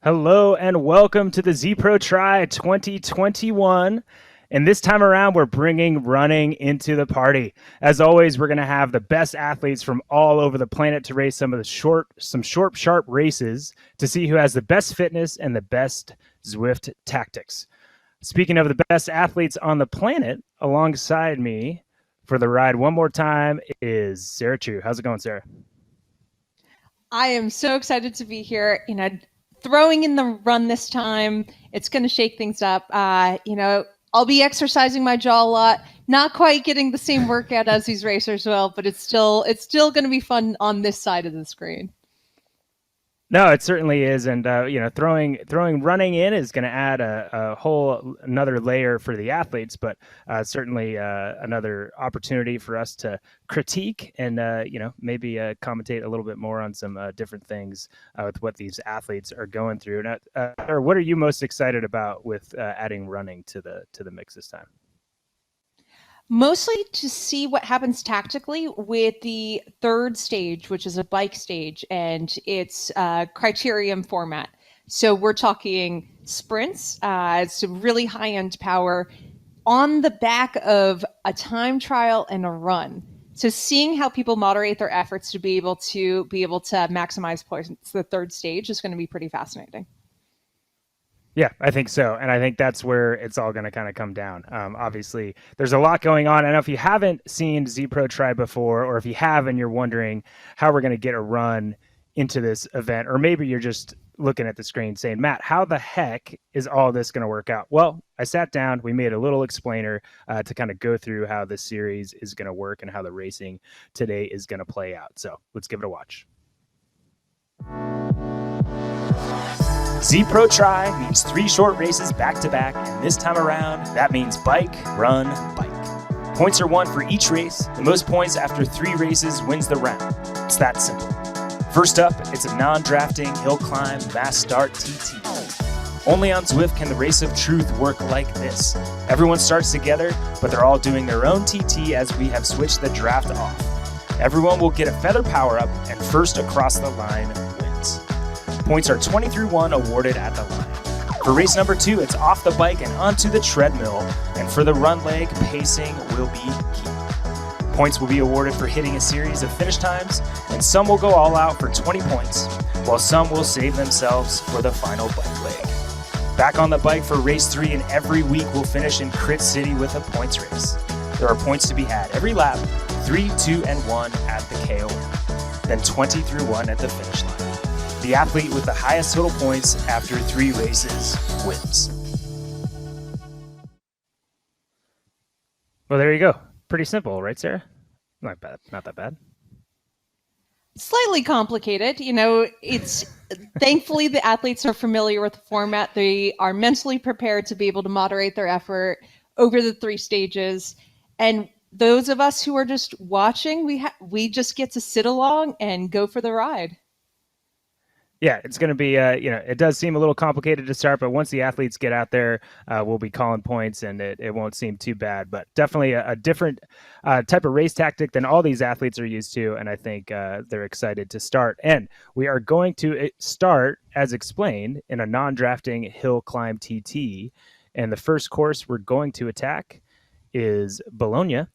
Hello and welcome to the Z Pro Tri 2021. And this time around, we're bringing running into the party. As always, we're going to have the best athletes from all over the planet to race some short, sharp races to see who has the best fitness and the best Zwift tactics. Speaking of the best athletes on the planet, alongside me for the ride one more time is Sarah Chu. How's it going, Sarah? I am so excited to be here. Throwing in the run this time. It's going to shake things up. I'll be exercising my jaw a lot. Not quite getting the same workout as these racers will, but it's still going to be fun on this side of the screen. No, it certainly is, and throwing running in is going to add another layer for the athletes, but certainly another opportunity for us to critique and maybe commentate a little bit more on some different things with what these athletes are going through. Now, or what are you most excited about with adding running to the mix this time? Mostly to see what happens tactically with the third stage, which is a bike stage, and it's criterium format. So we're talking sprints. It's a really high-end power on the back of a time trial and a run. So seeing how people moderate their efforts to be able to maximize points, the third stage is going to be pretty fascinating. Yeah, I think so. And I think that's where it's all going to kind of come down. Obviously, there's a lot going on. I know if you haven't seen Z Pro Try before, or if you have and you're wondering how we're going to get a run into this event, or maybe you're just looking at the screen saying, Matt, how the heck is all this going to work out? Well, I sat down, we made a little explainer to kind of go through how this series is going to work and how the racing today is going to play out. So let's give it a watch. Z Pro Try means 3 short races back to back, and this time around, that means bike, run, bike. Points are won for each race. The most points after 3 races wins the round. It's that simple. First up, it's a non-drafting hill climb mass start TT. Only on Zwift can the race of truth work like this. Everyone starts together, but they're all doing their own TT as we have switched the draft off. Everyone will get a feather power-up, and first across the line wins. Points are 20-1 awarded at the line. For race number 2, it's off the bike and onto the treadmill, and for the run leg, pacing will be key. Points will be awarded for hitting a series of finish times, and some will go all out for 20 points, while some will save themselves for the final bike leg. Back on the bike for race 3, and every week we'll finish in Crit City with a points race. There are points to be had every lap, 3, 2, and 1 at the KO, then 20-1 at the finish line. The athlete with the highest total points after 3 races wins. Well, there you go. Pretty simple, right, Sarah? Not bad. Not that bad. Slightly complicated. You know, it's thankfully the athletes are familiar with the format. They are mentally prepared to be able to moderate their effort over the 3 stages. And those of us who are just watching, we just get to sit along and go for the ride. Yeah, it's going to be, it does seem a little complicated to start, but once the athletes get out there, we'll be calling points and it won't seem too bad. But definitely a different type of race tactic than all these athletes are used to. And I think they're excited to start. And we are going to start, as explained, in a non-drafting hill climb TT. And the first course we're going to attack is Bologna.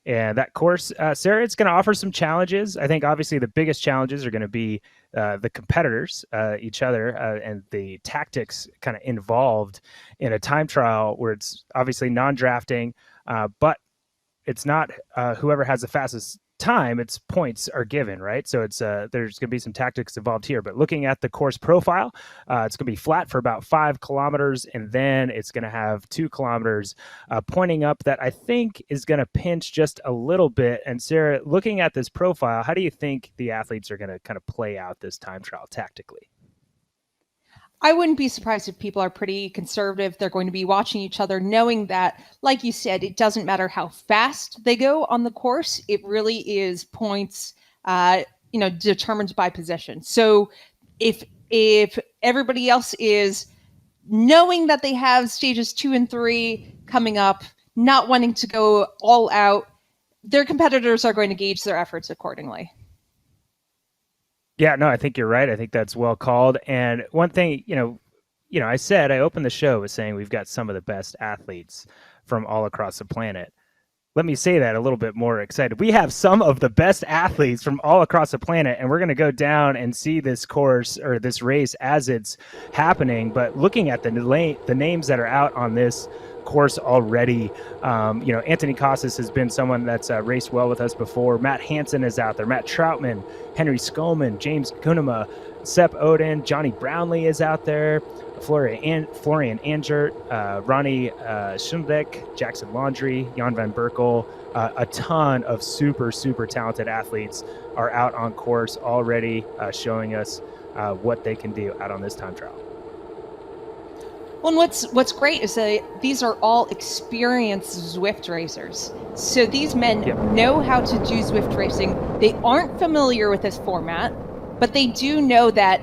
And that course, Sarah, it's going to offer some challenges. I think obviously the biggest challenges are going to be the competitors, each other, and the tactics kind of involved in a time trial where it's obviously non-drafting, but it's not whoever has the fastest time, its points are given, right? So it's there's going to be some tactics involved here. But looking at the course profile, it's going to be flat for about 5 kilometers, and then it's going to have 2 kilometers pointing up that I think is going to pinch just a little bit. And Sarah, looking at this profile, how do you think the athletes are going to kind of play out this time trial tactically? I wouldn't be surprised if people are pretty conservative. They're going to be watching each other, knowing that, like you said, it doesn't matter how fast they go on the course. It really is points, determined by position. So if everybody else is knowing that they have stages 2 and 3 coming up, not wanting to go all out, their competitors are going to gauge their efforts accordingly. Yeah, no, I think you're right. I think that's well called. And one thing, I opened the show with saying we've got some of the best athletes from all across the planet. Let me say that a little bit more excited. We have some of the best athletes from all across the planet, and we're going to go down and see this course or this race as it's happening. But looking at the names that are out on this course already, Anthony Costas has been someone that's raced well with us before. Matt Hansen is out there. Matt Troutman, Henry Skolman, James Kunema, Sepp Odin, Johnny Brownlee is out there. Florian Angert, Ronnie Schumbeck, Jackson Laundry, Jan van Berkel, a ton of super, super talented athletes are out on course already showing us what they can do out on this time trial. Well, and what's great is that these are all experienced Zwift racers. So these men know how to do Zwift racing. They aren't familiar with this format, but they do know that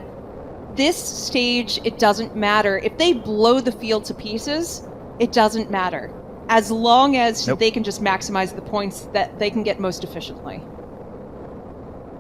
this stage, it doesn't matter. If they blow the field to pieces, it doesn't matter. As long as they can just maximize the points that they can get most efficiently.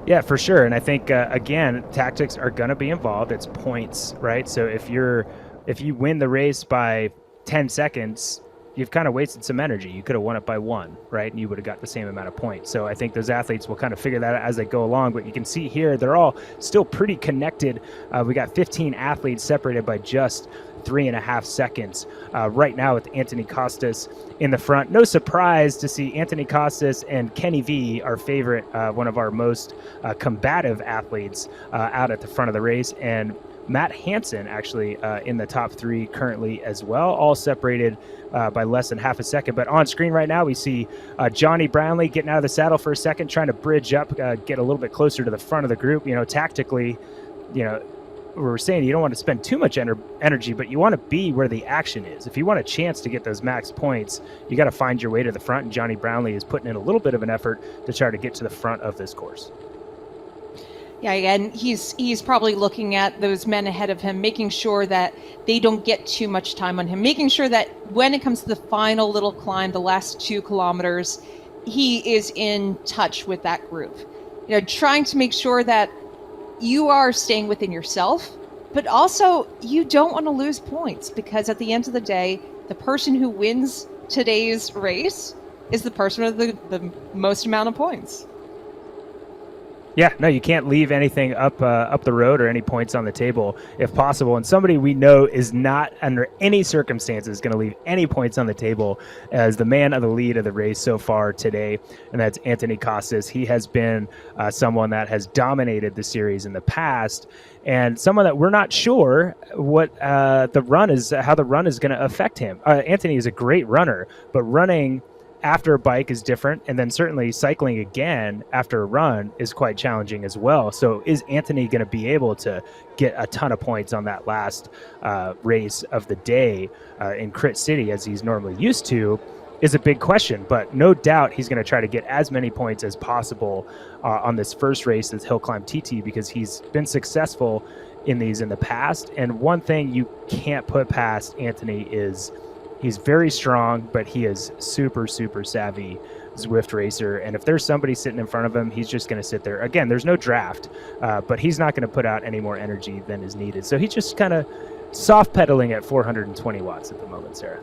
Yeah, for sure. And I think, again, tactics are going to be involved. It's points, right? So if you win the race by 10 seconds, you've kind of wasted some energy. You could have won it by 1, right? And you would have got the same amount of points. So I think those athletes will kind of figure that out as they go along. But you can see here, they're all still pretty connected. We got 15 athletes separated by just 3.5 seconds right now with Anthony Costas in the front. No surprise to see Anthony Costas and Kenny V, our favorite, one of our most combative athletes, out at the front of the race, and Matt Hansen actually in the top 3 currently as well, all separated by less than half a second. But on screen right now, we see Johnny Brownlee getting out of the saddle for a second, trying to bridge up, get a little bit closer to the front of the group. Tactically, we're saying you don't want to spend too much energy, but you want to be where the action is. If you want a chance to get those max points, you got to find your way to the front, and Johnny Brownlee is putting in a little bit of an effort to try to get to the front of this course. Yeah, and he's probably looking at those men ahead of him, making sure that they don't get too much time on him, making sure that when it comes to the final little climb, the last 2 kilometers, he is in touch with that group. Trying to make sure that you are staying within yourself, but also you don't want to lose points, because at the end of the day, the person who wins today's race is the person with the most amount of points. Yeah, no, you can't leave anything up the road or any points on the table if possible. And somebody we know is not under any circumstances going to leave any points on the table as the man of the lead of the race so far today, and that's Anthony Costas. He has been someone that has dominated the series in the past, and someone that we're not sure what how the run is going to affect him. Anthony is a great runner, but running after a bike is different, and then certainly cycling again after a run is quite challenging as well. So is Anthony going to be able to get a ton of points on that last race of the day in Crit City as he's normally used to, is a big question. But no doubt he's going to try to get as many points as possible on this first race, this Hill Climb TT, because he's been successful in these in the past. And one thing you can't put past Anthony is he's very strong, but he is super, super savvy Zwift racer. And if there's somebody sitting in front of him, he's just going to sit there. Again, there's no draft, but he's not going to put out any more energy than is needed. So he's just kind of soft pedaling at 420 watts at the moment, Sarah.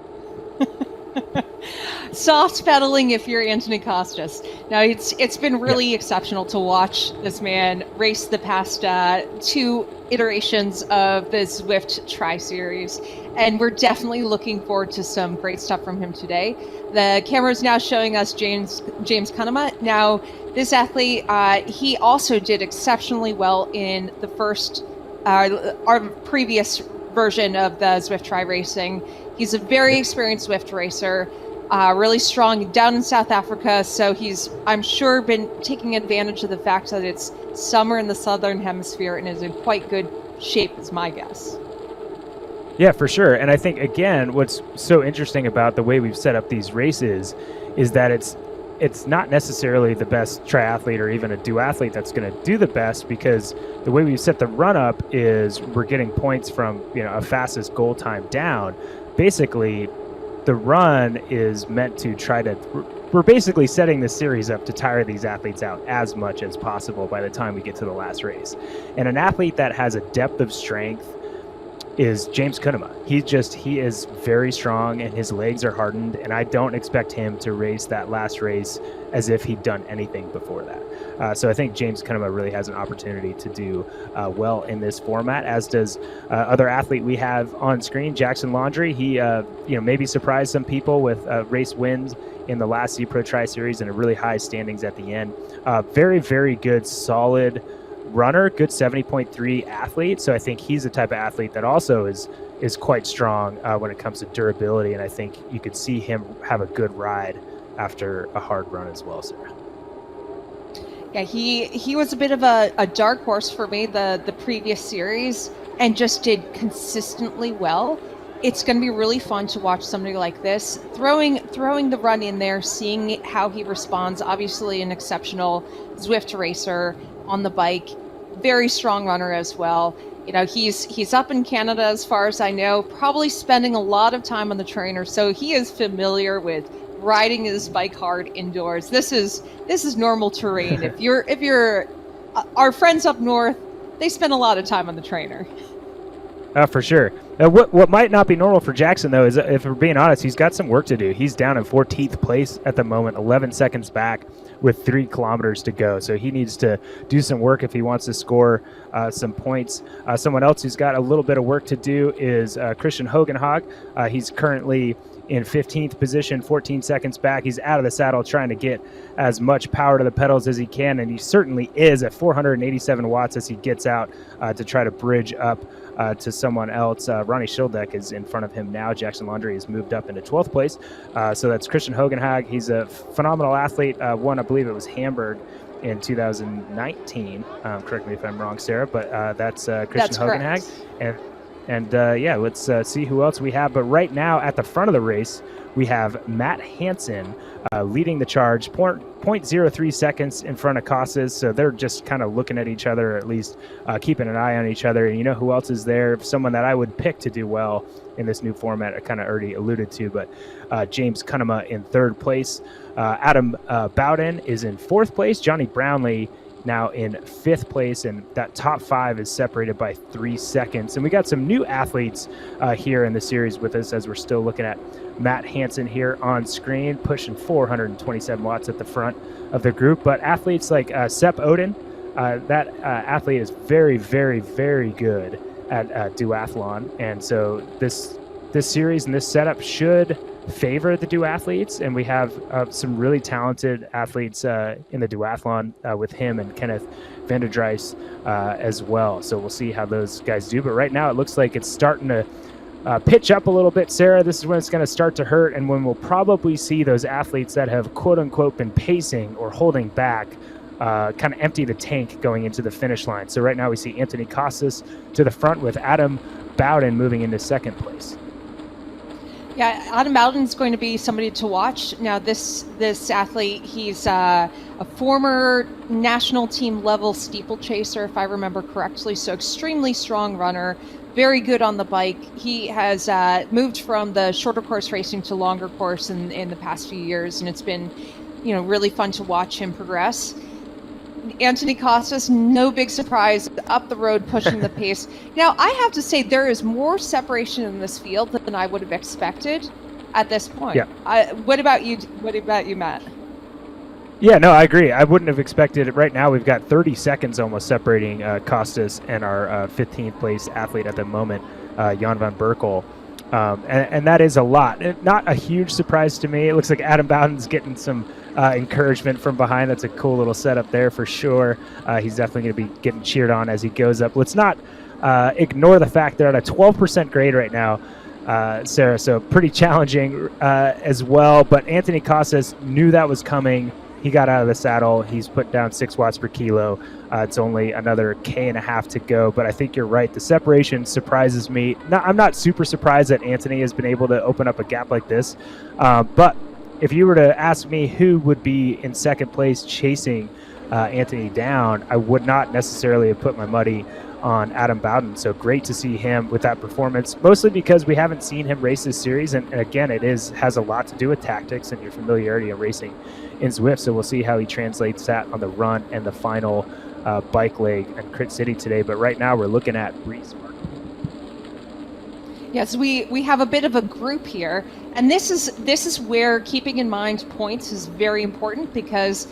Soft pedaling if you're Anthony Costas. Now, it's been really exceptional to watch this man race the past 2 iterations of the Zwift Tri-Series, and we're definitely looking forward to some great stuff from him today. The camera is now showing us James Cunnama. Now, this athlete, he also did exceptionally well in the first, our previous version of the Zwift Tri-Racing. He's a very experienced Zwift racer, really strong down in South Africa. So he's, I'm sure, been taking advantage of the fact that it's summer in the Southern Hemisphere and is in quite good shape, is my guess. Yeah, for sure. And I think, again, what's so interesting about the way we've set up these races is that it's not necessarily the best triathlete or even a duathlete that's going to do the best, because the way we've set the run up is we're getting points from, a fastest goal time down. Basically, the run is meant to we're basically setting the series up to tire these athletes out as much as possible by the time we get to the last race. And an athlete that has a depth of strength is James Cunnama. He is very strong and his legs are hardened, and I don't expect him to race that last race as if he'd done anything before that. So I think James Cunnama really has an opportunity to do well in this format, as does other athlete we have on screen, Jackson Laundry. He maybe surprised some people with race wins in the last Z-Pro Tri-Series and a really high standings at the end. Very, very good, solid runner, good 70.3 athlete. So I think he's the type of athlete that also is quite strong when it comes to durability, and I think you could see him have a good ride after a hard run as well, Sarah. Yeah, he was a bit of a dark horse for me the previous series, and just did consistently well. It's going to be really fun to watch somebody like this throwing the run in there, seeing how he responds. Obviously an exceptional Zwift racer on the bike, very strong runner as well. He's up in Canada, as far as I know, probably spending a lot of time on the trainer, so he is familiar with riding his bike hard indoors. This is normal terrain. If you're our friends up north, they spend a lot of time on the trainer. For sure. What might not be normal for Jackson, though, is if we're being honest, he's got some work to do. He's down in 14th place at the moment, 11 seconds back with 3 kilometers to go. So he needs to do some work if he wants to score some points. Someone else who's got a little bit of work to do is Christian Hoganhock. He's currently in 15th position, 14 seconds back. He's out of the saddle trying to get as much power to the pedals as he can, and he certainly is at 487 watts as he gets out to try to bridge up to someone else. Ronnie Schildeck is in front of him now. Jackson Laundry has moved up into 12th place. So that's Christian Hoganhag. He's a phenomenal athlete. Won, I believe it was Hamburg in 2019. Correct me if I'm wrong, Sarah, but that's Christian Hoganhag. And yeah, let's see who else we have. But right now at the front of the race, we have Matt Hansen leading the charge, 0.03 seconds in front of Costas. So they're just kind of looking at each other, or at least keeping an eye on each other. And you know who else is there? Someone that I would pick to do well in this new format, I kind of already alluded to, but James Cunnama in 3rd place. Adam Bowden is in 4th place. Johnny Brownlee now in 5th place, and that top 5 is separated by 3 seconds. And we got some new athletes here in the series with us, as we're still looking at Matt Hansen here on screen, pushing 427 watts at the front of the group. But athletes like Sepp Oden, that athlete is very, very, very good at duathlon. And so this series and this setup should favor the duathletes, and we have some really talented athletes in the duathlon with him and Kenneth Vanderdrijs as well. So we'll see how those guys do. But right now it looks like it's starting to pitch up a little bit, Sarah. This is when it's going to start to hurt, and when we'll probably see those athletes that have quote-unquote been pacing or holding back kind of empty the tank going into the finish line. So right now we see Anthony Costas to the front with Adam Bowden moving into 2nd place. Yeah, Adam Bowden's going to be somebody to watch. Now, this athlete, he's a former national team level steeplechaser, if I remember correctly. So extremely strong runner, very good on the bike. He has moved from the shorter course racing to longer course in the past few years, and it's been, really fun to watch him progress. Anthony Costas, no big surprise, up the road pushing the pace. Now, I have to say there is more separation in this field than I would have expected at this point. Yeah. What about you? What about you, Matt? Yeah, no, I agree. I wouldn't have expected it. Right now, we've got 30 seconds almost separating Costas and our 15th place athlete at the moment, Jan van Berkel. And that is a lot. Not a huge surprise to me. It looks like Adam Bowden's getting some encouragement from behind. That's a cool little setup there for sure. He's definitely going to be getting cheered on as he goes up. Let's not ignore the fact they're at a 12% grade right now, Sarah, so pretty challenging as well. But Anthony Costas knew that was coming. He got out of the saddle. He's put down 6 watts per kilo. It's only another K&a-half to go, but I think you're right. The separation surprises me. I'm not super surprised that Anthony has been able to open up a gap like this, but if you were to ask me who would be in 2nd place chasing Anthony down, I would not necessarily have put my money on Adam Bowden. So great to see him with that performance, mostly because we haven't seen him race this series, and again, has a lot to do with tactics and your familiarity of racing in Zwift. So we'll see how he translates that on the run and the final bike leg in Crit City today. But right now we're looking at Reese. Yes, we have a bit of a group here, and this is where keeping in mind points is very important, because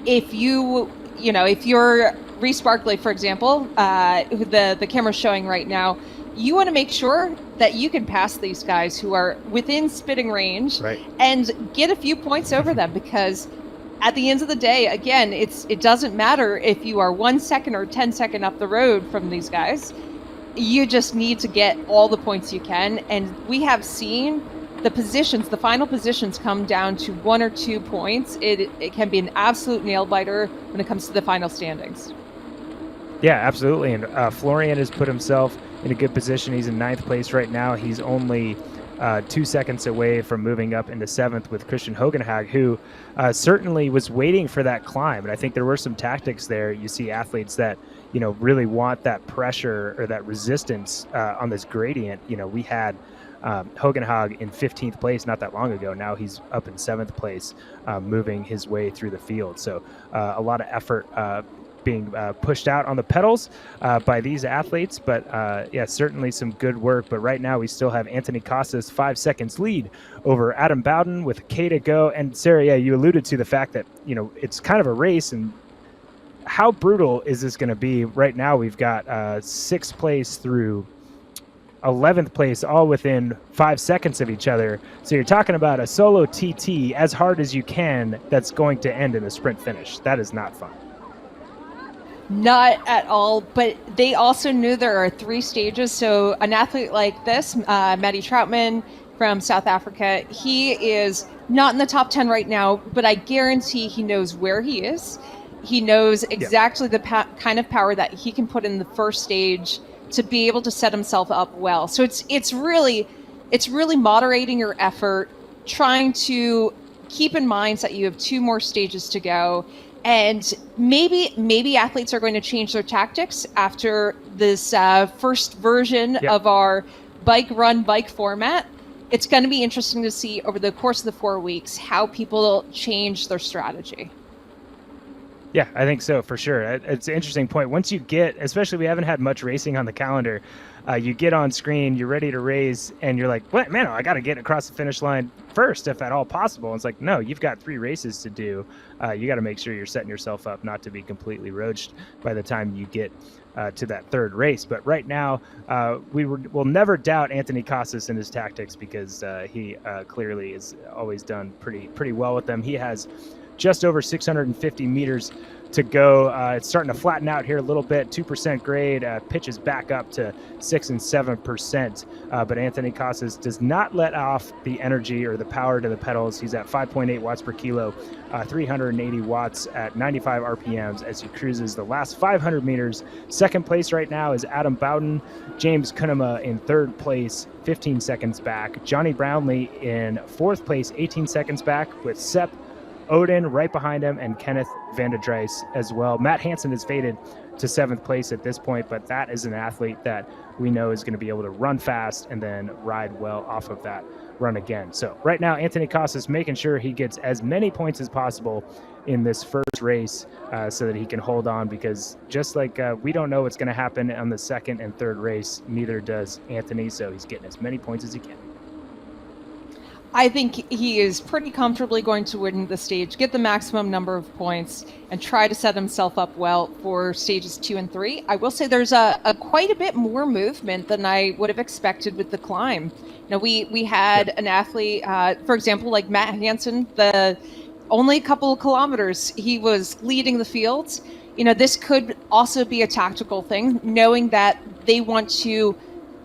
if you're Reese Barkley, for example, who the camera's showing right now, you want to make sure that you can pass these guys who are within spitting range, right, and get a few points over them, because at the end of the day, again, it doesn't matter if you are 1 second or 10 second up the road from these guys. You just need to get all the points you can, and we have seen the final positions come down to 1 or 2 points. It can be an absolute nail biter when it comes to the final standings. Yeah, absolutely. And Florian has put himself in a good position. He's in 9th place right now. He's only 2 seconds away from moving up into 7th with Christian Hoganhag, who certainly was waiting for that climb. And I think there were some tactics there. You see athletes that, really want that pressure or that resistance on this gradient. We had Hoganhag in 15th place not that long ago. Now he's up in 7th place, moving his way through the field. So a lot of effort being pushed out on the pedals by these athletes. But yeah, certainly some good work. But right now we still have Anthony Costas 5 seconds lead over Adam Bowden with a K to go. And Sarah, yeah, you alluded to the fact that, you know, it's kind of a race, and how brutal is this going to be? Right now we've got 6th place through 11th place all within 5 seconds of each other. So you're talking about a solo TT as hard as you can that's going to end in a sprint finish. That is not fun. Not at all, but they also knew there are 3 stages. So an athlete like this, Matty Troutman from South Africa, he is not in the top 10 right now, but I guarantee he knows where he is. He knows exactly the kind of power that he can put in the first stage to be able to set himself up well. So it's really moderating your effort, trying to keep in mind that you have 2 more stages to go. And maybe athletes are going to change their tactics after this first version of our bike run bike format. It's going to be interesting to see over the course of the 4 weeks how people change their strategy. Yeah, I think so, for sure. It's an interesting point. Once you get, especially we haven't had much racing on the calendar, you get on screen, you're ready to race, and you're like, what, man, I got to get across the finish line first, if at all possible. And it's like, no, you've got 3 races to do. You got to make sure you're setting yourself up not to be completely roached by the time you get to that 3rd race. But right now, we'll never doubt Anthony Costas and his tactics, because he clearly has always done pretty well with them. He has just over 650 meters to go. It's starting to flatten out here a little bit. 2% grade, pitches back up to 6 and 7%. But Anthony Costas does not let off the energy or the power to the pedals. He's at 5.8 watts per kilo, 380 watts at 95 RPMs as he cruises the last 500 meters. 2nd place right now is Adam Bowden. James Kunema in 3rd place, 15 seconds back. Johnny Brownlee in 4th place, 18 seconds back, with Sepp Odin right behind him, and Kenneth Van der Dries as well. Matt Hansen is faded to 7th place at this point, but that is an athlete that we know is going to be able to run fast and then ride well off of that run again. So right now, Anthony Costas making sure he gets as many points as possible in this first race so that he can hold on, because just like we don't know what's going to happen on the 2nd and 3rd race, neither does Anthony, so he's getting as many points as he can. I think he is pretty comfortably going to win the stage, get the maximum number of points, and try to set himself up well for stages 2 and 3. I will say there's a quite a bit more movement than I would have expected with the climb. You know, we had an athlete, for example, like Matt Hansen, the only couple of kilometers he was leading the fields. You know, this could also be a tactical thing, knowing that they want to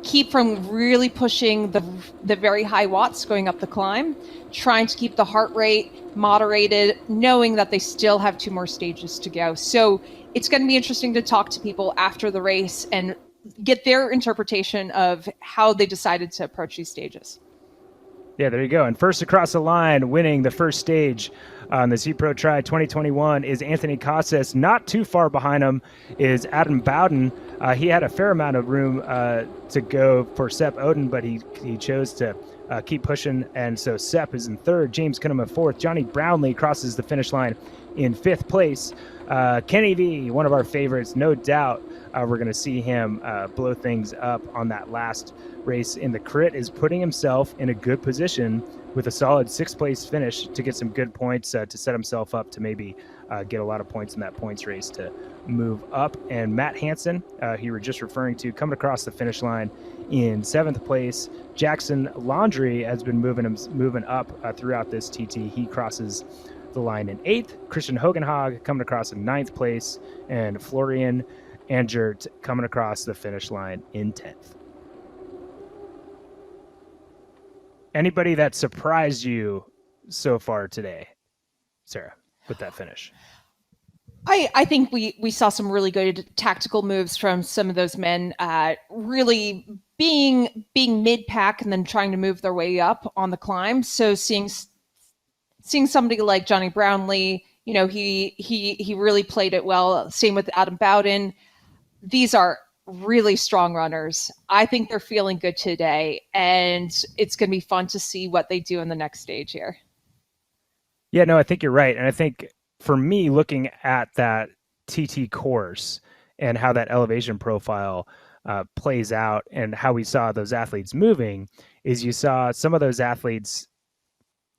keep from really pushing the very high watts going up the climb, trying to keep the heart rate moderated, knowing that they still have 2 more stages to go. So it's going to be interesting to talk to people after the race and get their interpretation of how they decided to approach these stages. Yeah, there you go. And first across the line, winning the first stage on the Z Pro Tri 2021 is Anthony Costas. Not too far behind him is Adam Bowden. He had a fair amount of room to go for Sepp Odin, but he chose to keep pushing. And so Sepp is in 3rd, James Kunema 4th. Johnny Brownlee crosses the finish line in 5th place. Kenny V, one of our favorites, no doubt. We're going to see him blow things up on that last race in the crit, is putting himself in a good position with a solid 6th place finish to get some good points to set himself up to maybe get a lot of points in that points race to move up. And Matt Hansen, he were just referring to, coming across the finish line in 7th place. Jackson Laundry has been moving up throughout this TT. He crosses the line in 8th. Christian Hoganhock coming across in 9th place, and Florian Angert coming across the finish line in 10th. Anybody that surprised you so far today, Sarah, with that finish? I think we saw some really good tactical moves from some of those men, really being mid-pack and then trying to move their way up on the climb. So seeing somebody like Johnny Brownlee, you know, he really played it well. Same with Adam Bowden. These are really strong runners. I think they're feeling good today, and it's going to be fun to see what they do in the next stage here. Yeah, no, I think you're right. And I think for me, looking at that TT course and how that elevation profile plays out and how we saw those athletes moving is you saw some of those athletes,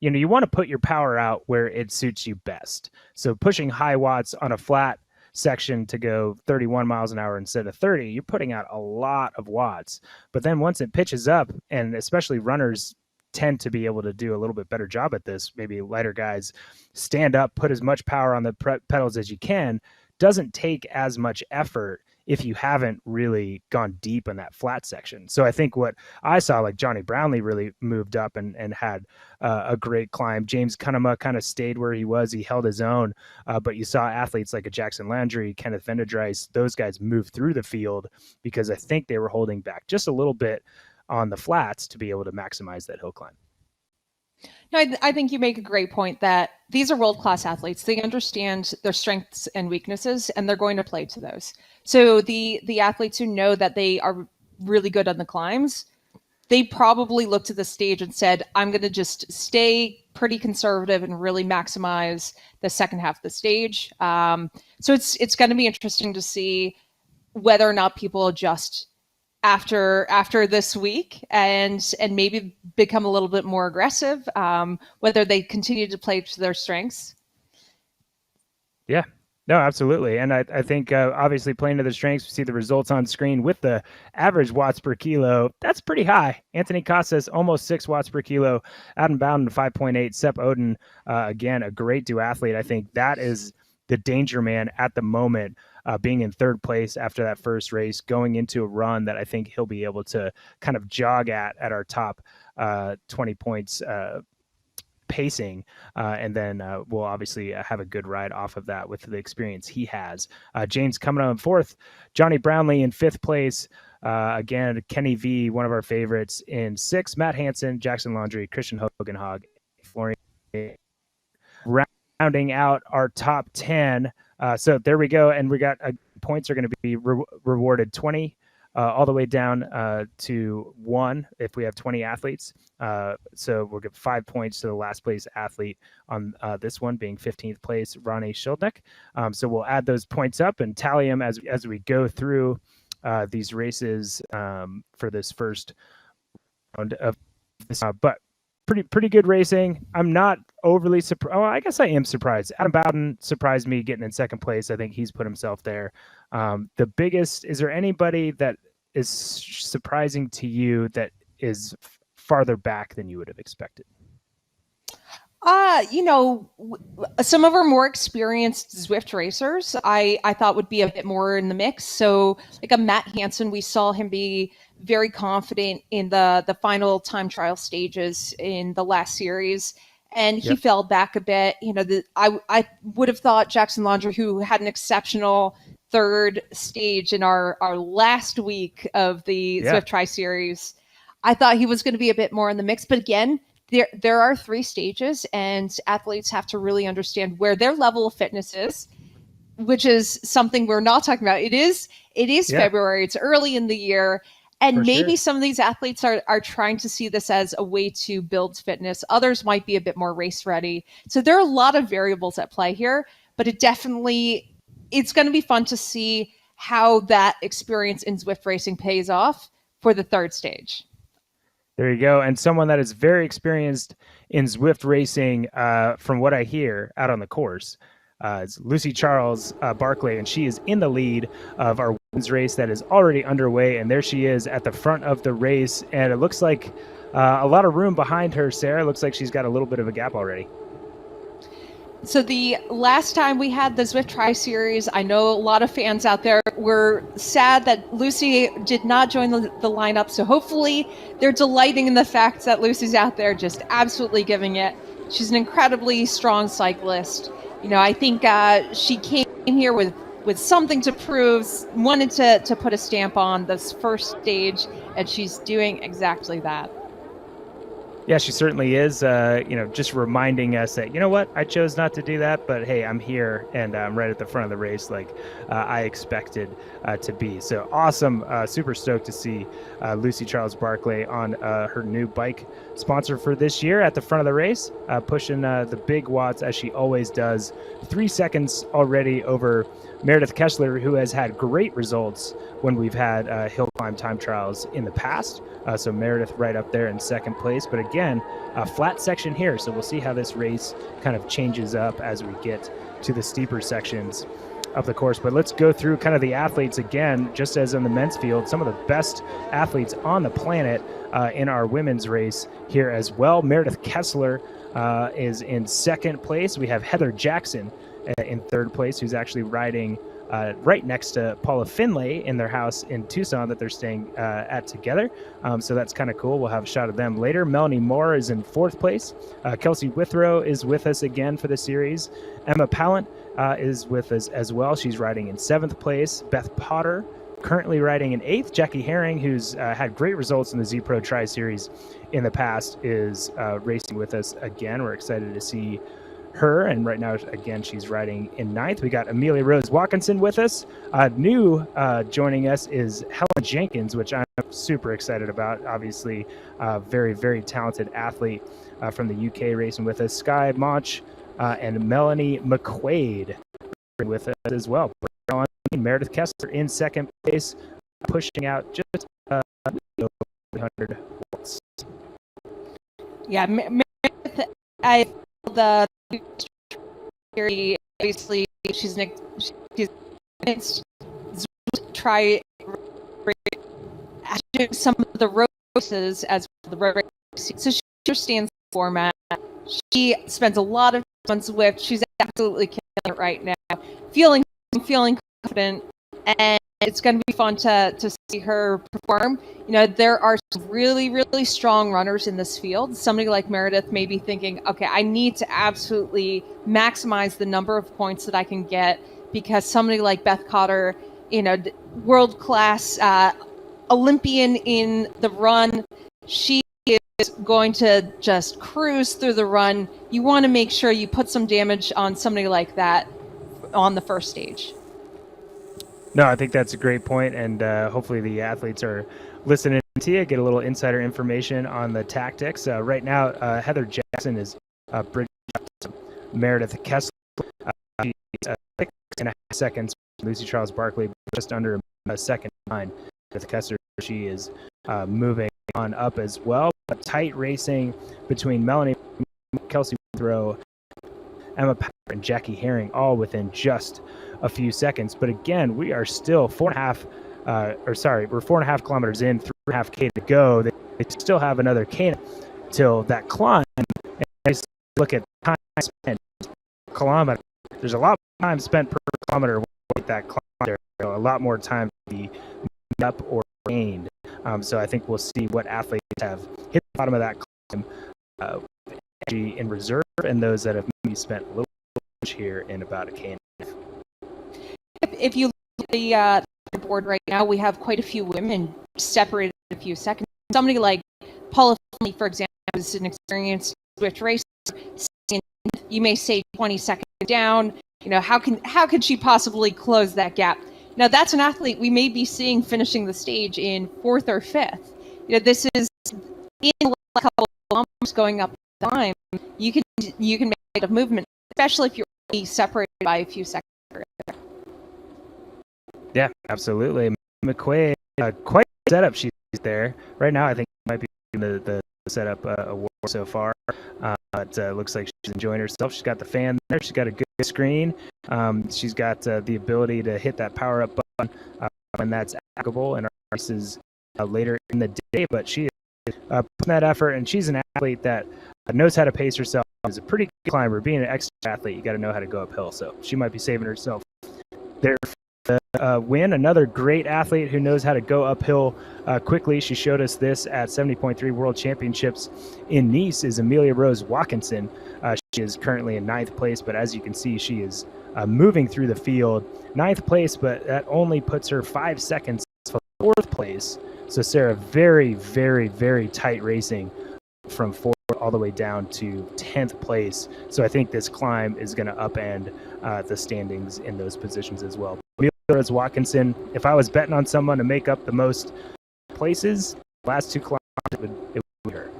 you want to put your power out where it suits you best. So pushing high watts on a flat section to go 31 miles an hour instead of 30, you're putting out a lot of watts. But then once it pitches up, and especially runners tend to be able to do a little bit better job at this, maybe lighter guys stand up, put as much power on the pedals as you can, doesn't take as much effort if you haven't really gone deep in that flat section. So I think what I saw, like Johnny Brownlee really moved up and had a great climb. James Cunnama kind of stayed where he was. He held his own, but you saw athletes like a Jackson Landry, Kenneth Venderdrice, those guys move through the field because I think they were holding back just a little bit on the flats to be able to maximize that hill climb. No, I think you make a great point that these are world-class athletes. They understand their strengths and weaknesses, and they're going to play to those. So the athletes who know that they are really good on the climbs, they probably looked at the stage and said, I'm going to just stay pretty conservative and really maximize the second half of the stage. So it's going to be interesting to see whether or not people adjust after this week and maybe become a little bit more aggressive, whether they continue to play to their strengths. Yeah, no, absolutely. And I think obviously playing to the strengths, we see the results on screen with the average watts per kilo. That's pretty high. Anthony Costas, almost 6 watts per kilo. Adam Bowden, 5.8. Sepp Oden, again, a great duathlete. I think that is the danger man at the moment, being in third place after that first race, going into a run that I think he'll be able to kind of jog at our top 20 points pacing. And then we'll obviously have a good ride off of that with the experience he has. James coming on fourth, Johnny Brownlee in fifth place. Again, Kenny V, one of our favorites, in sixth, Matt Hansen, Jackson Landry, Christian Hoganhock, Florian, rounding out our top 10. So there we go. And we got points are going to be rewarded 20 all the way down to 1 if we have 20 athletes. So we'll give 5 points to the last place athlete on this one, being 15th place, Ronnie Schildnick. So we'll add those points up and tally them as we go through these races for this first round of this. But pretty good racing. I'm not overly surprised. Oh, I guess I am surprised. Adam Bowden surprised me getting in second place. I think he's put himself there. The biggest, is there anybody that is surprising to you that is farther back than you would have expected? Some of our more experienced Zwift racers, I thought would be a bit more in the mix. So like a Matt Hansen, we saw him be very confident in the final time trial stages in the last series. And he fell back a bit. I would have thought Jackson Landry, who had an exceptional third stage in our last week of the Zwift Tri Series, I thought he was going to be a bit more in the mix. But again, there are 3 stages, and athletes have to really understand where their level of fitness is, which is something we're not talking about. It is February. It's early in the year. And maybe some of these athletes are trying to see this as a way to build fitness. Others might be a bit more race ready. So there are a lot of variables at play here, but it's going to be fun to see how that experience in Zwift racing pays off for the third stage. There you go. And someone that is very experienced in Zwift racing, from what I hear out on the course, is Lucy Charles Barclay, and she is in the lead of our women's race that is already underway. And there she is at the front of the race. And it looks like a lot of room behind her, Sarah. It looks like she's got a little bit of a gap already. So the last time we had the Zwift Tri-Series, I know a lot of fans out there were sad that Lucy did not join the lineup. So hopefully they're delighting in the fact that Lucy's out there just absolutely giving it. She's an incredibly strong cyclist. I think she came here with something to prove, wanted to put a stamp on this first stage, and she's doing exactly that. Yeah, she certainly is. Just reminding us that, I chose not to do that, but hey, I'm here and I'm right at the front of the race like I expected to be. So awesome. Super stoked to see Lucy Charles Barclay on her new bike sponsor for this year at the front of the race, pushing the big watts as she always does. 3 seconds already over Meredith Kessler, who has had great results when we've had hill climb time trials in the past. So Meredith right up there in second place. But again, a flat section here. So we'll see how this race kind of changes up as we get to the steeper sections of the course. But let's go through kind of the athletes again, just as in the men's field, some of the best athletes on the planet in our women's race here as well. Meredith Kessler is in second place. We have Heather Jackson in third place, who's actually riding right next to Paula Finlay in their house in Tucson that they're staying at together. So that's kind of cool. We'll have a shot of them later. Melanie Moore is in fourth place. Kelsey Withrow is with us again for the series. Emma Palin is with us as well. She's riding in seventh place. Beth Potter currently riding in eighth. Jackie Herring, who's had great results in the Z Pro Tri Series in the past, is racing with us again. We're excited to see her, and right now again she's riding in ninth. We got Amelia Rose Watkinson with us. New joining us is Helen Jenkins, which I'm super excited about. Obviously very, very talented athlete from the UK racing with us. Sky Monch and Melanie McQuaid with us as well. Meredith Kessler in second place, pushing out just 100 watts. Yeah, Meredith, I feel the obviously she's try doing some of the races as the road races, so she understands the format. She spends a lot of time on Zwift. She's absolutely killing it right now, feeling confident, and it's going to be fun to see her perform. You know, there are some really, really strong runners in this field. Somebody like Meredith may be thinking, okay, I need to absolutely maximize the number of points that I can get, because somebody like Beth Potter, you know, world-class Olympian in the run, she is going to just cruise through the run. You want to make sure you put some damage on somebody like that on the first stage. No, I think that's a great point, and hopefully the athletes are listening to you, get a little insider information on the tactics. Right now, Heather Jackson is bridging up to Meredith Kessler. She's 6.5 seconds. Lucy Charles Barkley just under a second behind Meredith Kessler. She is moving on up as well. Tight racing between Melanie, Kelsey Withrow, Emma Potter, and Jackie Herring, all within just a few seconds. But again, we are still 4.5 kilometers in, 3.5 K to go. They still have another K till that climb. And I look at time spent per kilometer. There's a lot more time spent per kilometer with that climb. A lot more time to be up or gained. So I think we'll see what athletes have hit the bottom of that climb energy in reserve, and those that have maybe spent a little here in about a K. If you look at the board right now, we have quite a few women separated a few seconds. Somebody like Paula Finlay, for example, is an experienced Zwift racer. You may say 20 seconds down. You know, how can she possibly close that gap? Now, that's an athlete we may be seeing finishing the stage in fourth or fifth. You know, this is in a couple of kilometers going up the climb. You can make a movement, especially if you're only separated by a few seconds. Yeah, absolutely. McQuaid, quite a setup she's there. Right now, I think she might be the setup award so far. It looks like she's enjoying herself. She's got the fan there. She's got a good screen. She's got the ability to hit that power up button when that's applicable in our races later in the day. But she is putting that effort, and she's an athlete that knows how to pace herself. Is a pretty good climber. Being an extra athlete, you got to know how to go uphill. So she might be saving herself there for the win. Another great athlete who knows how to go uphill quickly. She showed us this at 70.3 World Championships in Nice. Is Amelia Rose Watkinson. She is currently in ninth place, but as you can see, she is moving through the field. Ninth place, but that only puts her 5 seconds for fourth place. So Sarah, very, very, very tight racing from fourth all the way down to 10th place. So I think this climb is going to upend the standings in those positions as well. Amelia Rose Watkinson, if I was betting on someone to make up the most places, last two climbs, it would be her.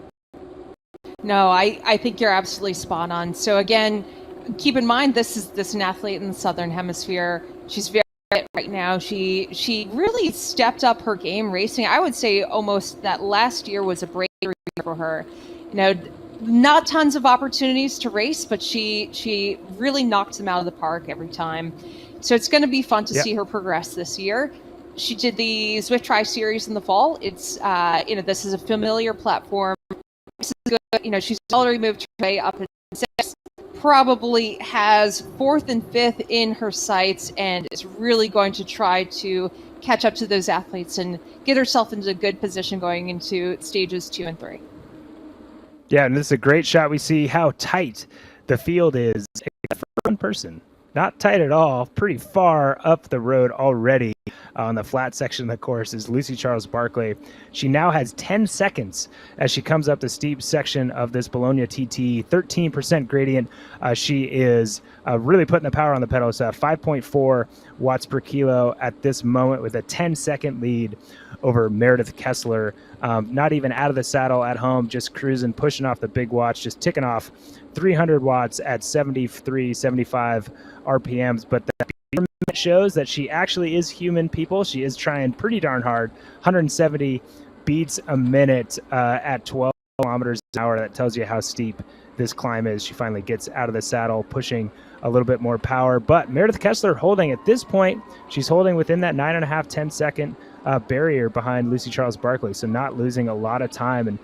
No, I think you're absolutely spot on. So again, keep in mind this is an athlete in the Southern Hemisphere. She's very fit right now. She really stepped up her game racing. I would say almost that last year was a breakthrough year for her. Not tons of opportunities to race, but she really knocked them out of the park every time. So it's going to be fun to see her progress this year. She did the Zwift Tri Series in the fall. It's this is a familiar platform. This is good. She's already moved her way up in 6th. Probably has 4th and 5th in her sights, and is really going to try to catch up to those athletes and get herself into a good position going into stages 2 and 3. Yeah, and this is a great shot. We see how tight the field is, except for one person. Not tight at all, pretty far up the road already on the flat section of the course is Lucy Charles Barclay. She now has 10 seconds as she comes up the steep section of this Bologna TT, 13% gradient. She is really putting the power on the pedal. So 5.4 watts per kilo at this moment with a 10-second lead over Meredith Kessler. Not even out of the saddle at home, just cruising, pushing off the big watch, just ticking off 300 watts at 73, 75 RPMs. But that shows that she actually is human, people. She is trying pretty darn hard. 170 beats a minute at 12 kilometers an hour. That tells you how steep this climb is. She finally gets out of the saddle, pushing a little bit more power. But Meredith Kessler holding at this point, she's holding within that 9.5, 10-second barrier behind Lucy Charles Barclay, so not losing a lot of time. And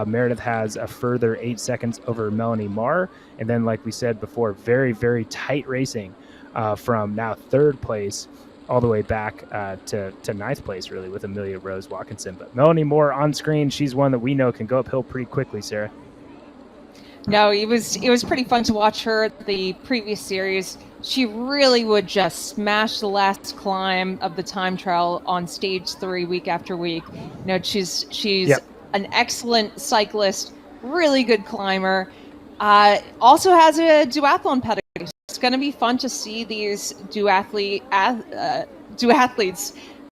Meredith has a further 8 seconds over Melanie Moore. And then, like we said before, very, very tight racing from now 3rd place all the way back to 9th place, really, with Amelia Rose Watkinson. But Melanie Moore on screen, she's one that we know can go uphill pretty quickly, Sarah. No, it was pretty fun to watch her the previous series. She really would just smash the last climb of the time trial on stage 3 week after week. She's an excellent cyclist, really good climber. Also has a duathlon pedigree. It's going to be fun to see these duathletes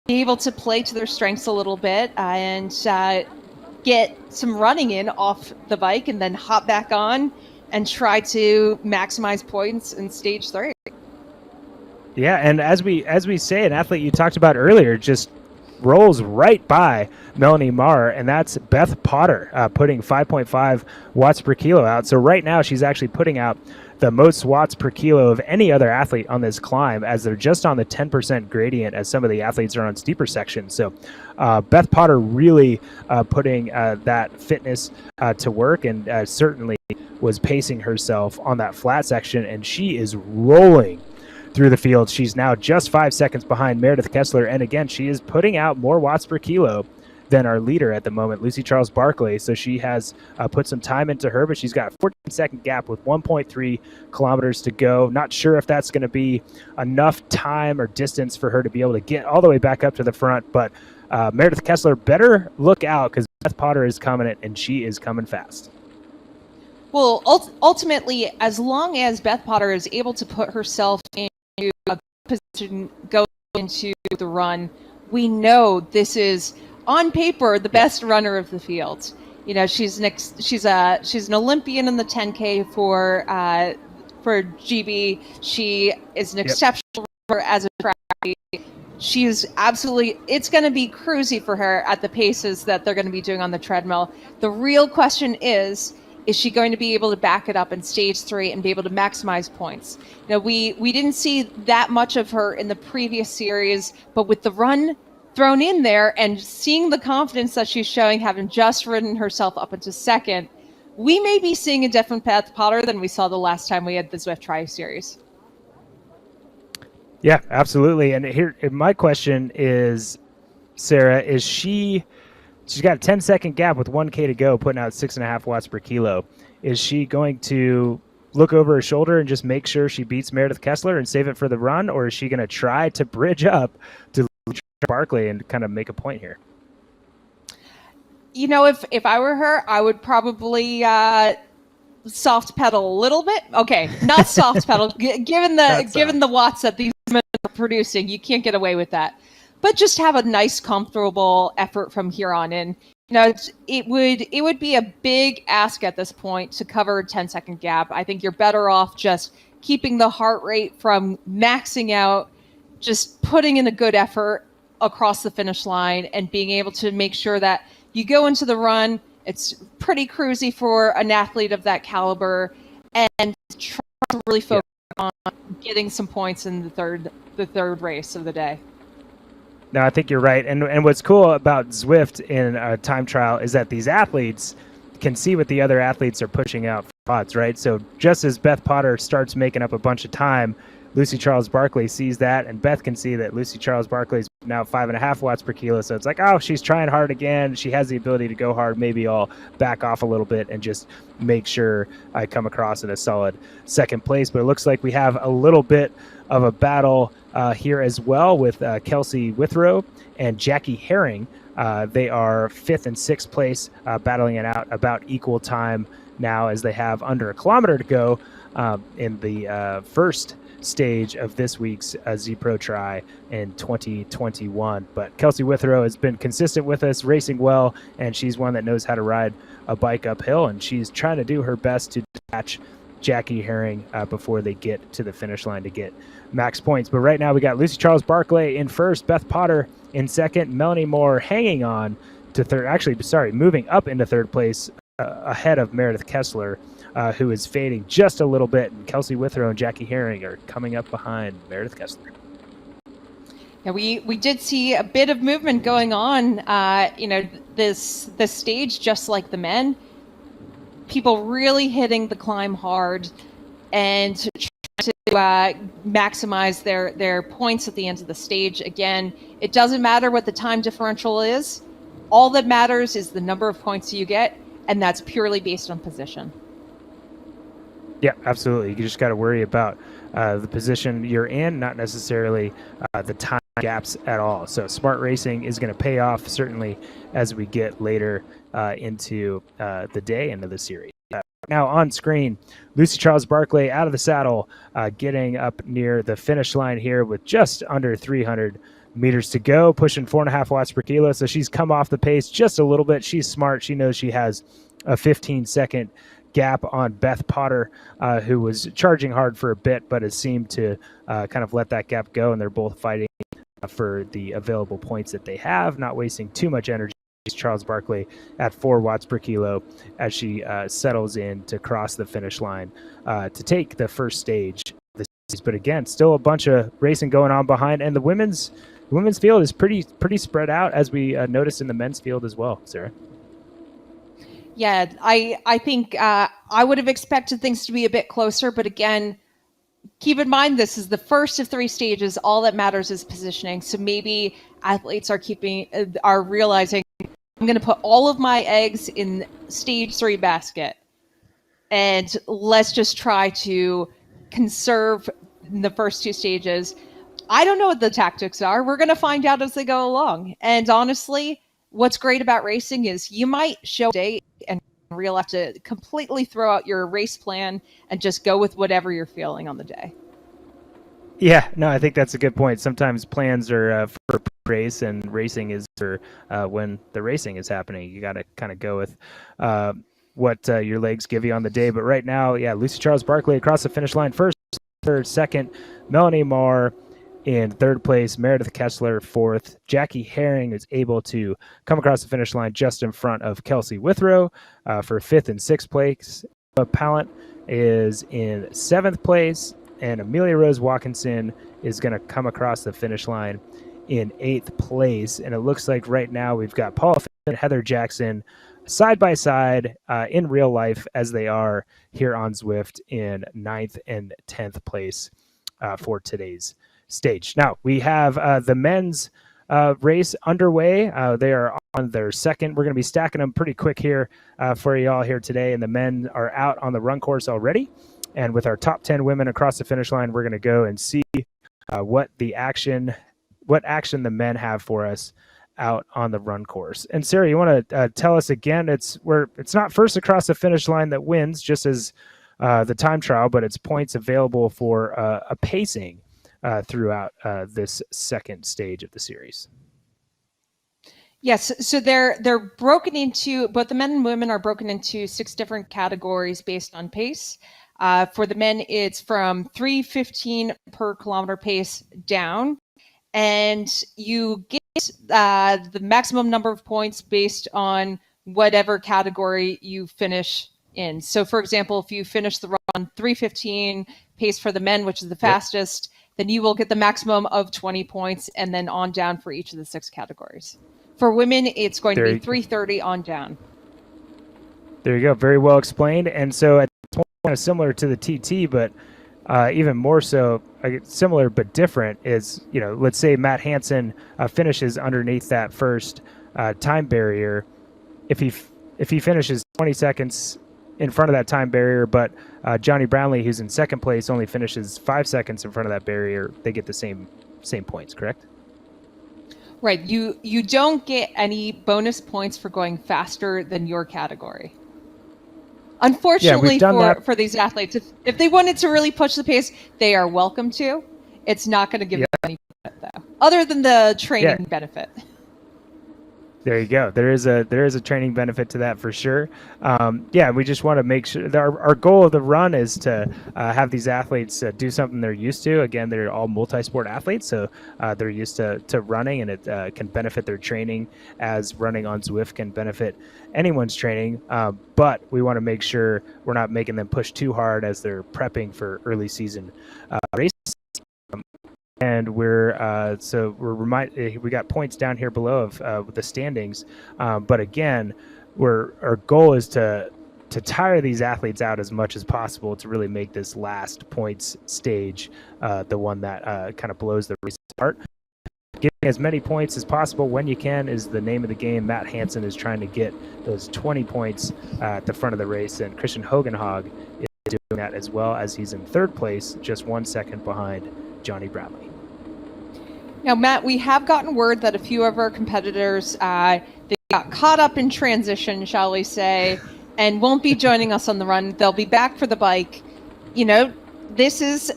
be able to play to their strengths a little bit and get some running in off the bike and then hop back on and try to maximize points in stage 3. Yeah, and as we say, an athlete you talked about earlier just rolls right by Melanie Moore, and that's Beth Potter putting 5.5 watts per kilo out. So right now she's actually putting out the most watts per kilo of any other athlete on this climb, as they're just on the 10% gradient as some of the athletes are on steeper sections. So Beth Potter really putting that fitness to work, and certainly was pacing herself on that flat section, and she is rolling through the field. She's now just 5 seconds behind Meredith Kessler, and again, she is putting out more watts per kilo than our leader at the moment, Lucy Charles Barclay. So she has put some time into her, but she's got a 14-second gap with 1.3 kilometers to go. Not sure if that's going to be enough time or distance for her to be able to get all the way back up to the front, but Meredith Kessler better look out, because Beth Potter is coming, and she is coming fast. Well, ultimately, as long as Beth Potter is able to put herself into a position going into the run, we know this is, on paper, the best runner of the field. She's an Olympian in the 10K for GB. She is an exceptional runner as a track. She's absolutely, it's going to be cruisy for her at the paces that they're going to be doing on the treadmill. The real question is she going to be able to back it up in stage 3 and be able to maximize points? We didn't see that much of her in the previous series, but with the run thrown in there and seeing the confidence that she's showing, having just ridden herself up into 2nd, we may be seeing a different Beth Potter than we saw the last time we had the Zwift Tri Series. Yeah, absolutely. And here, my question is, Sarah, is she's got a 10-second gap with 1K to go, putting out 6.5 watts per kilo. Is she going to look over her shoulder and just make sure she beats Meredith Kessler and save it for the run, or is she going to try to bridge up to Barclay and kind of make a point here? If I were her, I would probably soft pedal a little bit. Okay, not soft pedal. Given the watts that these women are producing, you can't get away with that. But just have a nice, comfortable effort from here on in. It would be a big ask at this point to cover a 10-second gap. I think you're better off just keeping the heart rate from maxing out, just putting in a good effort across the finish line and being able to make sure that you go into the run, it's pretty cruisy for an athlete of that caliber, and try to really focus on getting some points in the third race of the day. No, I think you're right. And what's cool about Zwift in a time trial is that these athletes can see what the other athletes are pushing out for spots, right? So just as Beth Potter starts making up a bunch of time, Lucy Charles Barkley sees that, and Beth can see that Lucy Charles Barkley is now 5.5 watts per kilo. So it's like, oh, she's trying hard again. She has the ability to go hard. Maybe I'll back off a little bit and just make sure I come across in a solid second place. But it looks like we have a little bit of a battle here as well with Kelsey Withrow and Jackie Herring. They are 5th and 6th place, battling it out about equal time now, as they have under a kilometer to go in the first stage of this week's Z Pro Tri in 2021. But Kelsey Withrow has been consistent with us, racing well, and she's one that knows how to ride a bike uphill, and she's trying to do her best to catch Jackie Herring before they get to the finish line to get max points. But right now we got Lucy Charles Barkley in first, Beth Potter in second, Melanie Moore hanging on to third, moving up into third place ahead of Meredith Kessler, who is fading just a little bit, and Kelsey Withrow and Jackie Herring are coming up behind Meredith Kessler. Yeah, we did see a bit of movement going on. This stage, just like the men, people really hitting the climb hard and trying to maximize their points at the end of the stage. Again, it doesn't matter what the time differential is. All that matters is the number of points you get, and that's purely based on position. Yeah, absolutely. You just got to worry about the position you're in, not necessarily the time gaps at all. So smart racing is going to pay off, certainly, as we get later into the day, into the series. Now on screen, Lucy Charles Barkley out of the saddle, getting up near the finish line here with just under 300 meters to go, pushing 4.5 watts per kilo. So she's come off the pace just a little bit. She's smart. She knows she has a 15-second gap on Beth Potter, who was charging hard for a bit, but has seemed to kind of let that gap go, and they're both fighting for the available points that they have, not wasting too much energy. Charles Barkley at 4 watts per kilo as she settles in to cross the finish line to take the first stage of the series. But again, still a bunch of racing going on behind, and the women's field is pretty spread out, as we noticed in the men's field as well. Sarah? Yeah, I think I would have expected things to be a bit closer, but again, keep in mind this is the first of 3 stages. All that matters is positioning. So maybe athletes are realizing, I'm going to put all of my eggs in stage 3 basket, and let's just try to conserve the first 2 stages. I don't know what the tactics are. We're going to find out as they go along. And honestly, what's great about racing is you might show a day and you'll have to completely throw out your race plan and just go with whatever you're feeling on the day. Yeah, no, I think that's a good point. Sometimes plans are for race, and racing is for when the racing is happening. You got to kind of go with what your legs give you on the day. But right now, yeah, Lucy Charles Barkley across the finish line first, third, second, Melanie Moore in third place, Meredith Kessler fourth. Jackie Herring is able to come across the finish line just in front of Kelsey Withrow for 5th and 6th place. Palin is in 7th place, and Amelia Rose Watkinson is going to come across the finish line in 8th place. And it looks like right now we've got Paula and Heather Jackson side by side in real life, as they are here on Zwift, in 9th and 10th place for today's stage. Now we have the men's race underway. They are on their second. We're going to be stacking them pretty quick here for y'all here today, and the men are out on the run course already. And with our top 10 women across the finish line, we're going to go and see what action the men have for us out on the run course. And Sarah, you want to tell us again? It's not first across the finish line that wins, just as the time trial, but it's points available for a pacing throughout this second stage of the series. Yes, so they're broken into, both the men and women are broken into 6 different categories based on pace. For the men, it's from 3:15 per kilometer pace down and you get the maximum number of points based on whatever category you finish in. So, for example, if you finish the run 3:15 pace for the men, which is the fastest, then you will get the maximum of 20 points, and then on down for each of the 6 categories. For women, it's going to be 3:30 on down. There you go. Very well explained. And so at this point, kind of similar to the TT, but even more so, similar but different is, let's say Matt Hansen finishes underneath that first time barrier. If he finishes 20 seconds in front of that time barrier, but Johnny Brownlee, who's in second place, only finishes 5 seconds in front of that barrier, they get the same points, correct? Right. You don't get any bonus points for going faster than your category. Unfortunately, for these athletes, if they wanted to really push the pace, they are welcome to. It's not going to give them any benefit, though, other than the training benefit. There you go. There is a training benefit to that for sure. We just want to make sure that our goal of the run is to have these athletes do something they're used to. Again, they're all multi-sport athletes, so they're used to running, and it can benefit their training as running on Zwift can benefit anyone's training. But we want to make sure we're not making them push too hard as they're prepping for early season races. And we got points down here below of the standings, but again, our goal is to tire these athletes out as much as possible to really make this last points stage the one that kind of blows the race apart. Getting as many points as possible when you can is the name of the game. Matt Hansen is trying to get those 20 points at the front of the race, and Christian Hoganhock is doing that as well, as he's in third place, just 1 second behind Johnny Brownlee. Now, Matt, we have gotten word that a few of our competitors they got caught up in transition, shall we say, and won't be joining us on the run. They'll be back for the bike. This is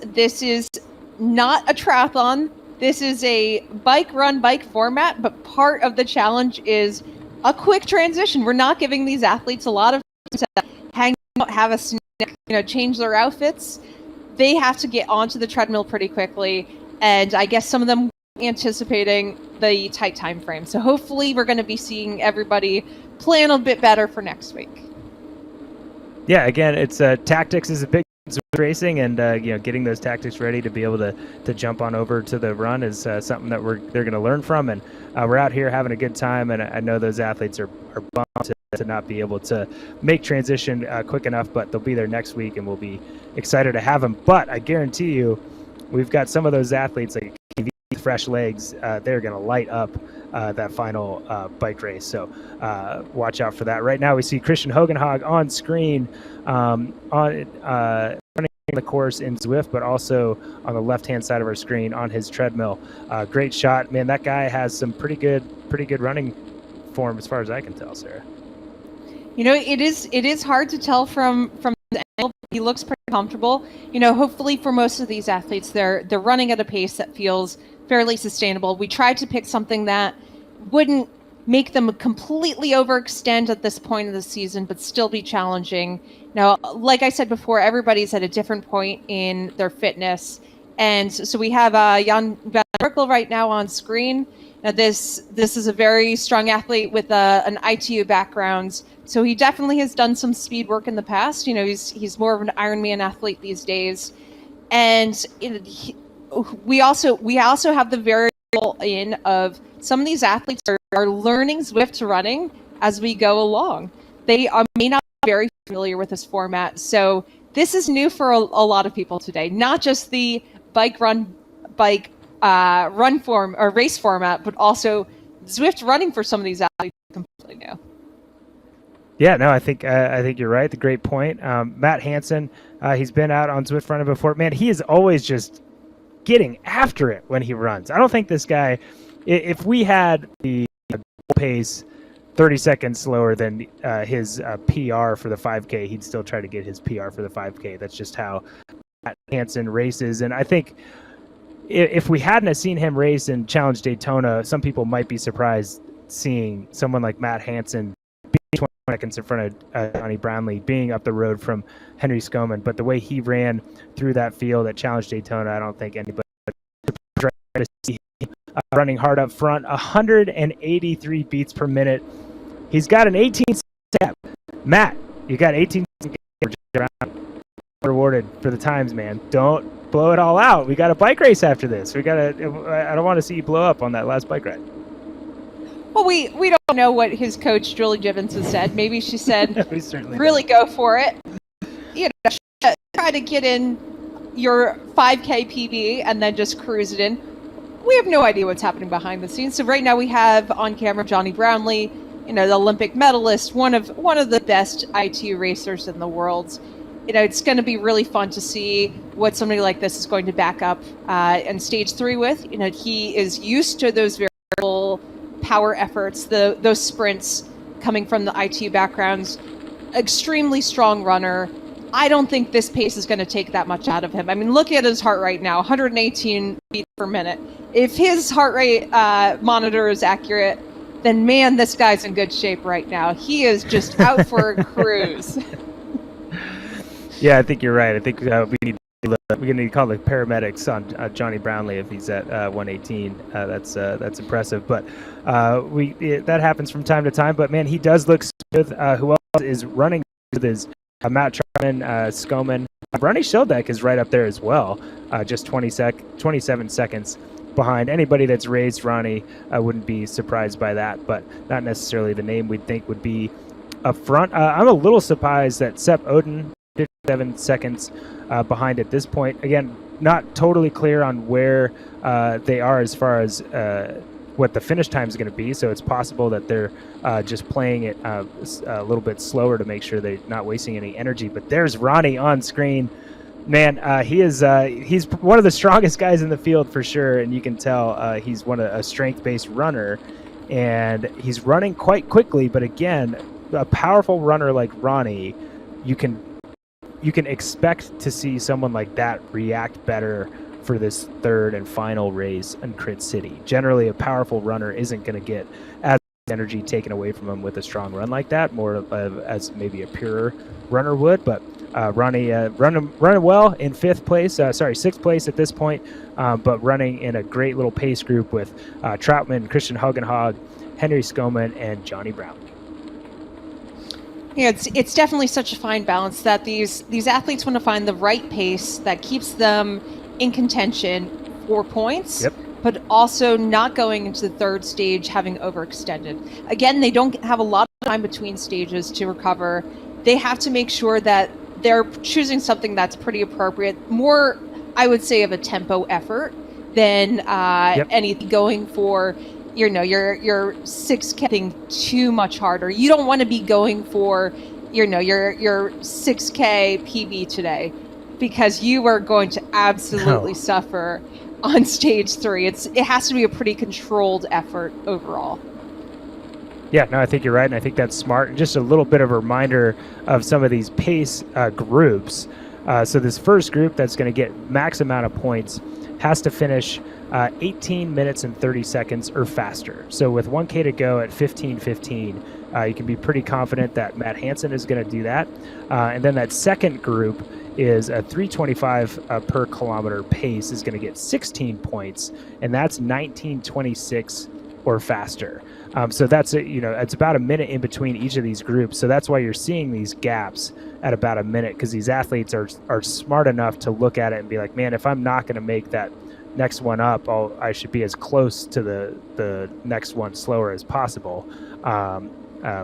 not a triathlon. This is a bike format, but part of the challenge is a quick transition. We're not giving these athletes a lot of time to hang out, have a snack, change their outfits. They have to get onto the treadmill pretty quickly, and I guess some of them anticipating the tight time frame. So hopefully we're going to be seeing everybody plan a bit better for next week. Yeah, again, it's tactics is a big racing, and getting those tactics ready to be able to jump on over to the run is something that they're going to learn from, and we're out here having a good time, and I know those athletes are bummed to not be able to make transition quick enough, but they'll be there next week, and we'll be excited to have them. But I guarantee you, we've got some of those athletes like fresh legs, they're going to light up that final bike race. So watch out for that. Right now we see Christian Hoganhock on screen running the course in Zwift, but also on the left-hand side of our screen on his treadmill. Great shot. Man, that guy has some pretty good running form as far as I can tell, Sarah. It is hard to tell from the angle. He looks pretty comfortable. Hopefully for most of these athletes, they're running at a pace that feels fairly sustainable. We tried to pick something that wouldn't make them completely overextend at this point of the season, but still be challenging. Now, like I said before, everybody's at a different point in their fitness. And so we have Jan van Berkel right now on screen. Now, this is a very strong athlete with an ITU background. So he definitely has done some speed work in the past. He's more of an Ironman athlete these days. And we also have the variable in of some of these athletes are learning Zwift running as we go along. They may not be very familiar with this format. So this is new for a lot of people today, not just the run form or race format, but also Zwift running for some of these athletes is completely new. Yeah, no, I think you're right. The great point. Matt Hansen, he's been out on Zwift running before. Man, he is always just getting after it when he runs. I don't think this guy, if we had the pace 30 seconds slower than his PR for the 5K, he'd still try to get his PR for the 5K. That's just how Matt Hansen races. And I think if we hadn't seen him race in Challenge Daytona, some people might be surprised seeing someone like Matt Hansen being 20 seconds in front of Johnny Brownlee, being up the road from Henry Skoman. But the way he ran through that field at Challenge Daytona, I don't think anybody would try to see him running hard up front, 183 beats per minute. He's got an 18 step. Matt, you got 18 rewarded for the times, man. Don't blow it all out. We got a bike race after this. I don't want to see you blow up on that last bike ride. Well, we don't know what his coach, Julie Gibbons, has said. Maybe she said, really go for it. Try to get in your 5K PB and then just cruise it in. We have no idea what's happening behind the scenes. So right now we have on camera Johnny Brownlee, the Olympic medalist, one of the best ITU racers in the world. It's going to be really fun to see what somebody like this is going to back up in stage 3 with. He is used to those variable power efforts, those sprints coming from the ITU backgrounds. Extremely strong runner. I don't think this pace is going to take that much out of him. I mean, look at his heart rate now, 118 beats per minute. If his heart rate monitor is accurate, then man, this guy's in good shape right now. He is just out for a cruise. Yeah, I think you're right. I think we're going to need to call the paramedics on Johnny Brownlee if he's at 118. That's impressive. But that happens from time to time. But man, he does look smooth. Who else is running with his Matt Charman, Skoman? Ronnie Sheldek is right up there as well. Just 27 seconds behind. Anybody that's raced Ronnie, I wouldn't be surprised by that, but not necessarily the name we'd think would be up front. I'm a little surprised that Sepp Oden, 57 seconds behind at this point. Again, not totally clear on where they are as far as what the finish time is going to be, so it's possible that they're just playing it a little bit slower to make sure they're not wasting any energy. But there's Ronnie on screen. Man, he's one of the strongest guys in the field for sure, and you can tell he's a strength-based runner, and he's running quite quickly. But again, a powerful runner like Ronnie, you can expect to see someone like that react better for this third and final race in Crit City. Generally, a powerful runner isn't going to get as much energy taken away from him with a strong run like that, more as maybe a purer runner would. But Ronnie running well in sixth place at this point, but running in a great little pace group with Troutman, Christian Hoganhock, Henry Skoman, and Johnny Brown. Yeah, it's definitely such a fine balance that these athletes want to find the right pace that keeps them in contention for points, but also not going into the third stage having overextended. Again, they don't have a lot of time between stages to recover. They have to make sure that they're choosing something that's pretty appropriate, more, I would say, of a tempo effort than anything going for your 6K too much harder. You don't want to be going for your 6K PB today, because you are going to absolutely suffer on stage 3. It has to be a pretty controlled effort overall. Yeah, no, I think you're right, and I think that's smart. Just a little bit of a reminder of some of these pace groups. So this first group that's going to get max amount of points has to finish 18 minutes and 30 seconds or faster. So with 1K to go at 15:15, you can be pretty confident that Matt Hansen is going to do that. And then that second group is a 3:25 per kilometer pace is going to get 16 points, and that's 19:26 or faster. So that's it's about a minute in between each of these groups. So that's why you're seeing these gaps at about a minute, because these athletes are smart enough to look at it and be like, man, if I'm not going to make that next one up, I should be as close to the next one slower as possible,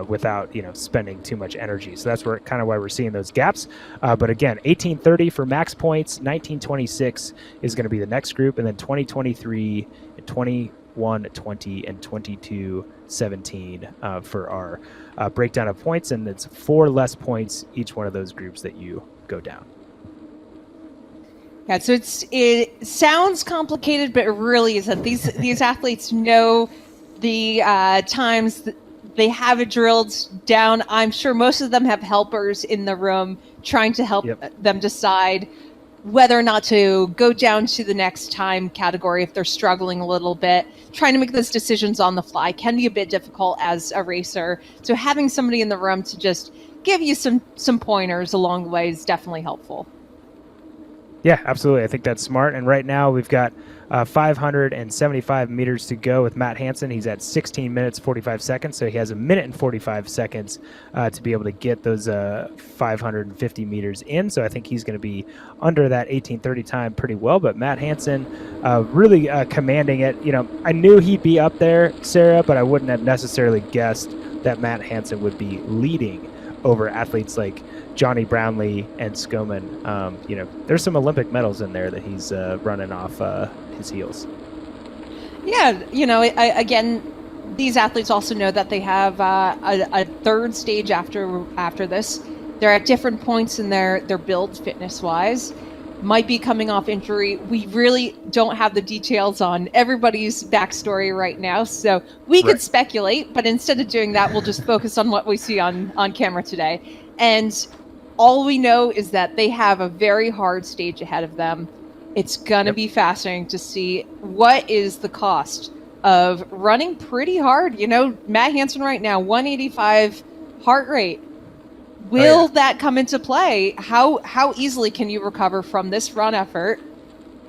without spending too much energy. So that's why we're seeing those gaps. But again, 18:30 for max points, 19:26 is going to be the next group, and then 20:23, 21:20, and 22:17 for our breakdown of points, and it's 4 less points each one of those groups that you go down. Yeah, so it sounds complicated, but it really isn't. These athletes know the times that they have it drilled down. I'm sure most of them have helpers in the room trying to help them decide whether or not to go down to the next time category if they're struggling a little bit. Trying to make those decisions on the fly can be a bit difficult as a racer. So having somebody in the room to just give you some pointers along the way is definitely helpful. Yeah, absolutely. I think that's smart. And right now we've got 575 meters to go with Matt Hansen. He's at 16 minutes 45 seconds, so he has a minute and 45 seconds to be able to get those 550 meters in. So I think he's going to be under that 18:30 time pretty well. But Matt Hansen really commanding it. You know, I knew he'd be up there, Sarah, but I wouldn't have necessarily guessed that Matt Hansen would be leading over athletes like Johnny Brownlee and Skoman. You know, there's some Olympic medals in there that he's running off his heels. Yeah, you know, again, these athletes also know that they have a third stage after this. They're at different points in their build fitness-wise. Might be coming off injury. We really don't have the details on everybody's backstory right now, so we could speculate, but instead of doing that, we'll just focus on what we see on camera today. And all we know is that they have a very hard stage ahead of them. It's going to be fascinating to see what is the cost of running pretty hard. You know, Matt Hansen right now, 185 heart rate. Will that come into play? How easily can you recover from this run effort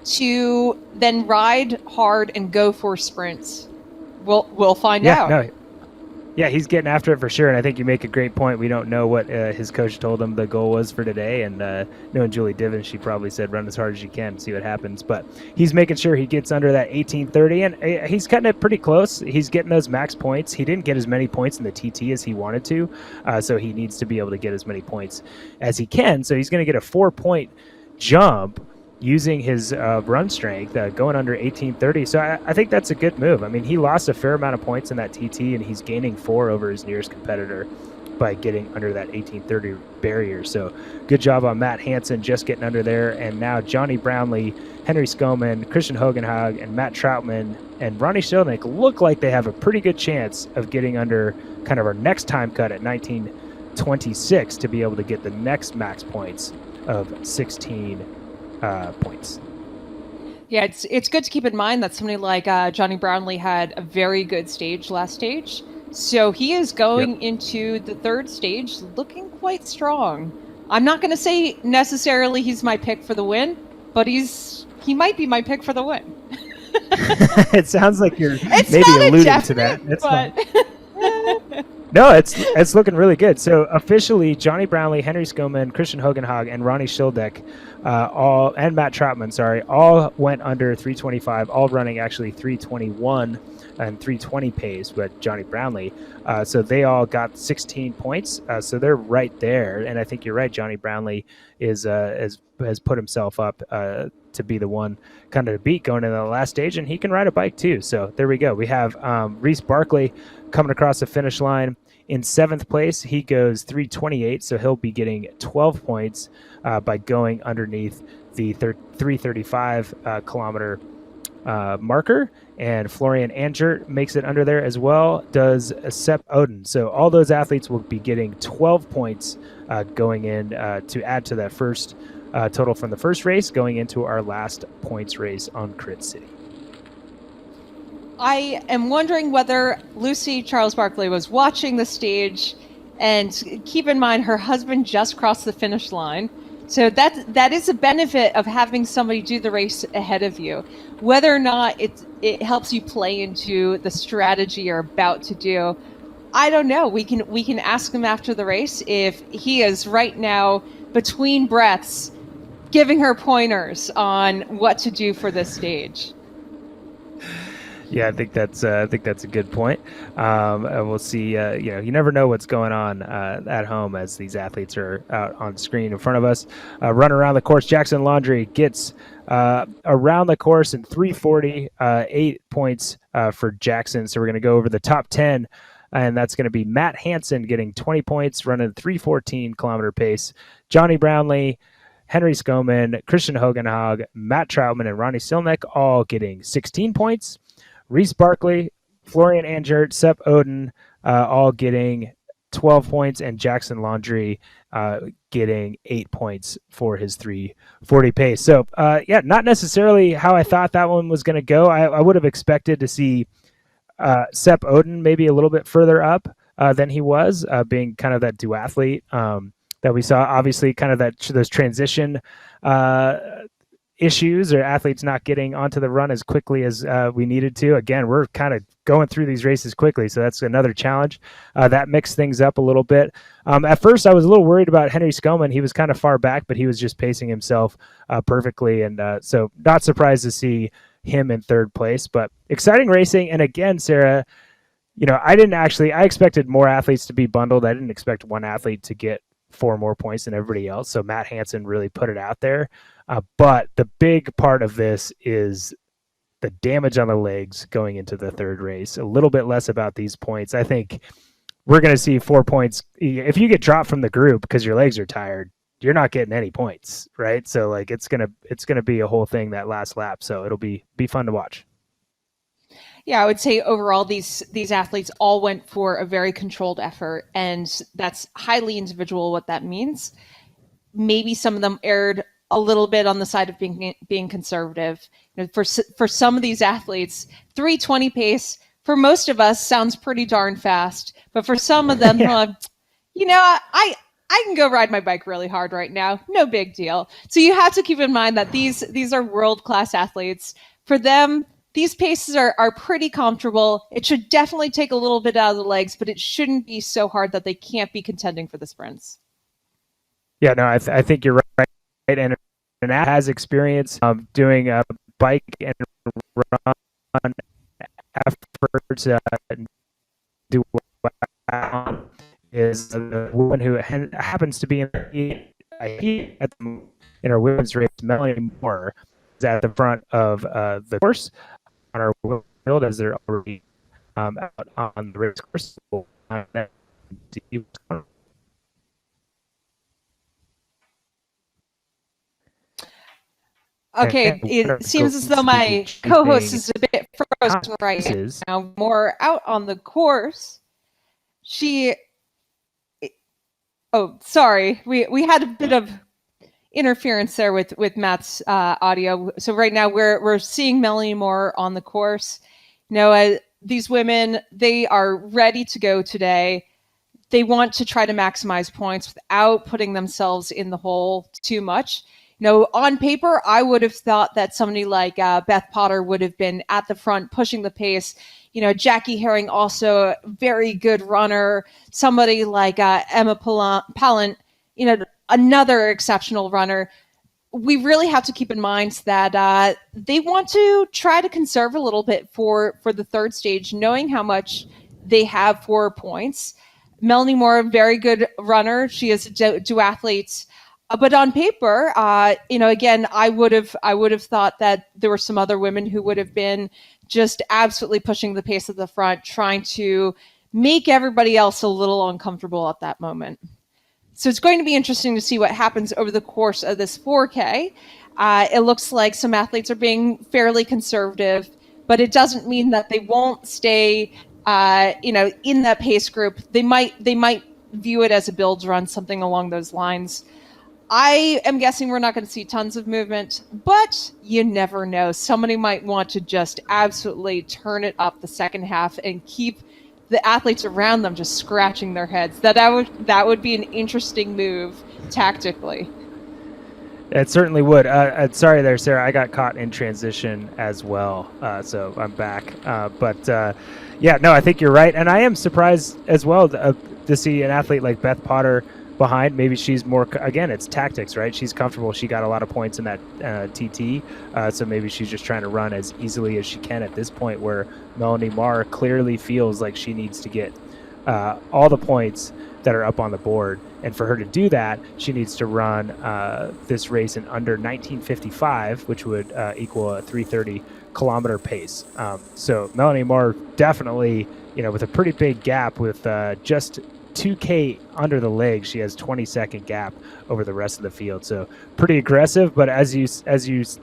to then ride hard and go for sprints? We'll find out. No. Yeah, he's getting after it for sure, and I think you make a great point. We don't know what his coach told him the goal was for today, and knowing Julie Divins, she probably said run as hard as you can, see what happens. But he's making sure he gets under that 18:30, and he's cutting it pretty close. He's getting those max points. He didn't get as many points in the TT as he wanted to, so he needs to be able to get as many points as he can. So he's going to get a 4-point jump using his run strength, going under 18:30. So I think that's a good move. I mean, he lost a fair amount of points in that TT, and he's gaining 4 over his nearest competitor by getting under that 18:30 barrier. So good job on Matt Hansen just getting under there. And now Johnny Brownlee, Henry Skoman, Christian Hoganhock, and Matt Troutman and Ronnie Shilnick look like they have a pretty good chance of getting under kind of our next time cut at 19:26 to be able to get the next max points of 16 points. Yeah, it's good to keep in mind that somebody like Johnny Brownlee had a very good stage last stage. So he is going into the third stage looking quite strong. I'm not going to say necessarily he's my pick for the win, but he might be my pick for the win. It sounds like you're maybe alluding to that. It's but... No, it's looking really good. So officially, Johnny Brownlee, Henry Skoman, Christian Hoganhock, and Ronnie Shildeck, and Matt Troutman, all went under 325, all running actually 321 and 320 pace with Johnny Brownlee. So they all got 16 points. So they're right there. And I think you're right. Johnny Brownlee has put himself up to be the one kind of to beat going into the last stage, and he can ride a bike too. So there we go. We have Reese Barkley coming across the finish line in 7th place. He goes 328, so he'll be getting 12 points by going underneath the 335 kilometer marker. And Florian Angert makes it under there as well, does Sepp Oden. So all those athletes will be getting 12 points going in to add to that first total from the first race, going into our last points race on Crit City. I am wondering whether Lucy Charles Barkley was watching the stage, and keep in mind her husband just crossed the finish line. So that is a benefit of having somebody do the race ahead of you. Whether or not it helps you play into the strategy you're about to do, I don't know. We can ask him after the race if he is right now between breaths giving her pointers on what to do for this stage. Yeah, I think that's a good point. And we'll see. You never know what's going on at home as these athletes are out on screen in front of us. Run around the course. Jackson Laundrie gets around the course in 3:40, 8 points for Jackson. So we're going to go over the top 10, and that's going to be Matt Hansen getting 20 points, running 3:14 kilometer pace. Johnny Brownlee, Henry Skoman, Christian Hoganhock, Matt Troutman, and Ronnie Silnick all getting 16 points. Reese Barkley, Florian Angert, Sepp Oden, all getting 12 points, and Jackson Laundrie getting 8 points for his 3:40 pace. So, not necessarily how I thought that one was going to go. I would have expected to see Sepp Oden maybe a little bit further up than he was, being kind of that duathlete that we saw. Obviously, kind of those transition issues or athletes not getting onto the run as quickly as we needed to. Again, we're kind of going through these races quickly, so that's another challenge. That mixed things up a little bit. At first, I was a little worried about Henry Skoman. He was kind of far back, but he was just pacing himself perfectly, and so not surprised to see him in third place. But exciting racing, and again, Sarah, I expected more athletes to be bundled. I didn't expect one athlete to get 4 more points than everybody else. So Matt Hansen really put it out there. But the big part of this is the damage on the legs going into the third race. A little bit less about these points. I think we're going to see 4 points. If you get dropped from the group because your legs are tired, you're not getting any points, right? So like it's gonna be a whole thing that last lap. So it'll be fun to watch. Yeah, I would say overall these athletes all went for a very controlled effort, and that's highly individual what that means. Maybe some of them erred a little bit on the side of being conservative. For some of these athletes, 3:20 pace for most of us sounds pretty darn fast, but for some of them, I can go ride my bike really hard right now, no big deal. So you have to keep in mind that these are world-class athletes. For them, these paces are pretty comfortable. It should definitely take a little bit out of the legs, but it shouldn't be so hard that they can't be contending for the sprints. Yeah, no, I think you're right. And has experience doing a bike and run efforts. Do is the woman who happens to be in our women's race, Melanie Moore, is at the front of the course on our field as they're already out on the race course. Okay, it seems as though my co-host is a bit frozen right now. More out on the course. Sorry, we had a bit of interference there with Matt's audio. So right now we're seeing Melanie Moore on the course. These women, they are ready to go today. They want to try to maximize points without putting themselves in the hole too much. On paper, I would have thought that somebody like Beth Potter would have been at the front pushing the pace. Jackie Herring, also a very good runner. Somebody like Emma Palin, another exceptional runner. We really have to keep in mind that they want to try to conserve a little bit for the third stage, knowing how much they have for points. Melanie Moore, very good runner. She is a duathlete. But on paper, again, I would have thought that there were some other women who would have been just absolutely pushing the pace at the front, trying to make everybody else a little uncomfortable at that moment. So it's going to be interesting to see what happens over the course of this 4K. It looks like some athletes are being fairly conservative, but it doesn't mean that they won't stay, in that pace group. They might view it as a build run, something along those lines. I am guessing we're not going to see tons of movement, but you never know. Somebody might want to just absolutely turn it up the second half and keep the athletes around them just scratching their heads. That would be an interesting move tactically. It certainly would. Sorry there, Sarah. I got caught in transition as well, so I'm back. I think you're right. And I am surprised as well to see an athlete like Beth Potter behind. Maybe she's more, again, it's tactics, right? She's comfortable. She got a lot of points in that TT, so maybe she's just trying to run as easily as she can at this point, where Melanie Moore clearly feels like she needs to get all the points that are up on the board. And for her to do that, she needs to run this race in under 19:55, which would equal a 3:30 kilometer pace. So Melanie Moore definitely, with a pretty big gap, with just 2K under the legs, she has 20-second gap over the rest of the field. So pretty aggressive, but as you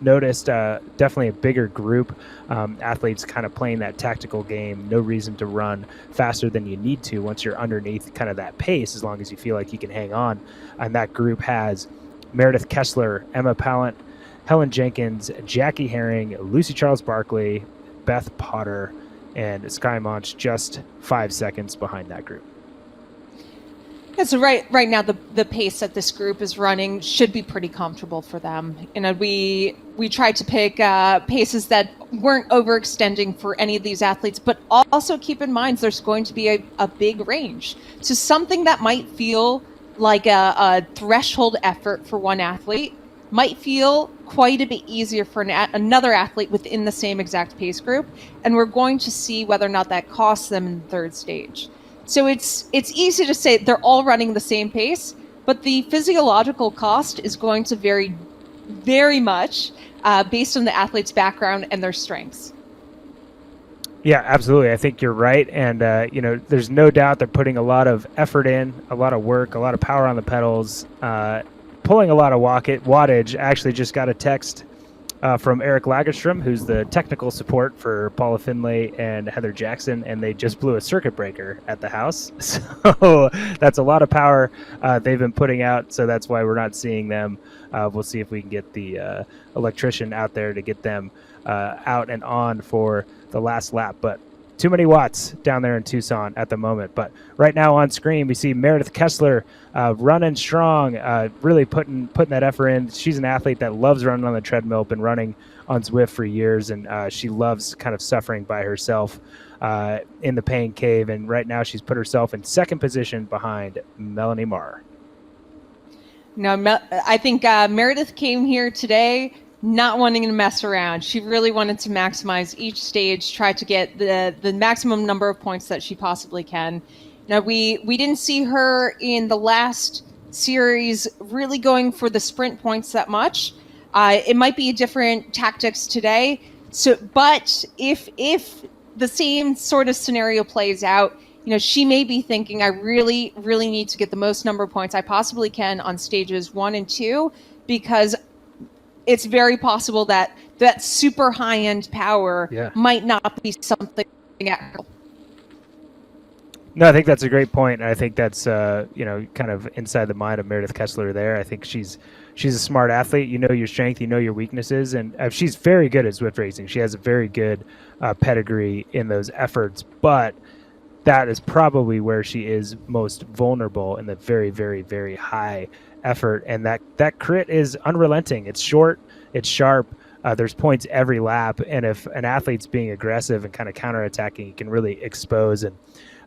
noticed, definitely a bigger group. Athletes kind of playing that tactical game. No reason to run faster than you need to once you're underneath kind of that pace, as long as you feel like you can hang on. And that group has Meredith Kessler, Emma Palin, Helen Jenkins, Jackie Herring, Lucy Charles Barkley, Beth Potter, and Sky Monch just 5 seconds behind that group. Yeah, so right now the pace that this group is running should be pretty comfortable for them. We we tried to pick paces that weren't overextending for any of these athletes, but also keep in mind there's going to be a big range. So something that might feel like a threshold effort for one athlete might feel quite a bit easier for another athlete within the same exact pace group. And we're going to see whether or not that costs them in the third stage. So it's easy to say they're all running the same pace, but the physiological cost is going to vary very much based on the athlete's background and their strengths. Yeah, absolutely. I think you're right. And, there's no doubt they're putting a lot of effort in, a lot of work, a lot of power on the pedals, pulling a lot of wattage. I actually just got a text from Eric Lagerstrom, who's the technical support for Paula Findlay and Heather Jackson, and they just blew a circuit breaker at the house. So that's a lot of power they've been putting out, so that's why we're not seeing them. We'll see if we can get the electrician out there to get them out and on for the last lap. But too many watts down there in Tucson at the moment. But right now on screen, we see Meredith Kessler running strong, really putting that effort in. She's an athlete that loves running on the treadmill, been running on Zwift for years, and she loves kind of suffering by herself in the pain cave. And right now she's put herself in second position behind Melanie Moore. Now, I think Meredith came here today not wanting to mess around. She really wanted to maximize each stage, try to get the maximum number of points that she possibly can. Now, we didn't see her in the last series really going for the sprint points that much. It might be different tactics today. So, but if the same sort of scenario plays out, she may be thinking, I really, really need to get the most number of points I possibly can on stages 1 and 2, because it's very possible that super high-end power might not be something actual. No, I think that's a great point. And I think that's, kind of inside the mind of Meredith Kessler there. I think she's a smart athlete. You know your strength, you know your weaknesses, and she's very good at Zwift racing. She has a very good pedigree in those efforts, but that is probably where she is most vulnerable in the very, very, very high effort. And that crit is unrelenting. It's short, it's sharp. There's points every lap. And if an athlete's being aggressive and kind of counterattacking, it can really expose. And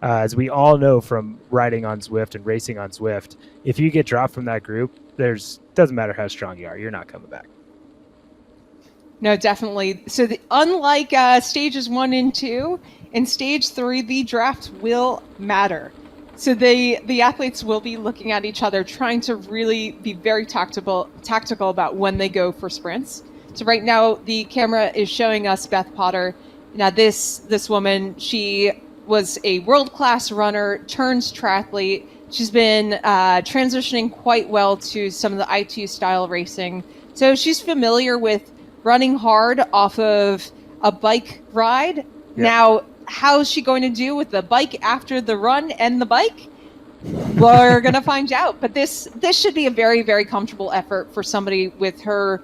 as we all know from riding on Zwift and racing on Zwift, if you get dropped from that group, doesn't matter how strong you are, you're not coming back. No, definitely. So unlike stages 1 and 2, in stage 3, the draft will matter. So the athletes will be looking at each other, trying to really be very tactical about when they go for sprints. So right now, the camera is showing us Beth Potter. Now this woman, she was a world-class runner, turns triathlete. She's been transitioning quite well to some of the I2 style racing. So she's familiar with running hard off of a bike ride. Yep. Now, how's she going to do with the bike after the run and the bike? We're going to find out. But this should be a very, very comfortable effort for somebody with her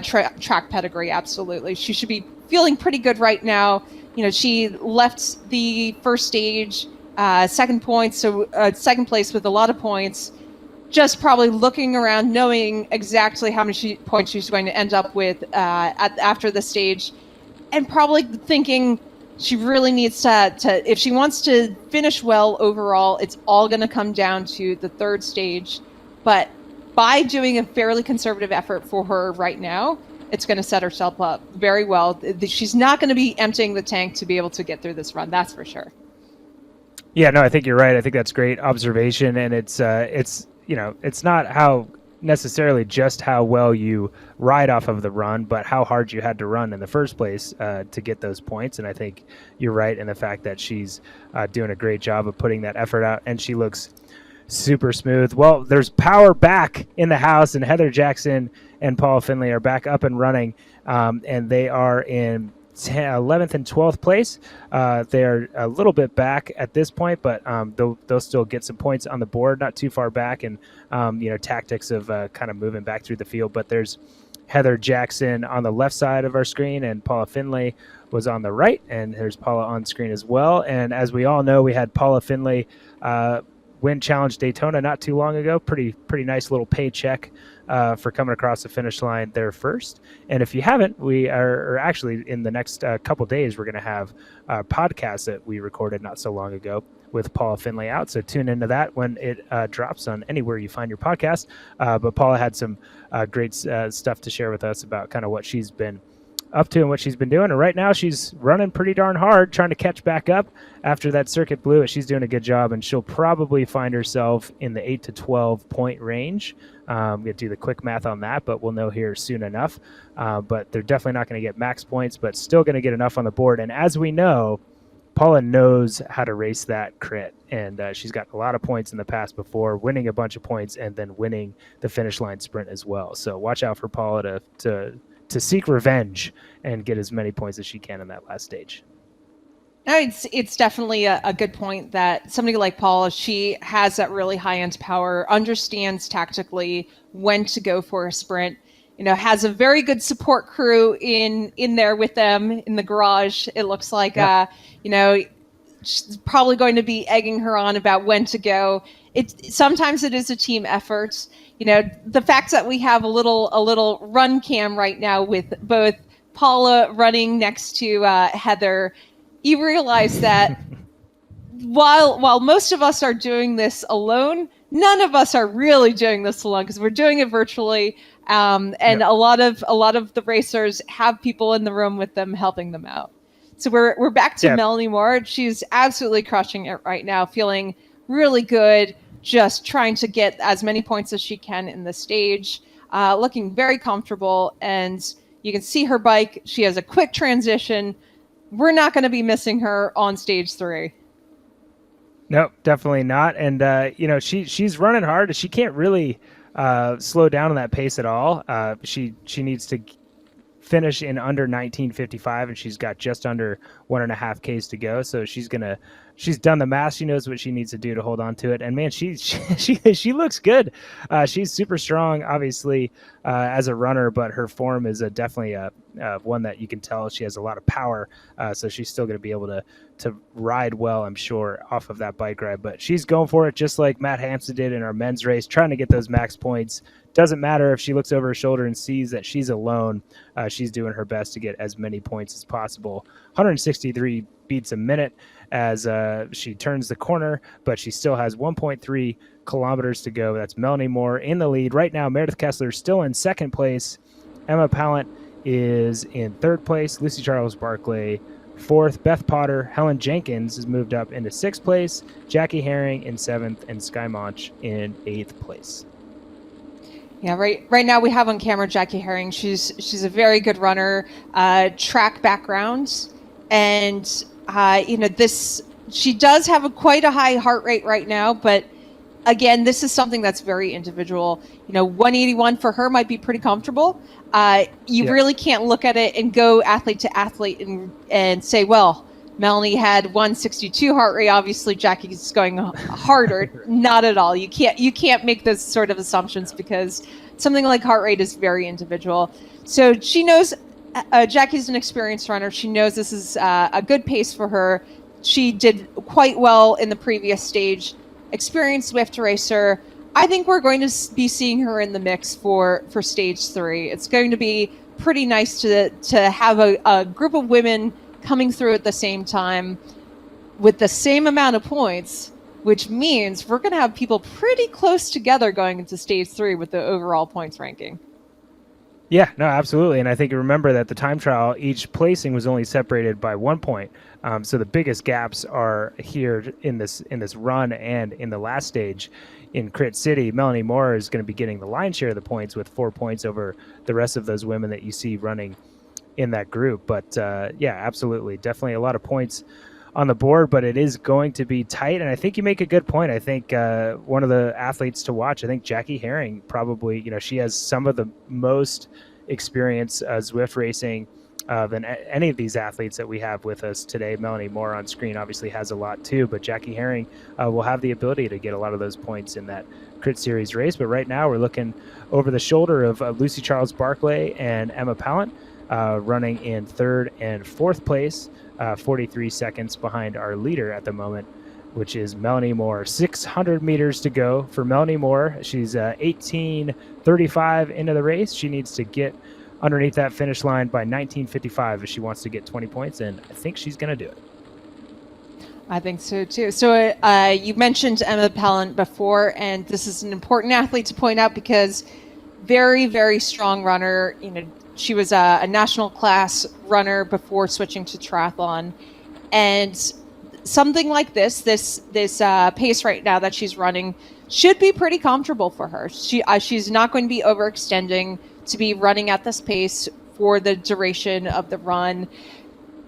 track pedigree, absolutely. She should be feeling pretty good right now. She left the first stage, second place with a lot of points, just probably looking around, knowing exactly how many points she's going to end up with after the stage, and probably thinking she really needs to, if she wants to finish well overall, it's all going to come down to the third stage. But by doing a fairly conservative effort for her right now, it's going to set herself up very well. She's not going to be emptying the tank to be able to get through this run, that's for sure. Yeah, no, I think you're right. I think that's great observation, and it's not how necessarily just how well you ride off of the run, but how hard you had to run in the first place to get those points. And I think you're right in the fact that she's doing a great job of putting that effort out, and she looks super smooth. Well, there's power back in the house, and Heather Jackson and Paula Findlay are back up and running, and they are in 11th and 12th place. They're a little bit back at this point, but they'll still get some points on the board, not too far back, and tactics of kind of moving back through the field. But there's Heather Jackson on the left side of our screen, and Paula Findlay was on the right, and there's Paula on screen as well. And as we all know, we had Paula Findlay win Challenge Daytona not too long ago. Pretty nice little paycheck for coming across the finish line there first. And if you haven't, we are actually in the next couple days, we're going to have a podcast that we recorded not so long ago with Paula Finlay out. So tune into that when it drops on anywhere you find your podcast. But Paula had some great stuff to share with us about kind of what she's been up to and what she's been doing. And right now she's running pretty darn hard, trying to catch back up after that circuit blew it. She's doing a good job, and she'll probably find herself in the 8 to 12 point range. We'll do the quick math on that, but we'll know here soon enough. But they're definitely not going to get max points, but still going to get enough on the board. And as we know, Paula knows how to race that crit, and she's got a lot of points in the past before, winning a bunch of points and then winning the finish line sprint as well. So watch out for Paula to seek revenge and get as many points as she can in that last stage. No, it's definitely a good point that somebody like Paula, she has that really high end power, understands tactically when to go for a sprint, has a very good support crew in there with them in the garage. It looks like, yep. She's probably going to be egging her on about when to go. Sometimes it is a team effort. The fact that we have a little run cam right now with both Paula running next to Heather, you realize that while most of us are doing this alone, none of us are really doing this alone because we're doing it virtually. And yep. a lot of the racers have people in the room with them helping them out. So we're back to Melanie Moore. She's absolutely crushing it right now, feeling really good, just trying to get as many points as she can in the stage, looking very comfortable. And you can see her bike. She has a quick transition. We're not going to be missing her on stage 3. Nope, definitely not. And, she's running hard. She can't really slow down on that pace at all. She needs to finish in under 19:55, and she's got just under 1.5 Ks to go. So she's done the math. She knows what she needs to do to hold on to it. And man, she looks good. She's super strong, obviously, as a runner, but her form is definitely one that you can tell she has a lot of power. So she's still going to be able to ride well, I'm sure, off of that bike ride. But she's going for it just like Matt Hampson did in our men's race, trying to get those max points. Doesn't matter if she looks over her shoulder and sees that she's alone. She's doing her best to get as many points as possible. 163 beats a minute as she turns the corner, but she still has 1.3 kilometers to go. That's Melanie Moore in the lead. Right now, Meredith Kessler still in second place. Emma Palin is in third place. Lucy Charles Barclay fourth. Beth Potter, Helen Jenkins has moved up into sixth place. Jackie Herring in seventh, and Sky Monch in eighth place. Yeah, right now we have on camera Jackie Herring. She's a very good runner, track background, and she does have quite a high heart rate right now. But again, this is something that's very individual. 181 for her might be pretty comfortable. You really can't look at it and go athlete to athlete and say, well, Melanie had 162 heart rate. Obviously, Jackie's going harder. Not at all. You can't make those sort of assumptions because something like heart rate is very individual. So she knows Jackie's an experienced runner. She knows this is a good pace for her. She did quite well in the previous stage. Experienced Zwift racer. I think we're going to be seeing her in the mix for stage 3. It's going to be pretty nice to have a group of women coming through at the same time with the same amount of points, which means we're going to have people pretty close together going into stage 3 with the overall points ranking. Yeah, no, absolutely. And I think you remember that the time trial, each placing was only separated by 1 point. So the biggest gaps are here in this run and in the last stage in Crit City. Melanie Moore is going to be getting the lion's share of the points with 4 points over the rest of those women that you see running in that group. But yeah, absolutely. Definitely a lot of points on the board, but it is going to be tight. And I think you make a good point. I think one of the athletes to watch, I think Jackie Herring probably, she has some of the most experience Zwift racing than any of these athletes that we have with us today. Melanie Moore on screen obviously has a lot too, but Jackie Herring will have the ability to get a lot of those points in that Crit Series race. But right now we're looking over the shoulder of Lucy Charles Barclay and Emma Palin, running in third and fourth place, 43 seconds behind our leader at the moment, which is Melanie Moore. 600 meters to go for Melanie Moore. She's 18:35 into the race. She needs to get underneath that finish line by 19:55 if she wants to get 20 points, and I think she's going to do it. I think so too. So you mentioned Emma Palin before, and this is an important athlete to point out because very, very strong runner. She was a national class runner before switching to triathlon, and something like this pace right now that she's running should be pretty comfortable for her. She's not going to be overextending to be running at this pace for the duration of the run.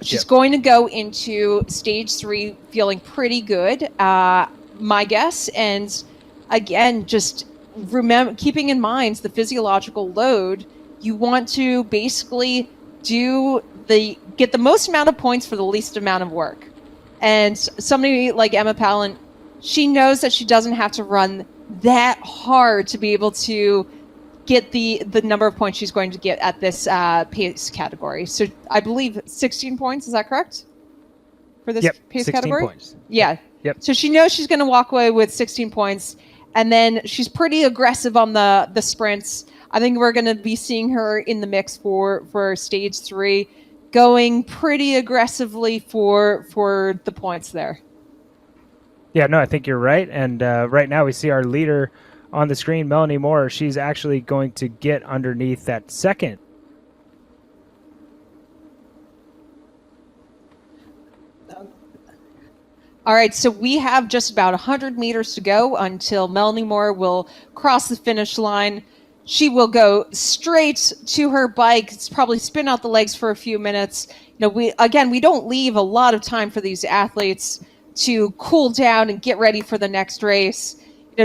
She's going to go into stage 3 feeling pretty good, my guess. And again, just remember, keeping in mind the physiological load, you want to basically get the most amount of points for the least amount of work. And somebody like Emma Palin, she knows that she doesn't have to run that hard to be able to get the number of points she's going to get at this pace category. So I believe 16 points, is that correct? For this pace 16 category? Points. Yeah. Yep. So she knows she's going to walk away with 16 points, and then she's pretty aggressive on the sprints. I think we're going to be seeing her in the mix for stage 3, going pretty aggressively for the points there. Yeah, no, I think you're right. And right now we see our leader on the screen, Melanie Moore. She's actually going to get underneath that second. All right, so we have just about 100 meters to go until Melanie Moore will cross the finish line. She will go straight to her bike. It's probably spin out the legs for a few minutes. We don't leave a lot of time for these athletes to cool down and get ready for the next race.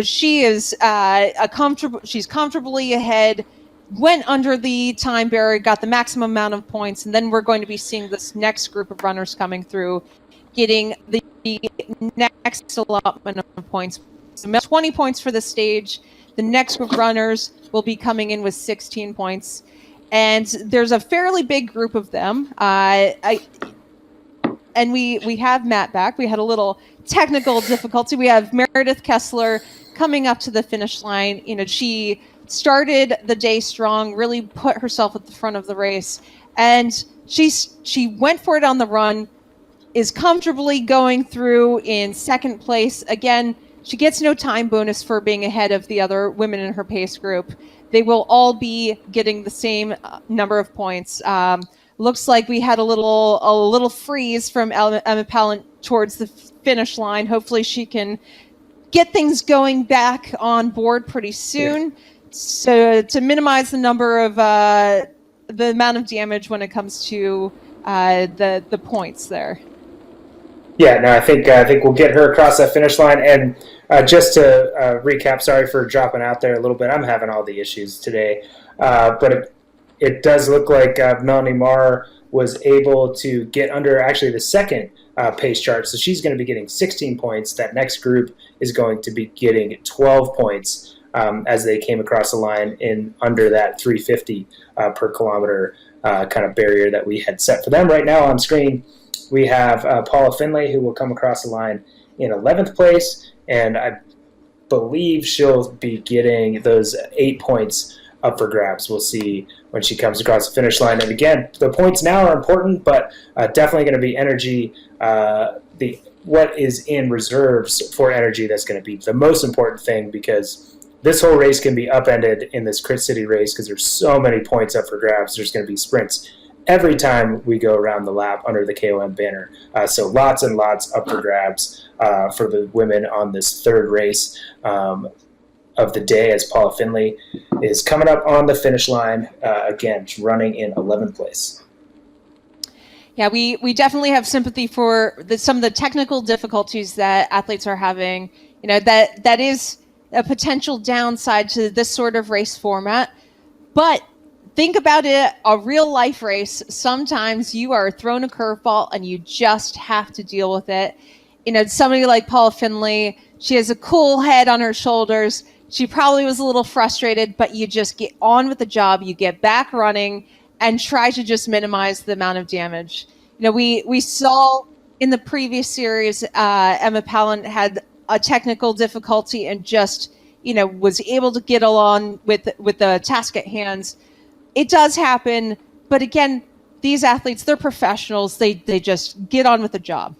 She is she's comfortably ahead, went under the time barrier, got the maximum amount of points, and then we're going to be seeing this next group of runners coming through, getting the next allotment of points. So 20 points for the stage. The next group of runners will be coming in with 16 points. And there's a fairly big group of them. And we have Matt back. We had a little technical difficulty. We have Meredith Kessler coming up to the finish line. She started the day strong, really put herself at the front of the race. And she went for it on the run, is comfortably going through in second place. Again, she gets no time bonus for being ahead of the other women in her pace group. They will all be getting the same number of points. Looks like we had a little freeze from Emma Palin towards the finish line. Hopefully she can get things going back on board pretty soon. Yeah. So to minimize the number of the amount of damage when it comes to the points there. Yeah, no, I think we'll get her across that finish line. And just to recap, sorry for dropping out there a little bit. I'm having all the issues today, but it does look like Melanie Moore was able to get under actually the second pace chart, so she's going to be getting 16 points. That next group is going to be getting 12 points as they came across the line in under that 350 per kilometer kind of barrier that we had set for them. Right now on screen, we have Paula Finlay, who will come across the line in 11th place, and I believe she'll be getting those 8 points up for grabs. We'll see when she comes across the finish line. And again, the points now are important, but definitely going to be energy, what is in reserves for energy that's going to be the most important thing, because this whole race can be upended in this Crit City race because there's so many points up for grabs. There's going to be sprints every time we go around the lap under the KOM banner. So lots and lots up for grabs for the women on this third race of the day, as Paula Finlay is coming up on the finish line, again, running in 11th place. Yeah, we definitely have sympathy for some of the technical difficulties that athletes are having. That is a potential downside to this sort of race format. But think about it, a real life race. Sometimes you are thrown a curveball and you just have to deal with it. Somebody like Paula Finlay, she has a cool head on her shoulders. She probably was a little frustrated, but you just get on with the job. You get back running and try to just minimize the amount of damage. We saw in the previous series, Emma Palin had a technical difficulty and just, was able to get along with the task at hand. It does happen, but again, these athletes, they're professionals. They just get on with the job.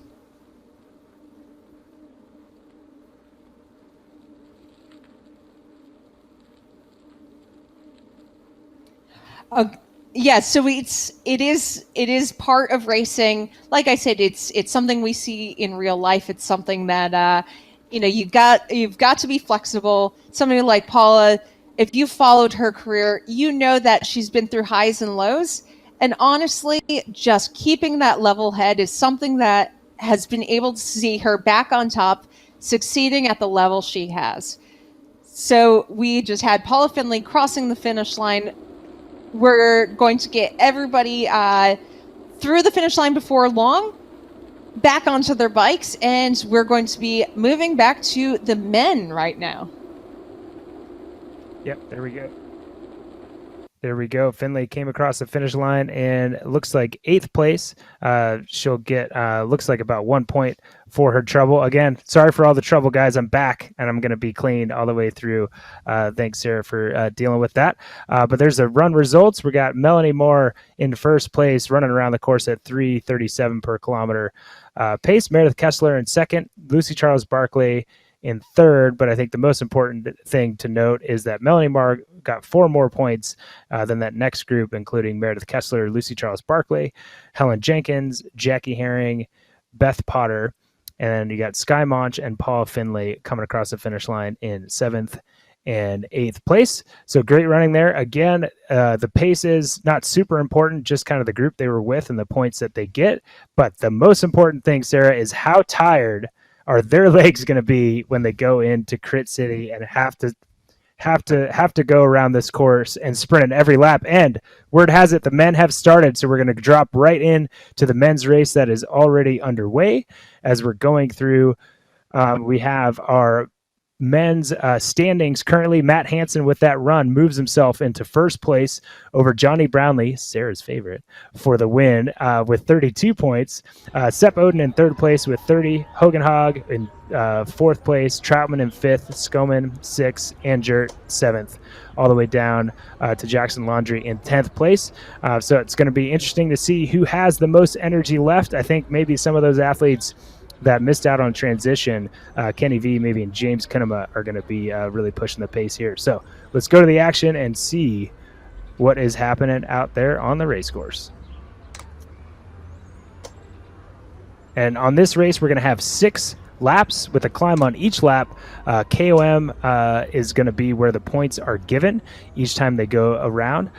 Yes, so it is part of racing. Like I said, it's something we see in real life. It's something that you've got to be flexible. Somebody like Paula, if you followed her career, you know that she's been through highs and lows. And honestly, just keeping that level head is something that has been able to see her back on top, succeeding at the level she has. So we just had Paula Findlay crossing the finish line. We're going to get everybody through the finish line before long, back onto their bikes, and we're going to be moving back to the men right now. Yep, there we go. There we go. Finlay came across the finish line and looks like 8th place. She'll get, looks like about 1 point for her trouble. Again, sorry for all the trouble, guys. I'm back and I'm going to be clean all the way through. Thanks, Sarah, for dealing with that. But there's the run results. We got Melanie Moore in first place, running around the course at 3:37 per kilometer pace. Meredith Kessler in second. Lucy Charles Barclay in third, but I think the most important thing to note is that Melanie Moore got 4 more points than that next group, including Meredith Kessler, Lucy Charles Barclay, Helen Jenkins, Jackie Herring, Beth Potter, and you got Sky Monch and Paul Finlay coming across the finish line in 7th and 8th place. So great running there. Again, the pace is not super important, just kind of the group they were with and the points that they get. But the most important thing, Sarah, is how tired are their legs going to be when they go into Crit City and have to go around this course and sprint in every lap. And word has it, the men have started, so we're going to drop right in to the men's race that is already underway. As we're going through, we have our men's standings currently. Matt Hansen with that run moves himself into first place over Johnny Brownlee, Sarah's favorite, for the win with 32 points. Sepp Oden in third place with 30. Hoganhock in fourth place. Troutman in fifth. Skoman 6th. And Jert 7th. All the way down to Jackson Laundry in 10th place. So it's going to be interesting to see who has the most energy left. I think maybe some of those athletes that missed out on transition, Kenny V, maybe, and James Kinema are going to be really pushing the pace here. So let's go to the action and see what is happening out there on the race course. And on this race, we're going to have 6 laps with a climb on each lap. KOM is going to be where the points are given each time they go around.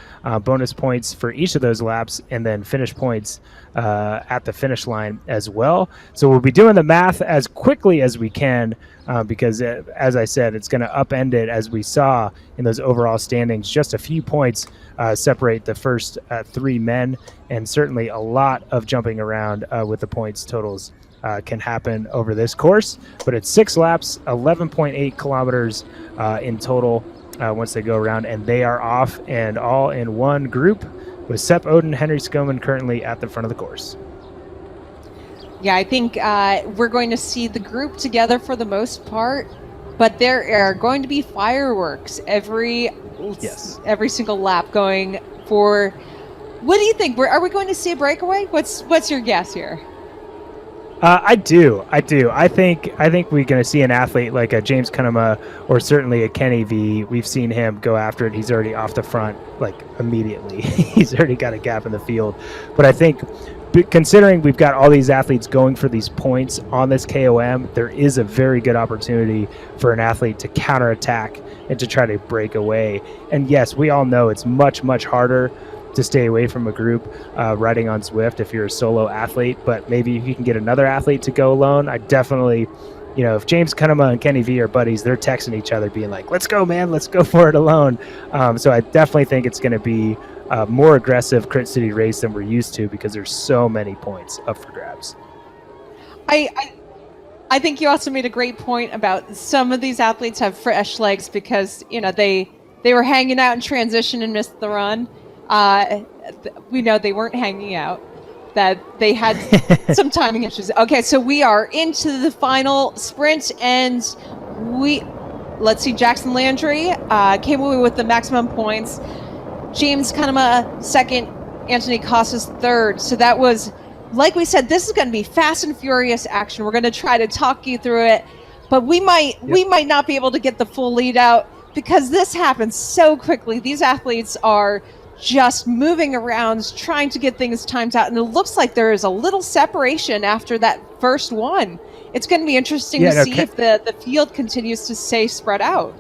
Bonus points for each of those laps, and then finish points at the finish line as well. So we'll be doing the math as quickly as we can because, as I said, it's going to upend it as we saw in those overall standings. Just a few points separate the first 3 men, and certainly a lot of jumping around with the points totals can happen over this course. But it's 6 laps, 11.8 kilometers in total once they go around, and they are off and all in one group with Sepp Oden, Henry Skoman currently at the front of the course. Yeah, I think we're going to see the group together for the most part, but there are going to be fireworks every single lap going for. What do you think? Are we going to see a breakaway? What's your guess here? I do. I think we're going to see an athlete like a James Kinema or certainly a Kenny V. We've seen him go after it. He's already off the front, like, immediately. He's already got a gap in the field. But I think, considering we've got all these athletes going for these points on this KOM, there is a very good opportunity for an athlete to counterattack and to try to break away. And yes, we all know it's much, much harder to stay away from a group riding on Zwift if you're a solo athlete, but maybe if you can get another athlete to go alone, I definitely, if James Kinema and Kenny V are buddies, they're texting each other being like, let's go, man, let's go for it alone. So I definitely think it's going to be a more aggressive Crit City race than we're used to because there's so many points up for grabs. I think you also made a great point about some of these athletes have fresh legs because, they were hanging out in transition and missed the run. We know they weren't hanging out. that they had some timing issues. Okay, so we are into the final sprint, and let's see, Jackson Landry came away with the maximum points. James Cunnama second, Anthony Costas third. So that was, like we said, this is going to be fast and furious action. We're going to try to talk you through it, but we might not be able to get the full lead out because this happens so quickly. These athletes are just moving around, trying to get things timed out, and it looks like there is a little separation after that first one. It's going to be interesting to see if the field continues to stay spread out.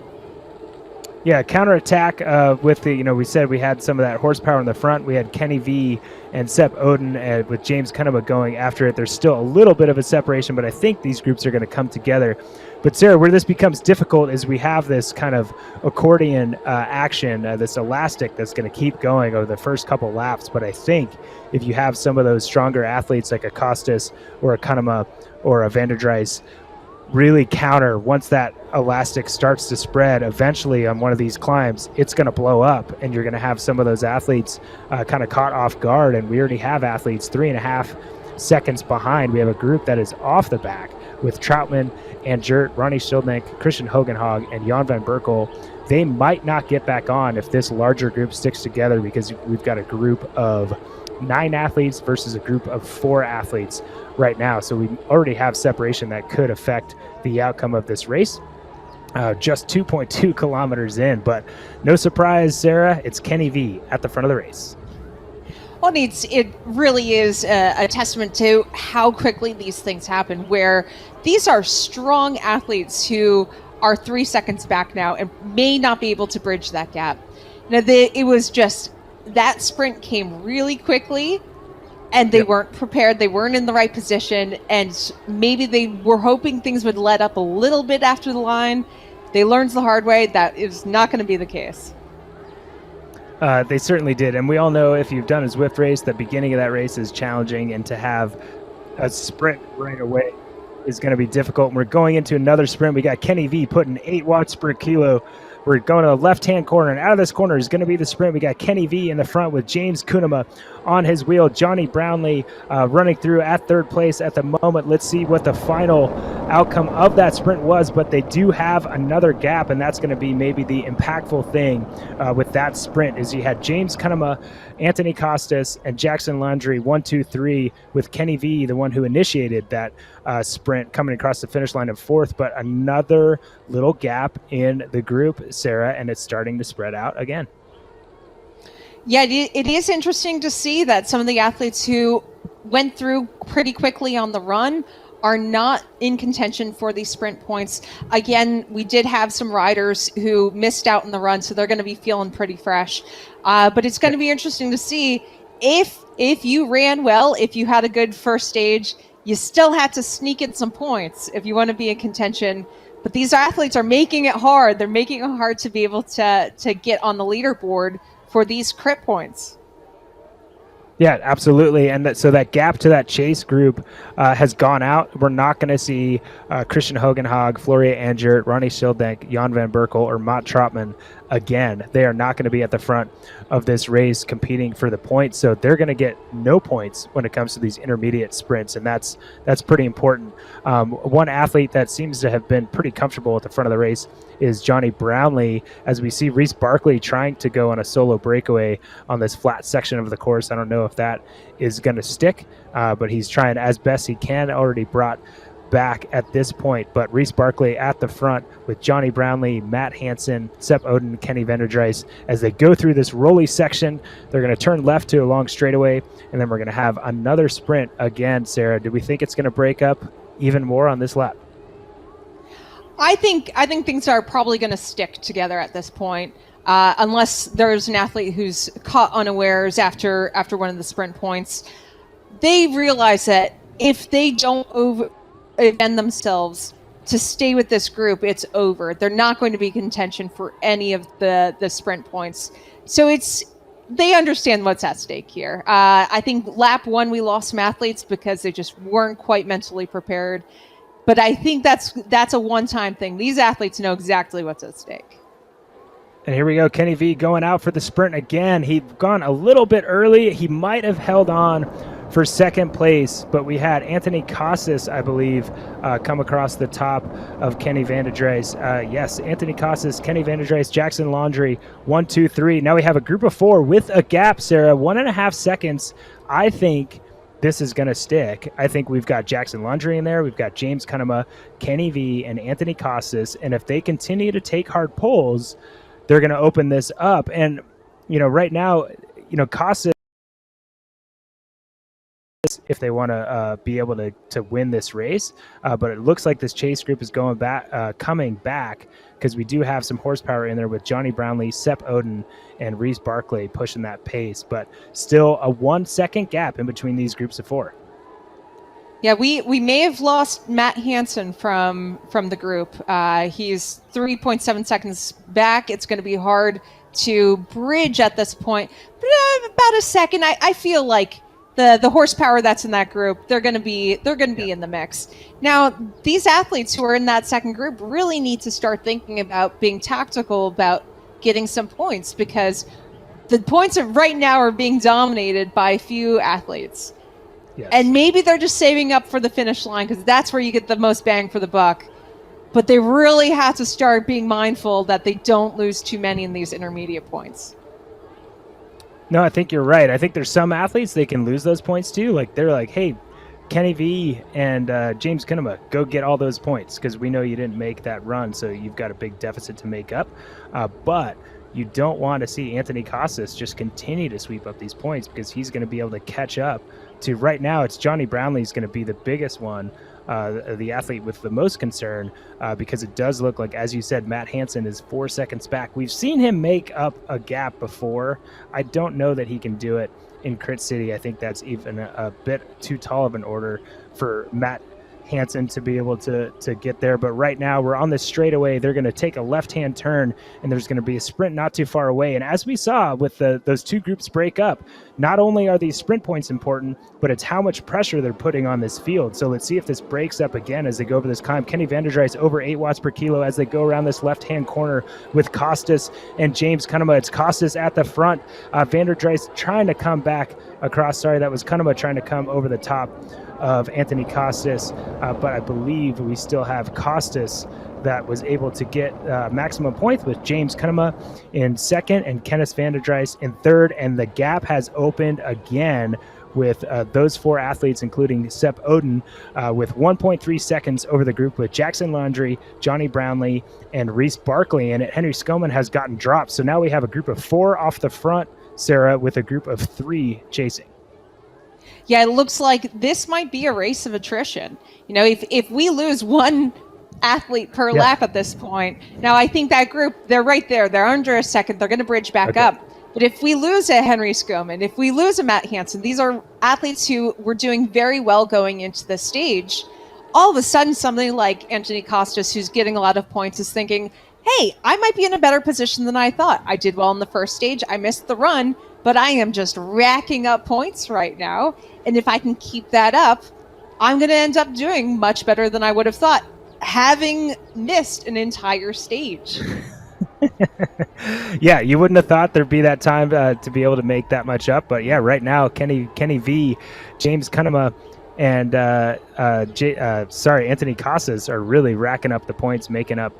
Yeah, counterattack with the, we said we had some of that horsepower in the front. We had Kenny V and Sep Oden with James Cunnama going after it. There's still a little bit of a separation, but I think these groups are going to come together. But Sarah, where this becomes difficult is we have this kind of accordion action, this elastic that's going to keep going over the first couple laps. But I think if you have some of those stronger athletes like a Costas or a Cunnama or a Van der Dries really counter, once that elastic starts to spread, eventually on one of these climbs, it's going to blow up and you're going to have some of those athletes kind of caught off guard. And we already have athletes 3.5 seconds behind. We have a group that is off the back with Troutman and Jert, Ronnie Schildink, Christian Hoganhock, and Jan van Berkel. They might not get back on if this larger group sticks together because we've got a group of 9 athletes versus a group of 4 athletes right now. So we already have separation that could affect the outcome of this race. Just 2.2 kilometers in, but no surprise, Sarah, it's Kenny V at the front of the race. Well, it really is a testament to how quickly these things happen, where these are strong athletes who are 3 seconds back now and may not be able to bridge that gap. Now, it was just that sprint came really quickly, and they weren't prepared. They weren't in the right position, and maybe they were hoping things would let up a little bit after the line. They learned the hard way that is not going to be the case. They certainly did, and we all know if you've done a Zwift race, the beginning of that race is challenging, and to have a sprint right away is going to be difficult. And we're going into another sprint. We got Kenny V putting 8 watts per kilo. We're going to the left-hand corner, and out of this corner is going to be the sprint. We got Kenny V in the front with James Cunnama on his wheel. Johnny Brownlee running through at third place at the moment. Let's see what the final outcome of that sprint was, but they do have another gap, and that's going to be maybe the impactful thing with that sprint is you had James Cunnama, Anthony Costas, and Jackson Landry 1, 2, 3 with Kenny V, the one who initiated that sprint, coming across the finish line in 4th, but another little gap in the group, Sarah, and it's starting to spread out again. Yeah, it is interesting to see that some of the athletes who went through pretty quickly on the run are not in contention for these sprint points. Again, we did have some riders who missed out in the run, so they're going to be feeling pretty fresh. But it's going to be interesting to see if you ran well, if you had a good first stage, you still had to sneak in some points if you want to be in contention. But these athletes are making it hard. They're making it hard to be able to get on the leaderboard for these crit points. Yeah, absolutely. And so that gap to that chase group has gone out. We're not going to see Christian Hoganhock, Floria Angert, Ronnie Schildink, Jan van Berkel, or Matt Trotman again. They are not going to be at the front of this race competing for the points. So they're going to get no points when it comes to these intermediate sprints. And that's pretty important. One athlete that seems to have been pretty comfortable at the front of the race is Johnny Brownlee, as we see Reese Barkley trying to go on a solo breakaway on this flat section of the course. I don't know if that is going to stick, but he's trying as best he can, already brought back at this point. But Reese Barkley at the front with Johnny Brownlee, Matt Hansen, Sep Oden, Kenny van der Dries. As they go through this rolly section, they're going to turn left to a long straightaway, and then we're going to have another sprint again. Sarah, do we think it's going to break up even more on this lap? I think things are probably going to stick together at this point, unless there's an athlete who's caught unawares after one of the sprint points. They realize that if they don't overextend themselves to stay with this group, it's over. They're not going to be in contention for any of the sprint points. So they understand what's at stake here. I think lap 1 we lost some athletes because they just weren't quite mentally prepared. But I think that's a one-time thing. These athletes know exactly what's at stake. And here we go, Kenny V going out for the sprint again. He'd gone a little bit early. He might have held on for second place, but we had Anthony Costas, I believe, come across the top of Kenny Vanderdrijs. Yes, Anthony Costas, Kenny Vanderdrijs, Jackson Laundry, 1, 2, 3. Now we have a group of 4 with a gap, Sarah, 1.5 seconds. I think this is going to stick. I think we've got Jackson Laundry in there. We've got James Cunnama, Kenny V, and Anthony Costas. And if they continue to take hard pulls, they're going to open this up. And, right now, Costas, if they want to be able to win this race, but it looks like this chase group is coming back, because we do have some horsepower in there with Johnny Brownlee, Sepp Oden, and Reese Barclay pushing that pace, but still a 1 second gap in between these groups of 4. Yeah, we may have lost Matt Hansen from the group. He's 3.7 seconds back. It's going to be hard to bridge at this point, but about a second. I feel like the horsepower that's in that group, they're going to be in the mix. Now, these athletes who are in that second group really need to start thinking about being tactical about getting some points, because the points right now are being dominated by a few athletes. Yes. And maybe they're just saving up for the finish line, because that's where you get the most bang for the buck. But they really have to start being mindful that they don't lose too many in these intermediate points. No, I think you're right. I think there's some athletes they can lose those points too. Like, they're like, hey, Kenny V and James Cunnama, go get all those points, because we know you didn't make that run, so you've got a big deficit to make up. But you don't want to see Anthony Costas just continue to sweep up these points, because he's going to be able to catch up to, right now, it's Johnny Brownlee is going to be the biggest one, the athlete with the most concern, because it does look like, as you said, Matt Hansen is 4 seconds back. We've seen him make up a gap before. I don't know that he can do it in Crit City. I think that's even a bit too tall of an order for Matt Hansen to be able to get there. But right now we're on this straightaway. They're going to take a left-hand turn, and there's going to be a sprint not too far away. And as we saw with those two groups break up, not only are these sprint points important, but it's how much pressure they're putting on this field. So let's see if this breaks up again as they go over this climb. Kenny Vanderdrijs over 8 watts per kilo as they go around this left-hand corner with Costas and James Cunnama. It's Costas at the front. Vanderdrijs trying to come back across. Sorry, that was Cunnama trying to come over the top of Anthony Costas, but I believe we still have Costas that was able to get maximum points, with James Cunnama in second and Kenneth Vanderdrijs in third, and the gap has opened again with those 4 athletes, including Sepp Oden, with 1.3 seconds over the group with Jackson Laundry, Johnny Brownlee, and Reese Barclay in it. Henry Skoman has gotten dropped, so now we have a group of 4 off the front, Sarah, with a group of 3 chasing. Yeah, it looks like this might be a race of attrition. If we lose one athlete per lap at this point, now I think that group, they're right there. They're under a second. They're going to bridge back up. But if we lose a Henry Skoman, if we lose a Matt Hansen, these are athletes who were doing very well going into the stage. All of a sudden, something like Anthony Costas, who's getting a lot of points, is thinking, hey, I might be in a better position than I thought. I did well in the first stage. I missed the run, but I am just racking up points right now. And if I can keep that up, I'm going to end up doing much better than I would have thought, having missed an entire stage. Yeah, you wouldn't have thought there'd be that time to be able to make that much up. But yeah, right now, Kenny V, James Cunnama, and Anthony Costas are really racking up the points, making up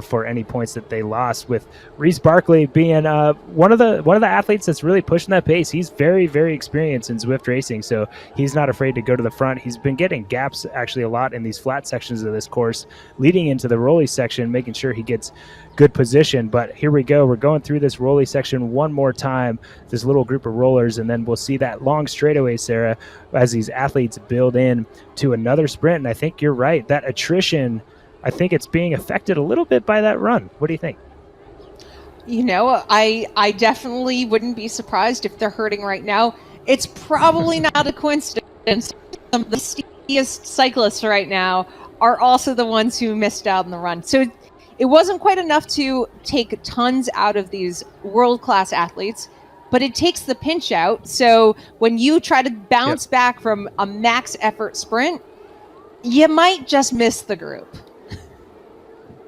for any points that they lost, with Reese Barclay being one of the athletes that's really pushing that pace. He's very, very experienced in Zwift racing, so he's not afraid to go to the front. He's been getting gaps actually a lot in these flat sections of this course, leading into the rolly section, making sure he gets good position. But here we go. We're going through this rolly section one more time, this little group of rollers, and then we'll see that long straightaway, Sarah, as these athletes build in to another sprint. And I think you're right. That attrition, I think it's being affected a little bit by that run. What do you think? I definitely wouldn't be surprised if they're hurting right now. It's probably not a coincidence. Some of the steepest cyclists right now are also the ones who missed out on the run. So it wasn't quite enough to take tons out of these world-class athletes, but it takes the pinch out. So when you try to bounce back from a max effort sprint, you might just miss the group.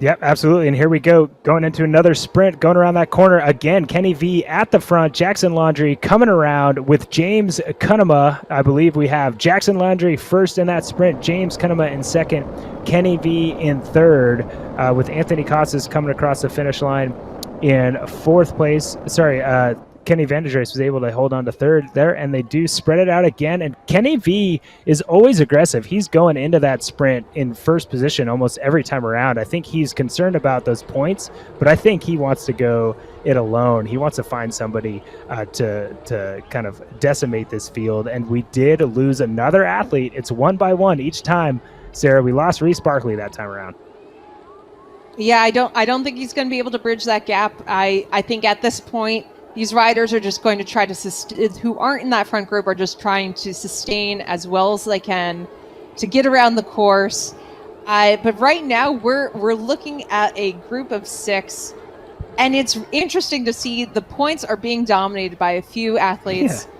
Yep, absolutely. And here we go, going into another sprint, going around that corner again. Kenny V at the front, Jackson Laundry coming around with James Cunnama. I believe we have Jackson Laundry first in that sprint, James Cunnama in second, Kenny V in third, with Anthony Costas coming across the finish line in fourth place. Kenny Vanderdreis was able to hold on to third there, and they do spread it out again. And Kenny V is always aggressive. He's going into that sprint in first position almost every time around. I think he's concerned about those points, but I think he wants to go it alone. He wants to find somebody to kind of decimate this field. And we did lose another athlete. It's 1 by 1 each time. Sarah, we lost Reese Barkley that time around. Yeah, I don't think he's going to be able to bridge that gap. I think at this point, these riders are just going to try to who aren't in that front group are just trying to sustain as well as they can to get around the course. But right now we're looking at a group of 6, and it's interesting to see the points are being dominated by a few athletes. Yeah.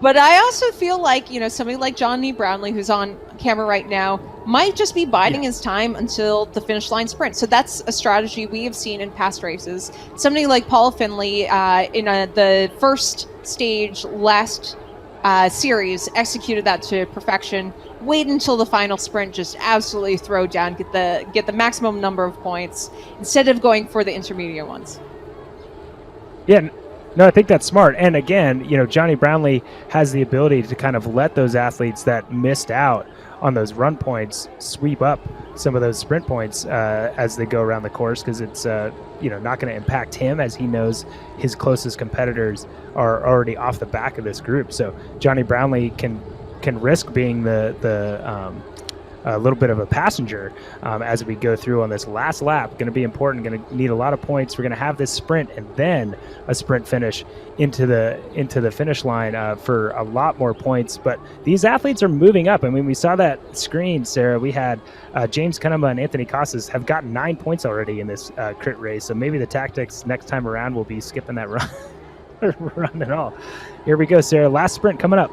But I also feel like, somebody like Johnny Brownlee, who's on camera right now, might just be biding his time until the finish line sprint. So that's a strategy we have seen in past races. Somebody like Paul Finley in the first stage last series executed that to perfection. Wait until the final sprint, just absolutely throw down, get the maximum number of points instead of going for the intermediate ones. Yeah. No, I think that's smart. And again, Johnny Brownlee has the ability to kind of let those athletes that missed out on those run points sweep up some of those sprint points as they go around the course, because it's not going to impact him, as he knows his closest competitors are already off the back of this group. So Johnny Brownlee can risk being a little bit of a passenger as we go through on this last lap. Going to be important, going to need a lot of points. We're going to have this sprint and then a sprint finish into the finish line for a lot more points. But these athletes are moving up. I mean, we saw that screen, Sarah. We had James Cunnama and Anthony Costas have gotten 9 points already in this crit race. So maybe the tactics next time around will be skipping that run at all. Here we go, Sarah. Last sprint coming up.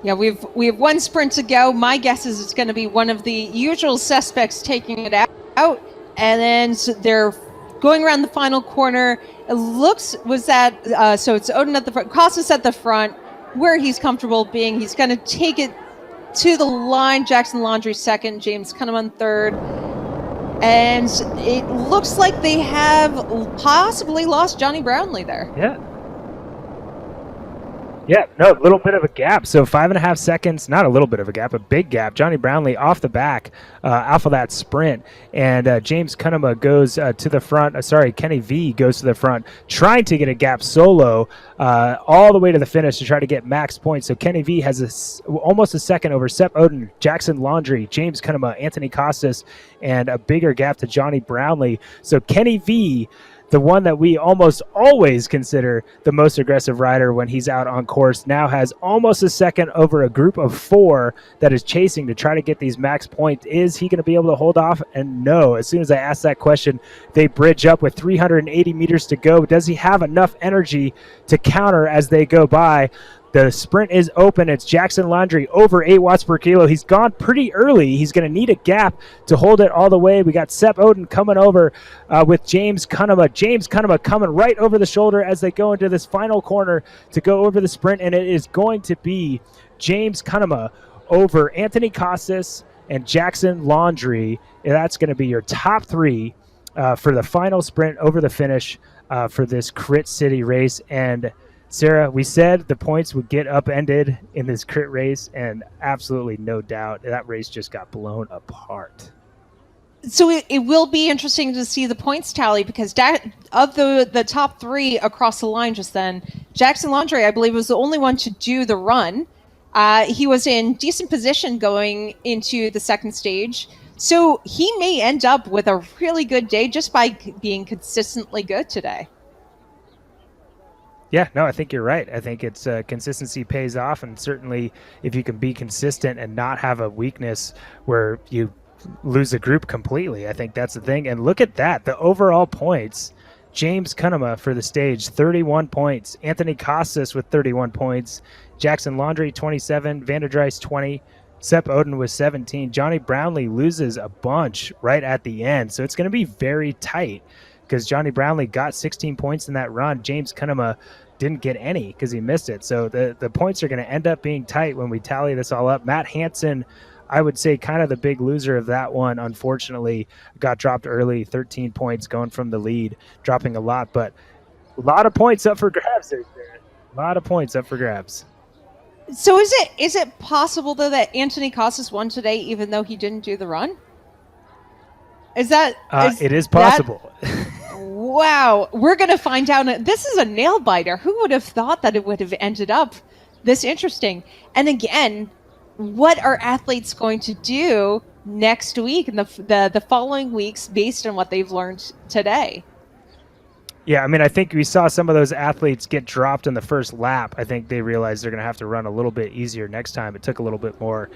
Yeah, we have one sprint to go. My guess is it's going to be one of the usual suspects taking it out, and then they're going around the final corner. It looks so it's Odin at the front, Costas at the front, where he's comfortable being. He's going to take it to the line. Jackson Laundry second, James Cunnama third, and it looks like they have possibly lost Johnny Brownlee there. Yeah, no, a little bit of a gap. So 5.5 seconds, not a little bit of a gap, a big gap. Johnny Brownlee off the back, off of that sprint. And James Cunnama goes to the front. Kenny V goes to the front, trying to get a gap solo all the way to the finish to try to get max points. So Kenny V has almost a second over Sepp Odin, Jackson Laundry, James Cunnama, Anthony Costas, and a bigger gap to Johnny Brownlee. So Kenny V, the one that we almost always consider the most aggressive rider when he's out on course, now has almost a second over a group of 4 that is chasing to try to get these max points. Is he going to be able to hold off? And no, as soon as I ask that question, they bridge up with 380 meters to go. Does he have enough energy to counter as they go by? The sprint is open. It's Jackson Laundry over 8 watts per kilo. He's gone pretty early. He's going to need a gap to hold it all the way. We got Sepp Odin coming over with James Cunnama. James Cunnama coming right over the shoulder as they go into this final corner to go over the sprint, and it is going to be James Cunnama over Anthony Costas and Jackson Laundry. And that's going to be your top 3 for the final sprint over the finish for this Crit City race. And Sarah, we said the points would get upended in this crit race, and absolutely no doubt that race just got blown apart. So it will be interesting to see the points tally, because of the top 3 across the line just then, Jackson Laundry, I believe, was the only one to do the run. He was in decent position going into the second stage. So he may end up with a really good day just by being consistently good today. Yeah, no, I think you're right. I think it's consistency pays off, and certainly if you can be consistent and not have a weakness where you lose the group completely, I think that's the thing. And look at that, the overall points. James Cunnama for the stage, 31 points. Anthony Costas with 31 points. Jackson Laundry, 27. Vanderdreis, 20. Sep Oden with 17. Johnny Brownlee loses a bunch right at the end. So it's going to be very tight because Johnny Brownlee got 16 points in that run. James Cunnama didn't get any because he missed it. So the points are going to end up being tight when we tally this all up. Matt Hansen, I would say kind of the big loser of that one, unfortunately, got dropped early, 13 points going from the lead, dropping a lot. But a lot of points up for grabs there, Jared. A lot of points up for grabs. So is it possible though that Anthony Costas won today even though he didn't do the run? It is possible. Wow, we're going to find out. This is a nail biter. Who would have thought that it would have ended up this interesting? And again, what are athletes going to do next week and the following weeks based on what they've learned today? Yeah, I mean, I think we saw some of those athletes get dropped in the first lap. I think they realized they're going to have to run a little bit easier next time. It took a little bit more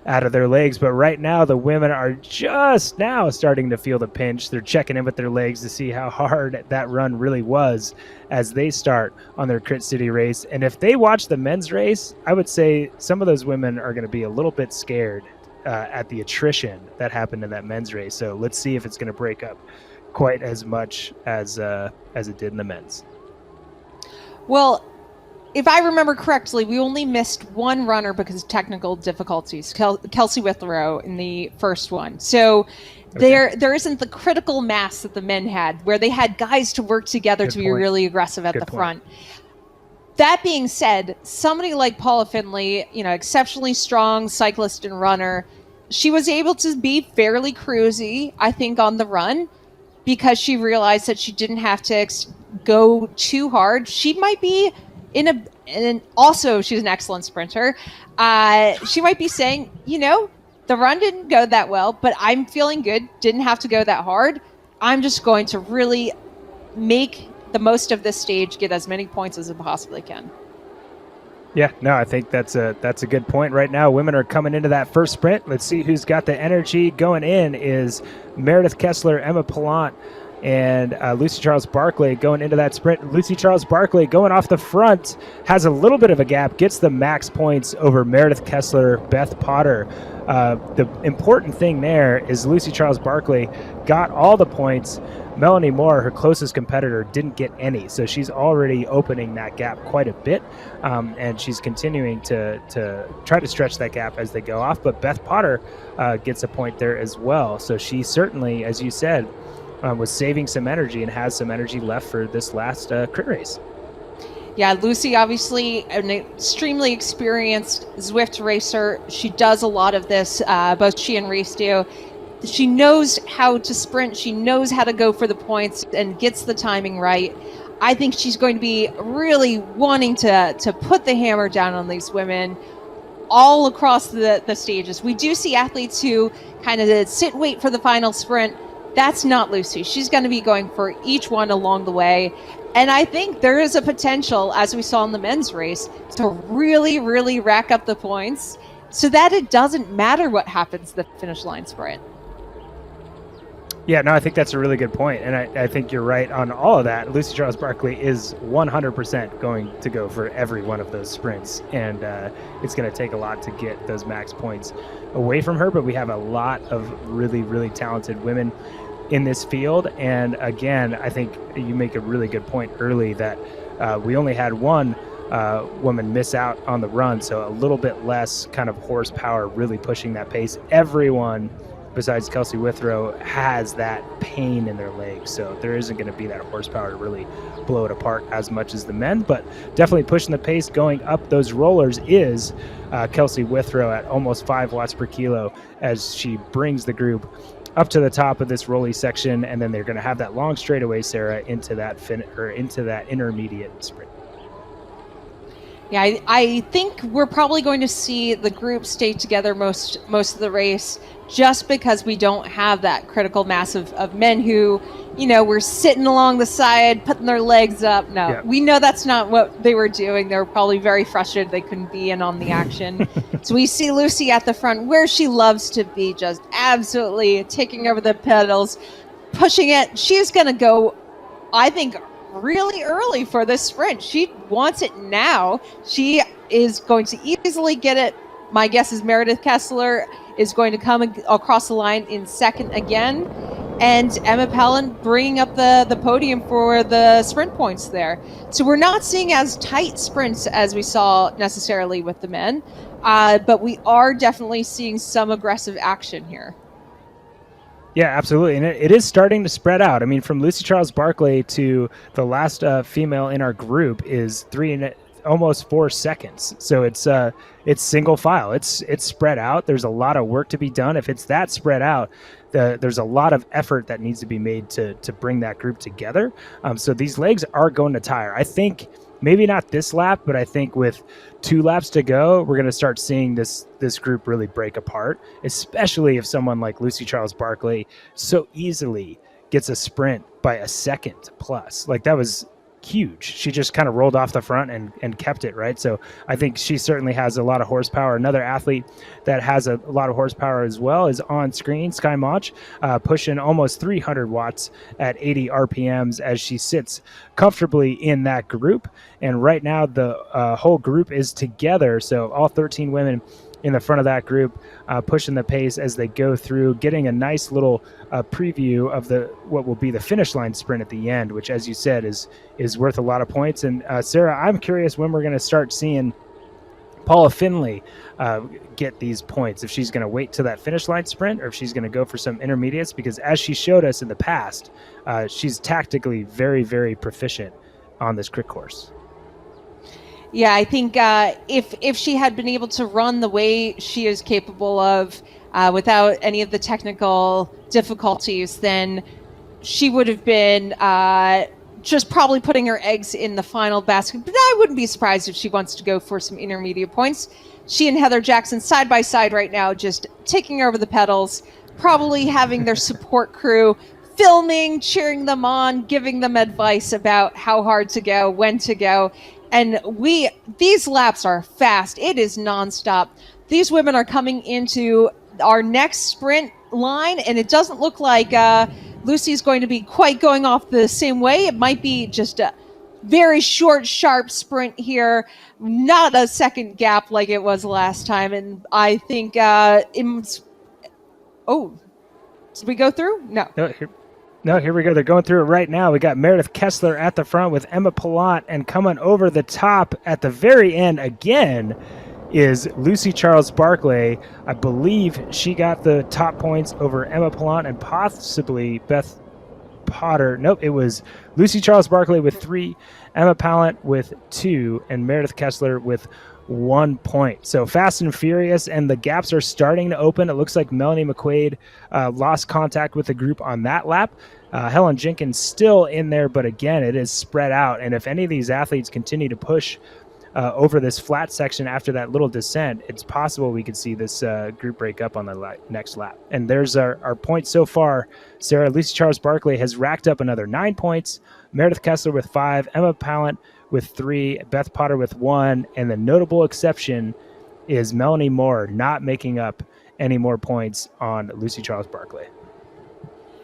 out of their legs. But right now, the women are just now starting to feel the pinch. They're checking in with their legs to see how hard that run really was as they start on their Crit City race. And if they watch the men's race, I would say some of those women are going to be a little bit scared at the attrition that happened in that men's race. So let's see if it's going to break up quite as much as it did in the men's. Well, if I remember correctly, we only missed one runner because of technical difficulties, Kelsey Withrow in the first one. So there isn't the critical mass that the men had, where they had guys to work together to be really aggressive at the front. That being said, somebody like Paula Findlay, exceptionally strong cyclist and runner, she was able to be fairly cruisy, I think, on the run, because she realized that she didn't have to go too hard. She might be also she's an excellent sprinter. She might be saying, the run didn't go that well, but I'm feeling good. Didn't have to go that hard. I'm just going to really make the most of this stage, get as many points as I possibly can. Yeah, no, I think that's a good point. Right now, women are coming into that first sprint. Let's see who's got the energy. Going in is Meredith Kessler, Emma Palin, and Lucy Charles Barclay going into that sprint. Lucy Charles Barclay going off the front, has a little bit of a gap, gets the max points over Meredith Kessler, Beth Potter. The important thing there is Lucy Charles Barclay got all the points. Melanie Moore, her closest competitor, didn't get any. So she's already opening that gap quite a bit, and she's continuing to try to stretch that gap as they go off. But Beth Potter gets a point there as well. So she certainly, as you said, was saving some energy and has some energy left for this last crit race. Yeah, Lucy, obviously an extremely experienced Zwift racer. She does a lot of this, both she and Reese do. She knows how to sprint. She knows how to go for the points and gets the timing right. I think she's going to be really wanting to put the hammer down on these women all across the stages. We do see athletes who kind of sit and wait for the final sprint. That's not Lucy. She's going to be going for each one along the way. And I think there is a potential, as we saw in the men's race, to really, really rack up the points so that it doesn't matter what happens the finish line sprint. Yeah, no, I think that's a really good point. And I think you're right on all of that. Lucy Charles Barclay is 100% going to go for every one of those sprints. And it's going to take a lot to get those max points away from her. But we have a lot of really, really talented women in this field. And again, I think you make a really good point early that we only had one woman miss out on the run. So a little bit less kind of horsepower really pushing that pace. Everyone besides Kelsey Withrow has that pain in their legs. So there isn't going to be that horsepower to really blow it apart as much as the men, but definitely pushing the pace going up those rollers is Kelsey Withrow at almost 5 watts per kilo as she brings the group up to the top of this rolly section. And then they're going to have that long straightaway, Sarah, into that into that intermediate sprint. Yeah, I think we're probably going to see the group stay together most of the race, just because we don't have that critical mass of men who, were sitting along the side, putting their legs up. No, yeah. We know that's not what they were doing. They were probably very frustrated they couldn't be in on the action. So we see Lucy at the front where she loves to be, just absolutely taking over the pedals, pushing it. She's going to go, I think, really early for this sprint. She wants it now. She is going to easily get it My guess is Meredith Kessler is going to come across the line in second again, and Emma Palin bringing up the podium for the sprint points there. So we're not seeing as tight sprints as we saw necessarily with the men, but we are definitely seeing some aggressive action here. Yeah, absolutely. And it is starting to spread out. I mean, from Lucy Charles Barclay to the last female in our group is almost 4 seconds. So it's single file. It's spread out. There's a lot of work to be done. If it's that spread out, there's a lot of effort that needs to be made to bring that group together. So these legs are going to tire. I think maybe not this lap, but I think with 2 laps to go, we're going to start seeing this group really break apart, especially if someone like Lucy Charles Barclay so easily gets a sprint by a second plus. Like, that was huge. She just kind of rolled off the front and kept it, right? So I think she certainly has a lot of horsepower. Another athlete that has a lot of horsepower as well is on screen, Sky Mach, pushing almost 300 watts at 80 RPMs as she sits comfortably in that group. And right now the whole group is together. So all 13 women in the front of that group, pushing the pace as they go through, getting a nice little preview of what will be the finish line sprint at the end, which, as you said, is worth a lot of points. And Sarah, I'm curious when we're going to start seeing Paula Finley get these points, if she's going to wait to that finish line sprint or if she's going to go for some intermediates, because as she showed us in the past, she's tactically very, very proficient on this crit course. Yeah, I think if she had been able to run the way she is capable of without any of the technical difficulties, then she would have been just probably putting her eggs in the final basket. But I wouldn't be surprised if she wants to go for some intermediate points. She and Heather Jackson side by side right now, just taking over the pedals, probably having their support crew filming, cheering them on, giving them advice about how hard to go, when to go. And these laps are fast. It is nonstop. These women are coming into our next sprint line, and it doesn't look like Lucy's going to be quite going off the same way. It might be just a very short, sharp sprint here, not a second gap like it was last time. And I think did we go through? No, here we go. They're going through it right now. We got Meredith Kessler at the front with Emma Palin, and coming over the top at the very end again is Lucy Charles Barclay. I believe she got the top points over Emma Palin and possibly Beth Potter. Nope, it was Lucy Charles Barclay with 3, Emma Palin with 2, and Meredith Kessler with 1 point. So fast and furious, and the gaps are starting to open. It looks like Melanie McQuaid lost contact with the group on that lap. Helen Jenkins still in there, but again, it is spread out. And if any of these athletes continue to push over this flat section after that little descent, it's possible we could see this group break up on the next lap. And there's our points so far. Sarah, Lucy Charles Barclay has racked up another 9 points. Meredith Kessler with 5, Emma Palin with 3, Beth Potter with 1, and the notable exception is Melanie Moore not making up any more points on Lucy Charles Barclay.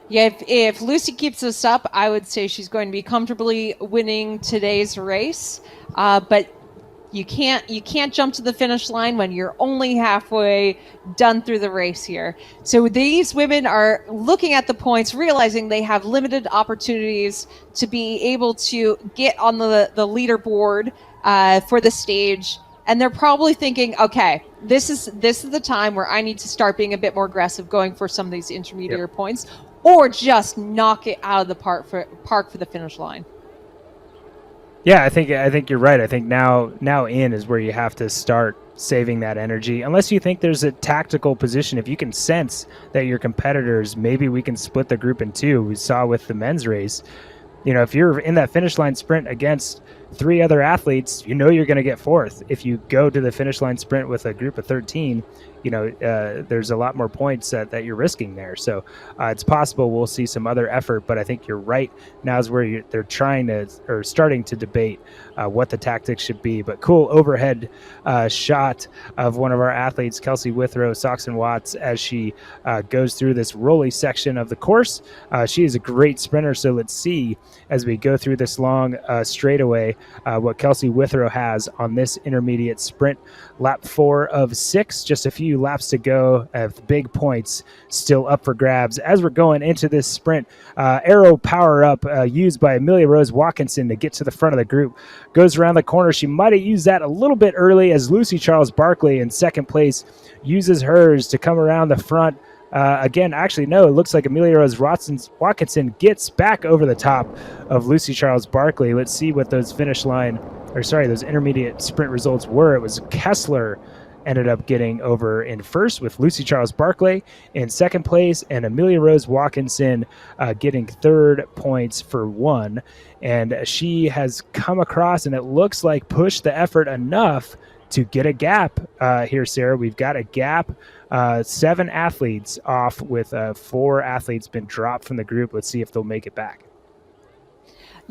Yeah, if Lucy keeps this up, I would say she's going to be comfortably winning today's race. But you can't jump to the finish line when you're only halfway done through the race here. So these women are looking at the points, realizing they have limited opportunities to be able to get on the leaderboard for the stage. And they're probably thinking, okay, this is the time where I need to start being a bit more aggressive, going for some of these intermediate points, or just knock it out of the park for the finish line. Yeah, I think you're right. I think now in is where you have to start saving that energy, unless you think there's a tactical position. If you can sense that your competitors, maybe we can split the group in 2. We saw with the men's race. If you're in that finish line sprint against 3 other athletes, you're going to get 4th. If you go to the finish line sprint with a group of 13, there's a lot more points that you're risking there. So it's possible we'll see some other effort, but I think you're right. Now is where they're starting to debate what the tactics should be. But cool overhead shot of one of our athletes, Kelsey Withrow, Soxon Watts, as she goes through this rolly section of the course. She is a great sprinter, so let's see as we go through this long straightaway what Kelsey Withrow has on this intermediate sprint. Lap 4 of 6, just a few laps to go. Big points still up for grabs as we're going into this sprint. Arrow power up used by Amelia Rose Watkinson to get to the front of the group. Goes around the corner. She might have used that a little bit early as Lucy Charles Barkley in second place uses hers to come around the front. Again, actually, no, it looks like Amelia Rose Watkinson gets back over the top of Lucy Charles Barkley. Let's see what those those intermediate sprint results were. It was Kessler ended up getting over in first with Lucy Charles Barkley in second place, and Amelia Rose Watkinson getting third points for 1. And she has come across, and it looks like pushed the effort enough to get a gap here, Sarah. We've got a gap. 7 athletes off with 4 athletes been dropped from the group. Let's see if they'll make it back.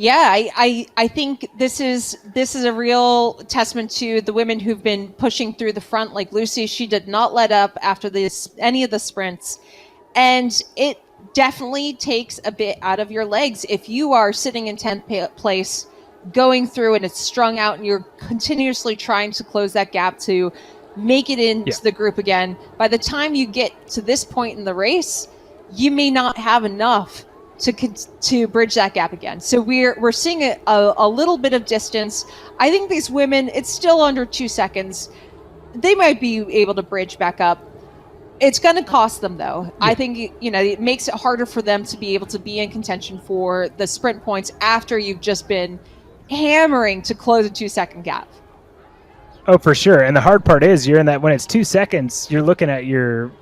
Yeah, I think this is a real testament to the women who've been pushing through the front. Like Lucy, she did not let up after any of the sprints, and it definitely takes a bit out of your legs if you are sitting in 10th place, going through, and it's strung out, and you're continuously trying to close that gap to make it into the group again. By the time you get to this point in the race, you may not have enough to bridge that gap again. So we're seeing a little bit of distance. I think these women, it's still under 2 seconds. They might be able to bridge back up. It's going to cost them, though. Yeah. I think, it makes it harder for them to be able to be in contention for the sprint points after you've just been hammering to close a 2-second gap. Oh, for sure. And the hard part is you're in that when it's 2 seconds, you're looking at your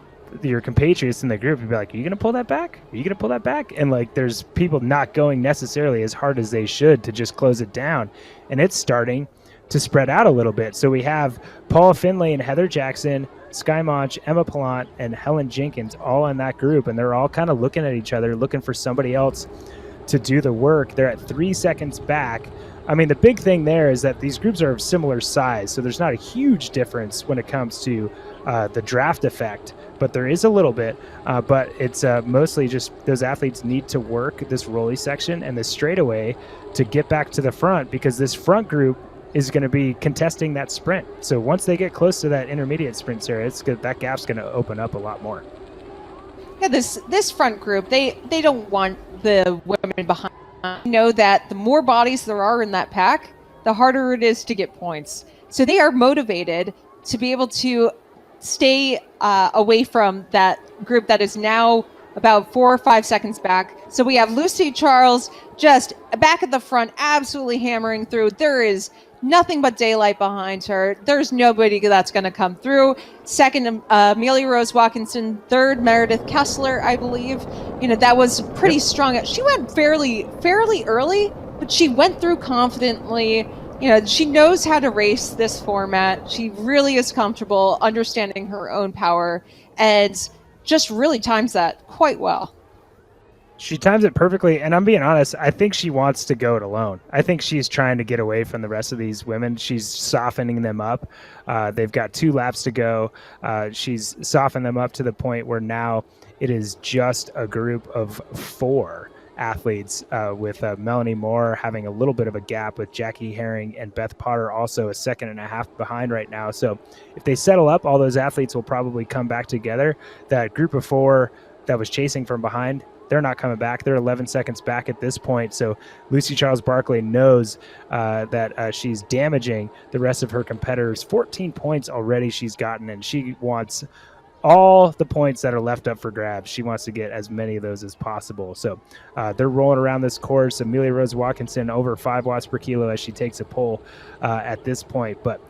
compatriots in the group. You'd be like, are you going to pull that back? Are you going to pull that back? And like, there's people not going necessarily as hard as they should to just close it down. And it's starting to spread out a little bit. So we have Paula Finlay and Heather Jackson, Sky Monch, Emma Pallant, and Helen Jenkins all in that group. And they're all kind of looking at each other, looking for somebody else to do the work. They're at 3 seconds back. I mean, the big thing there is that these groups are of similar size, so there's not a huge difference when it comes to the draft effect, but there is a little bit. But it's mostly just those athletes need to work this rolly section and this straightaway to get back to the front, because this front group is going to be contesting that sprint. So once they get close to that intermediate sprint, Sarah, that gap's going to open up a lot more. Yeah, this front group, they don't want the women behind. Know that the more bodies there are in that pack, the harder it is to get points. So they are motivated to be able to stay away from that group that is now about 4 or 5 seconds back. So we have Lucy Charles just back at the front, absolutely hammering through. There is nothing but daylight behind her. There's nobody that's going to come through. Second, Amelia Rose Watkinson. Third, Meredith Kessler, I believe. That was pretty strong. She went fairly early, but she went through confidently. She knows how to race this format. She really is comfortable understanding her own power and just really times that quite well. She times it perfectly, and I'm being honest, I think she wants to go it alone. I think she's trying to get away from the rest of these women. She's softening them up. They've got 2 laps to go. She's softened them up to the point where now it is just a group of 4 athletes, with Melanie Moore having a little bit of a gap, with Jackie Herring and Beth Potter also a 1.5 seconds behind right now. So if they settle up, all those athletes will probably come back together. That group of 4 that was chasing from behind, they're not coming back. They're 11 seconds back at this point. So Lucy Charles Barkley knows that she's damaging the rest of her competitors. 14 points already she's gotten, and she wants all the points that are left up for grabs. She wants to get as many of those as possible. So they're rolling around this course. Amelia Rose Watkinson over 5 watts per kilo as she takes a pull at this point. But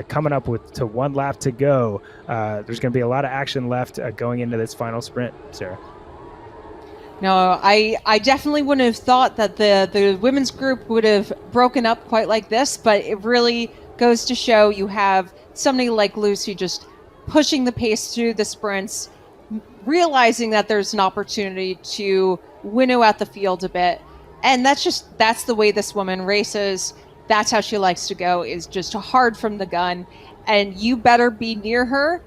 coming up to 1 lap to go, there's going to be a lot of action left going into this final sprint, Sarah. No, I definitely wouldn't have thought that the women's group would have broken up quite like this, but it really goes to show you have somebody like Lucy just pushing the pace through the sprints, realizing that there's an opportunity to winnow out the field a bit. And that's the way this woman races. That's how she likes to go, is just hard from the gun. And you better be near her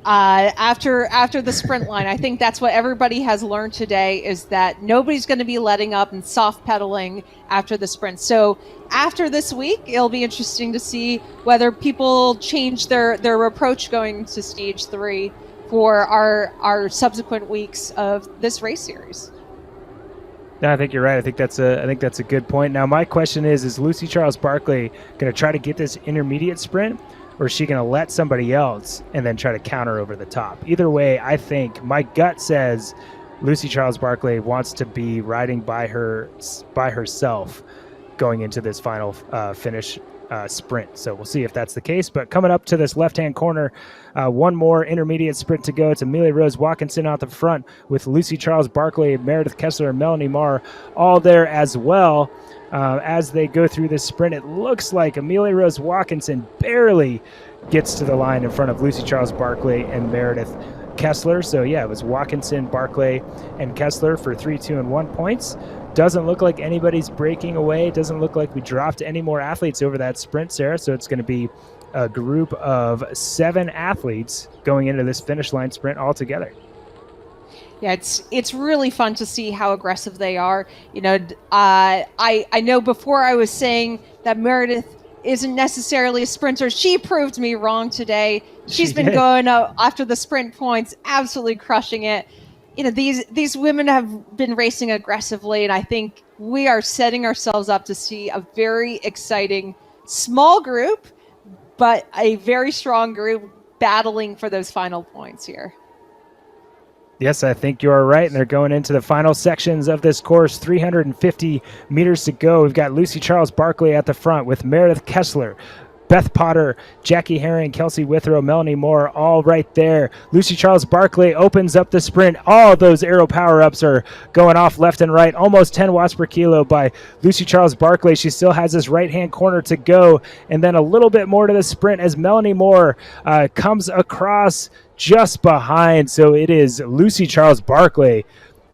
after the sprint line. I think that's what everybody has learned today, is that nobody's going to be letting up and soft pedaling after the sprint. So after this week, it'll be interesting to see whether people change their approach going to stage 3 for our subsequent weeks of this race series. No, I think you're right. I think that's a good point. Now, my question is Lucy Charles Barclay going to try to get this intermediate sprint, or is she going to let somebody else and then try to counter over the top? Either way, I think my gut says Lucy Charles Barclay wants to be riding by herself going into this final finish sprint. So we'll see if that's the case. But coming up to this left-hand corner, one more intermediate sprint to go. It's Amelia Rose Watkinson out the front with Lucy Charles Barclay, Meredith Kessler, and Melanie Moore all there as well. As they go through this sprint, it looks like Amelia Rose Watkinson barely gets to the line in front of Lucy Charles Barclay and Meredith Kessler. So yeah, it was Watkinson, Barclay, and Kessler for 3, 2, and 1 points. Doesn't look like anybody's breaking away. It doesn't look like we dropped any more athletes over that sprint, Sarah. So it's going to be a group of 7 athletes going into this finish line sprint altogether. Yeah, it's really fun to see how aggressive they are. You know, I know before I was saying that Meredith isn't necessarily a sprinter. She proved me wrong today. She's been going up after the sprint points, absolutely crushing it. You know, these women have been racing aggressively, and I think we are setting ourselves up to see a very exciting small group, but a very strong group battling for those final points here. Yes, I think you are right. And they're going into the final sections of this course. 350 meters to go. We've got Lucy Charles Barclay at the front with Meredith Kessler, Beth Potter, Jackie Herring, Kelsey Withrow, Melanie Moore, all right there. Lucy Charles Barclay opens up the sprint. All those aero power-ups are going off left and right. Almost 10 watts per kilo by Lucy Charles Barclay. She still has this right-hand corner to go. And then a little bit more to the sprint as Melanie Moore comes across just behind. So it is Lucy Charles Barclay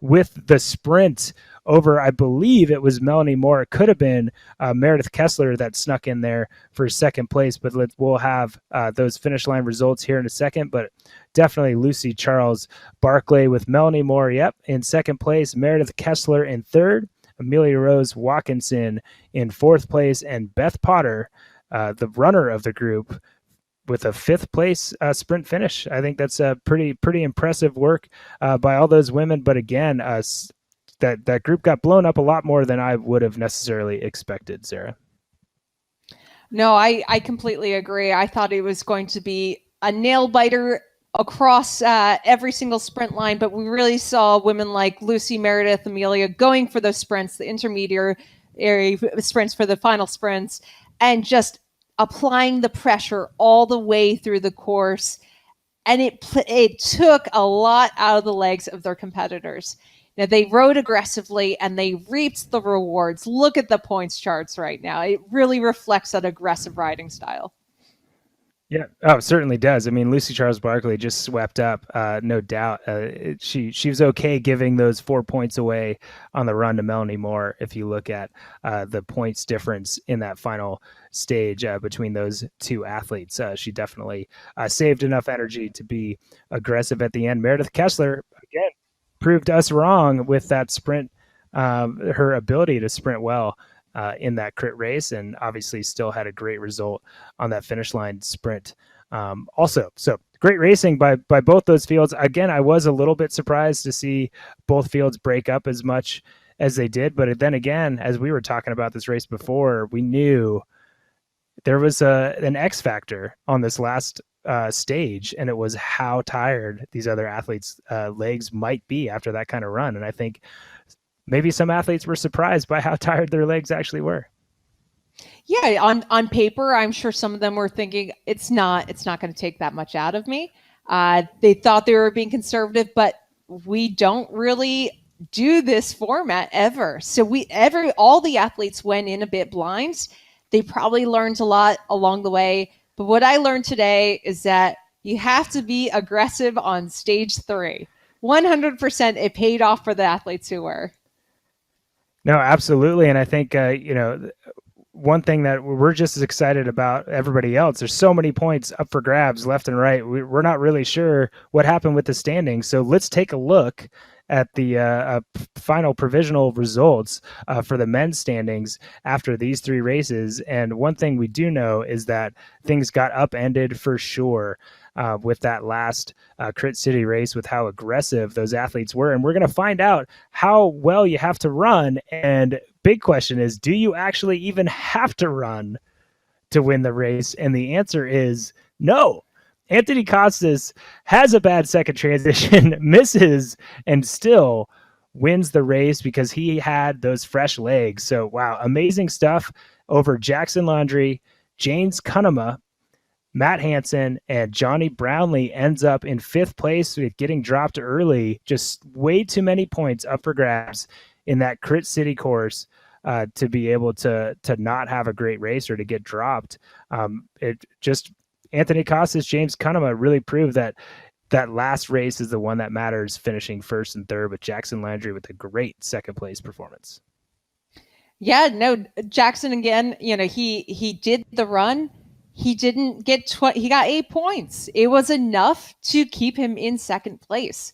with the sprint over, I believe it was Melanie Moore. It could have been Meredith Kessler that snuck in there for second place, but we'll have those finish line results here in a second. But definitely Lucy Charles Barclay with Melanie Moore, in second place, Meredith Kessler in third, Amelia Rose Watkinson in fourth place, and Beth Potter, the runner of the group, with a fifth place sprint finish. I think that's a pretty impressive work by all those women. But again, that group got blown up a lot more than I would have necessarily expected, Sarah. No, I completely agree. I thought it was going to be a nail biter across every single sprint line, but we really saw women like Lucy, Meredith, Amelia going for those sprints, the intermediary sprints for the final sprints, and just applying the pressure all the way through the course. And it took a lot out of the legs of their competitors. Now, they rode aggressively and they reaped the rewards. Look at the points charts right now. It really reflects that aggressive riding style. Yeah, it certainly does. I mean, Lucy Charles Barclay just swept up, no doubt. She was okay giving those 4 points away on the run to Melanie Moore. If you look at the points difference in that final stage between those two athletes, she definitely saved enough energy to be aggressive at the end. Meredith Kessler, again, proved us wrong with that sprint, her ability to sprint well in that crit race, and obviously still had a great result on that finish line sprint. Also, so great racing by both those fields. Again, I was a little bit surprised to see both fields break up as much as they did, but then again, as we were talking about this race before, we knew there was an X factor on this last stage, and it was how tired these other athletes' legs might be after that kind of run. And I think maybe some athletes were surprised by how tired their legs actually were. Yeah, on paper, I'm sure some of them were thinking it's not going to take that much out of me. They thought they were being conservative, but we don't really do this format ever. So all the athletes went in a bit blind. They probably learned a lot along the way. But what I learned today is that you have to be aggressive on stage 3. 100% it paid off for the athletes who were. No, absolutely. And I think, one thing that we're just as excited about everybody else. There's so many points up for grabs left and right. We're not really sure what happened with the standings. So let's take a look at the final provisional results for the men's standings after these three races. And one thing we do know is that things got upended for sure with that last Crit City race, with how aggressive those athletes were. And we're going to find out how well you have to run. And big question is, do you actually even have to run to win the race? And the answer is no. Anthony Costas has a bad second transition, misses, and still wins the race because he had those fresh legs. So, wow, amazing stuff over Jackson Laundrie, James Cunnama, Matt Hansen, and Johnny Brownlee ends up in fifth place with getting dropped early. Just way too many points up for grabs in that Crit City course to be able to not have a great race or to get dropped. Anthony Costas, James Cunnama really proved that last race is the one that matters, finishing first and third, with Jackson Laundrie with a great second place performance. Yeah, no, Jackson again, he did the run. He didn't get he got 8 points. It was enough to keep him in second place.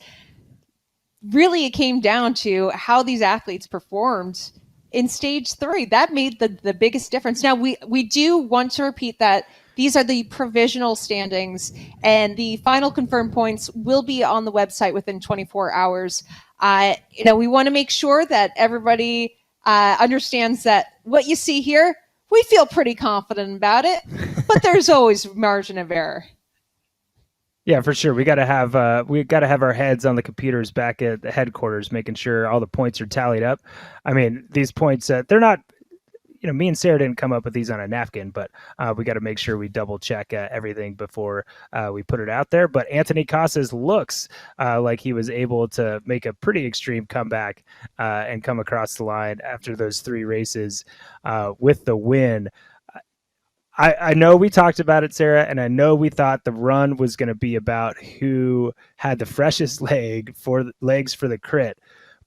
Really, it came down to how these athletes performed in stage 3. That made the biggest difference. Now, we do want to repeat that these are the provisional standings, and the final confirmed points will be on the website within 24 hours. We want to make sure that everybody understands that what you see here, we feel pretty confident about it, but there's always margin of error. Yeah, for sure. We got to have our heads on the computers back at the headquarters, making sure all the points are tallied up. I mean, these points, they're not. Me and Sarah didn't come up with these on a napkin, but we got to make sure we double check everything before we put it out there. But Anthony Costas looks like he was able to make a pretty extreme comeback and come across the line after those three races with the win. I know we talked about it, Sarah, and I know we thought the run was going to be about who had the freshest legs for the crit,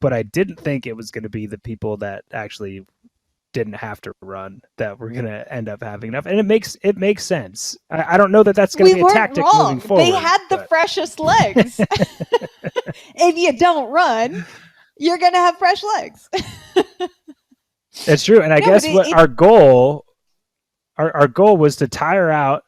but I didn't think it was going to be the people that actually didn't have to run that we're going to end up having enough. And it makes sense. I don't know that that's going to be a tactic moving forward. They had the freshest legs. If you don't run, you're going to have fresh legs. That's true. And I guess our goal was to tire out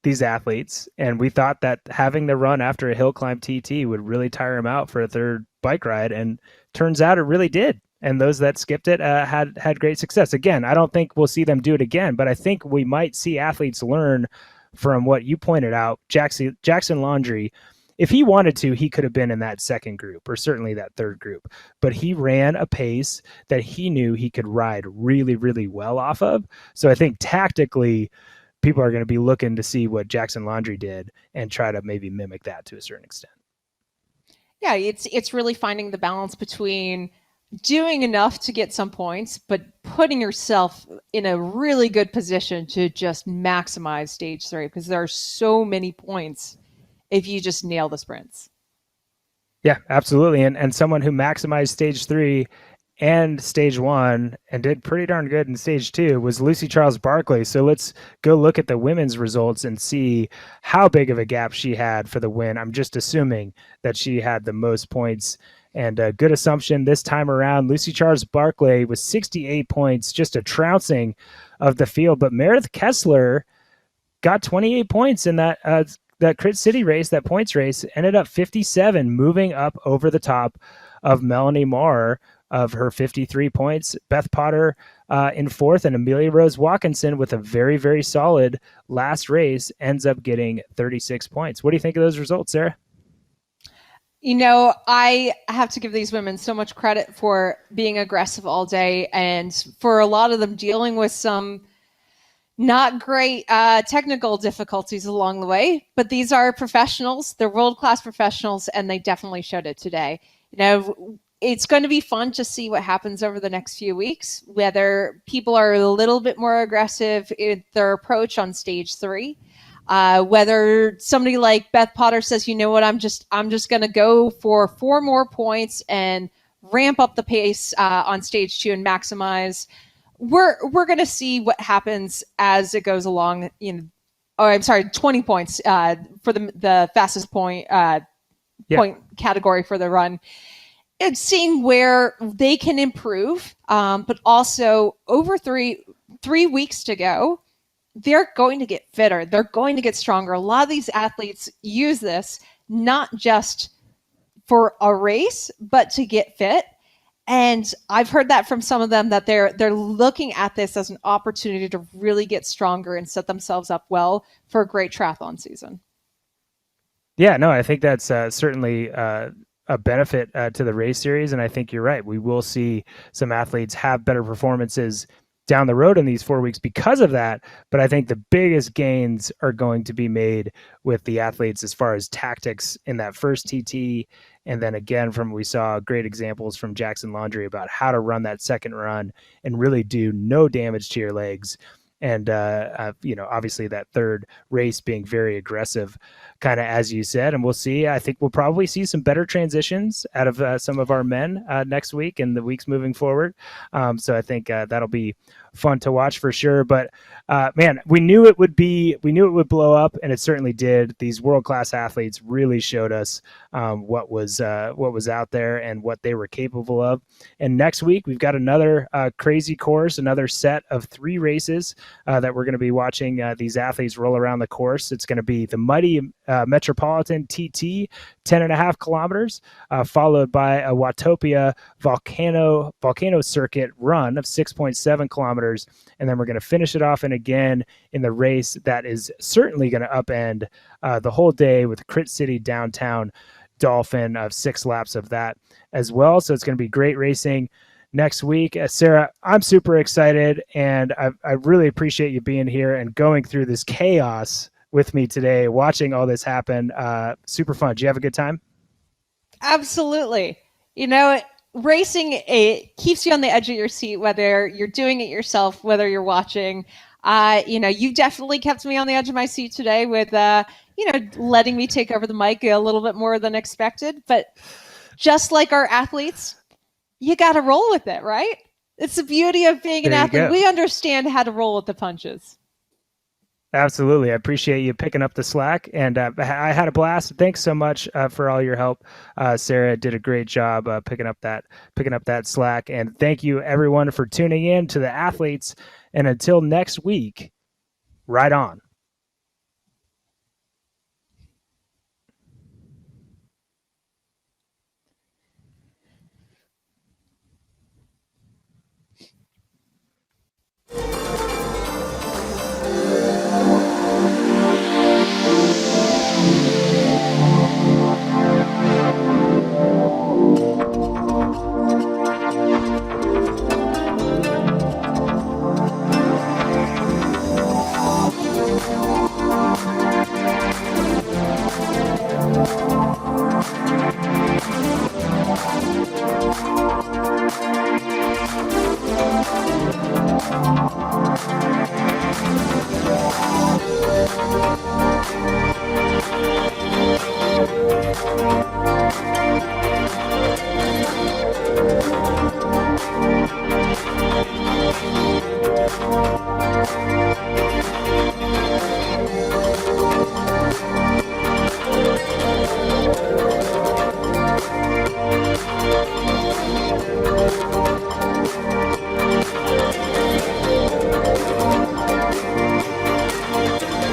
these athletes. And we thought that having the run after a hill climb TT would really tire them out for a third bike ride. And turns out it really did. And those that skipped it had great success. Again, I don't think we'll see them do it again, but I think we might see athletes learn from what you pointed out. Jackson Laundrie, if he wanted to, he could have been in that second group or certainly that third group, but he ran a pace that he knew he could ride really, really well off of. So I think tactically, people are going to be looking to see what Jackson Laundrie did and try to maybe mimic that to a certain extent. Yeah, it's really finding the balance between doing enough to get some points, but putting yourself in a really good position to just maximize stage 3, because there are so many points if you just nail the sprints. Yeah, absolutely. And someone who maximized stage 3 and stage 1 and did pretty darn good in stage 2 was Lucy Charles Barkley. So let's go look at the women's results and see how big of a gap she had for the win. I'm just assuming that she had the most points. And a good assumption this time around. Lucy Charles Barkley with 68 points, just a trouncing of the field. But Meredith Kessler got 28 points in that Crit City race, that points race, ended up 57, moving up over the top of Melanie Moore of her 53 points. Beth Potter in fourth, and Amelia Rose Watkinson with a very, very solid last race ends up getting 36 points. What do you think of those results, Sarah? I have to give these women so much credit for being aggressive all day, and for a lot of them dealing with some not great technical difficulties along the way. But these are professionals. They're world-class professionals, and they definitely showed it today. It's going to be fun to see what happens over the next few weeks, whether people are a little bit more aggressive in their approach on stage 3. Whether somebody like Beth Potter says, you know what, I'm just going to go for 4 more points and ramp up the pace on stage 2 and maximize, we're going to see what happens as it goes along. 20 points for the fastest point point category for the run. And seeing where they can improve, but also over three weeks to go, they're going to get fitter. They're going to get stronger. A lot of these athletes use this not just for a race, but to get fit. And I've heard that from some of them, that they're looking at this as an opportunity to really get stronger and set themselves up well for a great triathlon season. Yeah, no, I think that's certainly a benefit to the race series. And I think you're right. We will see some athletes have better performances down the road in these 4 weeks because of that. But I think the biggest gains are going to be made with the athletes as far as tactics in that first TT. And then again, we saw great examples from Jackson Laundry about how to run that second run and really do no damage to your legs. And, obviously that third race being very aggressive, kind of as you said. And we'll see. I think we'll probably see some better transitions out of some of our men next week and the weeks moving forward. So I think that'll be fun to watch for sure. But man, we knew it would blow up, and it certainly did. These world-class athletes really showed us what was out there and what they were capable of. And next week we've got another crazy course, another set of 3 races that we're going to be watching these athletes roll around the course. It's going to be the mighty Metropolitan TT, 10.5 kilometers, followed by a Watopia volcano circuit run of 6.7 kilometers. And then we're going to finish it off and again in the race that is certainly going to upend the whole day with Crit City Downtown Dolphin of 6 laps of that as well. So it's going to be great racing next week. Sarah, I'm super excited, and I really appreciate you being here and going through this chaos with me today, watching all this happen. Super fun. Did you have a good time? Absolutely. Racing, it keeps you on the edge of your seat, whether you're doing it yourself, whether you're watching. You definitely kept me on the edge of my seat today with, letting me take over the mic a little bit more than expected. But just like our athletes, you got to roll with it, right? It's the beauty of being an athlete. We understand how to roll with the punches. Absolutely. I appreciate you picking up the slack, and I had a blast. Thanks so much for all your help. Sarah did a great job picking up that slack, and thank you everyone for tuning in to the athletes. And until next week, ride on.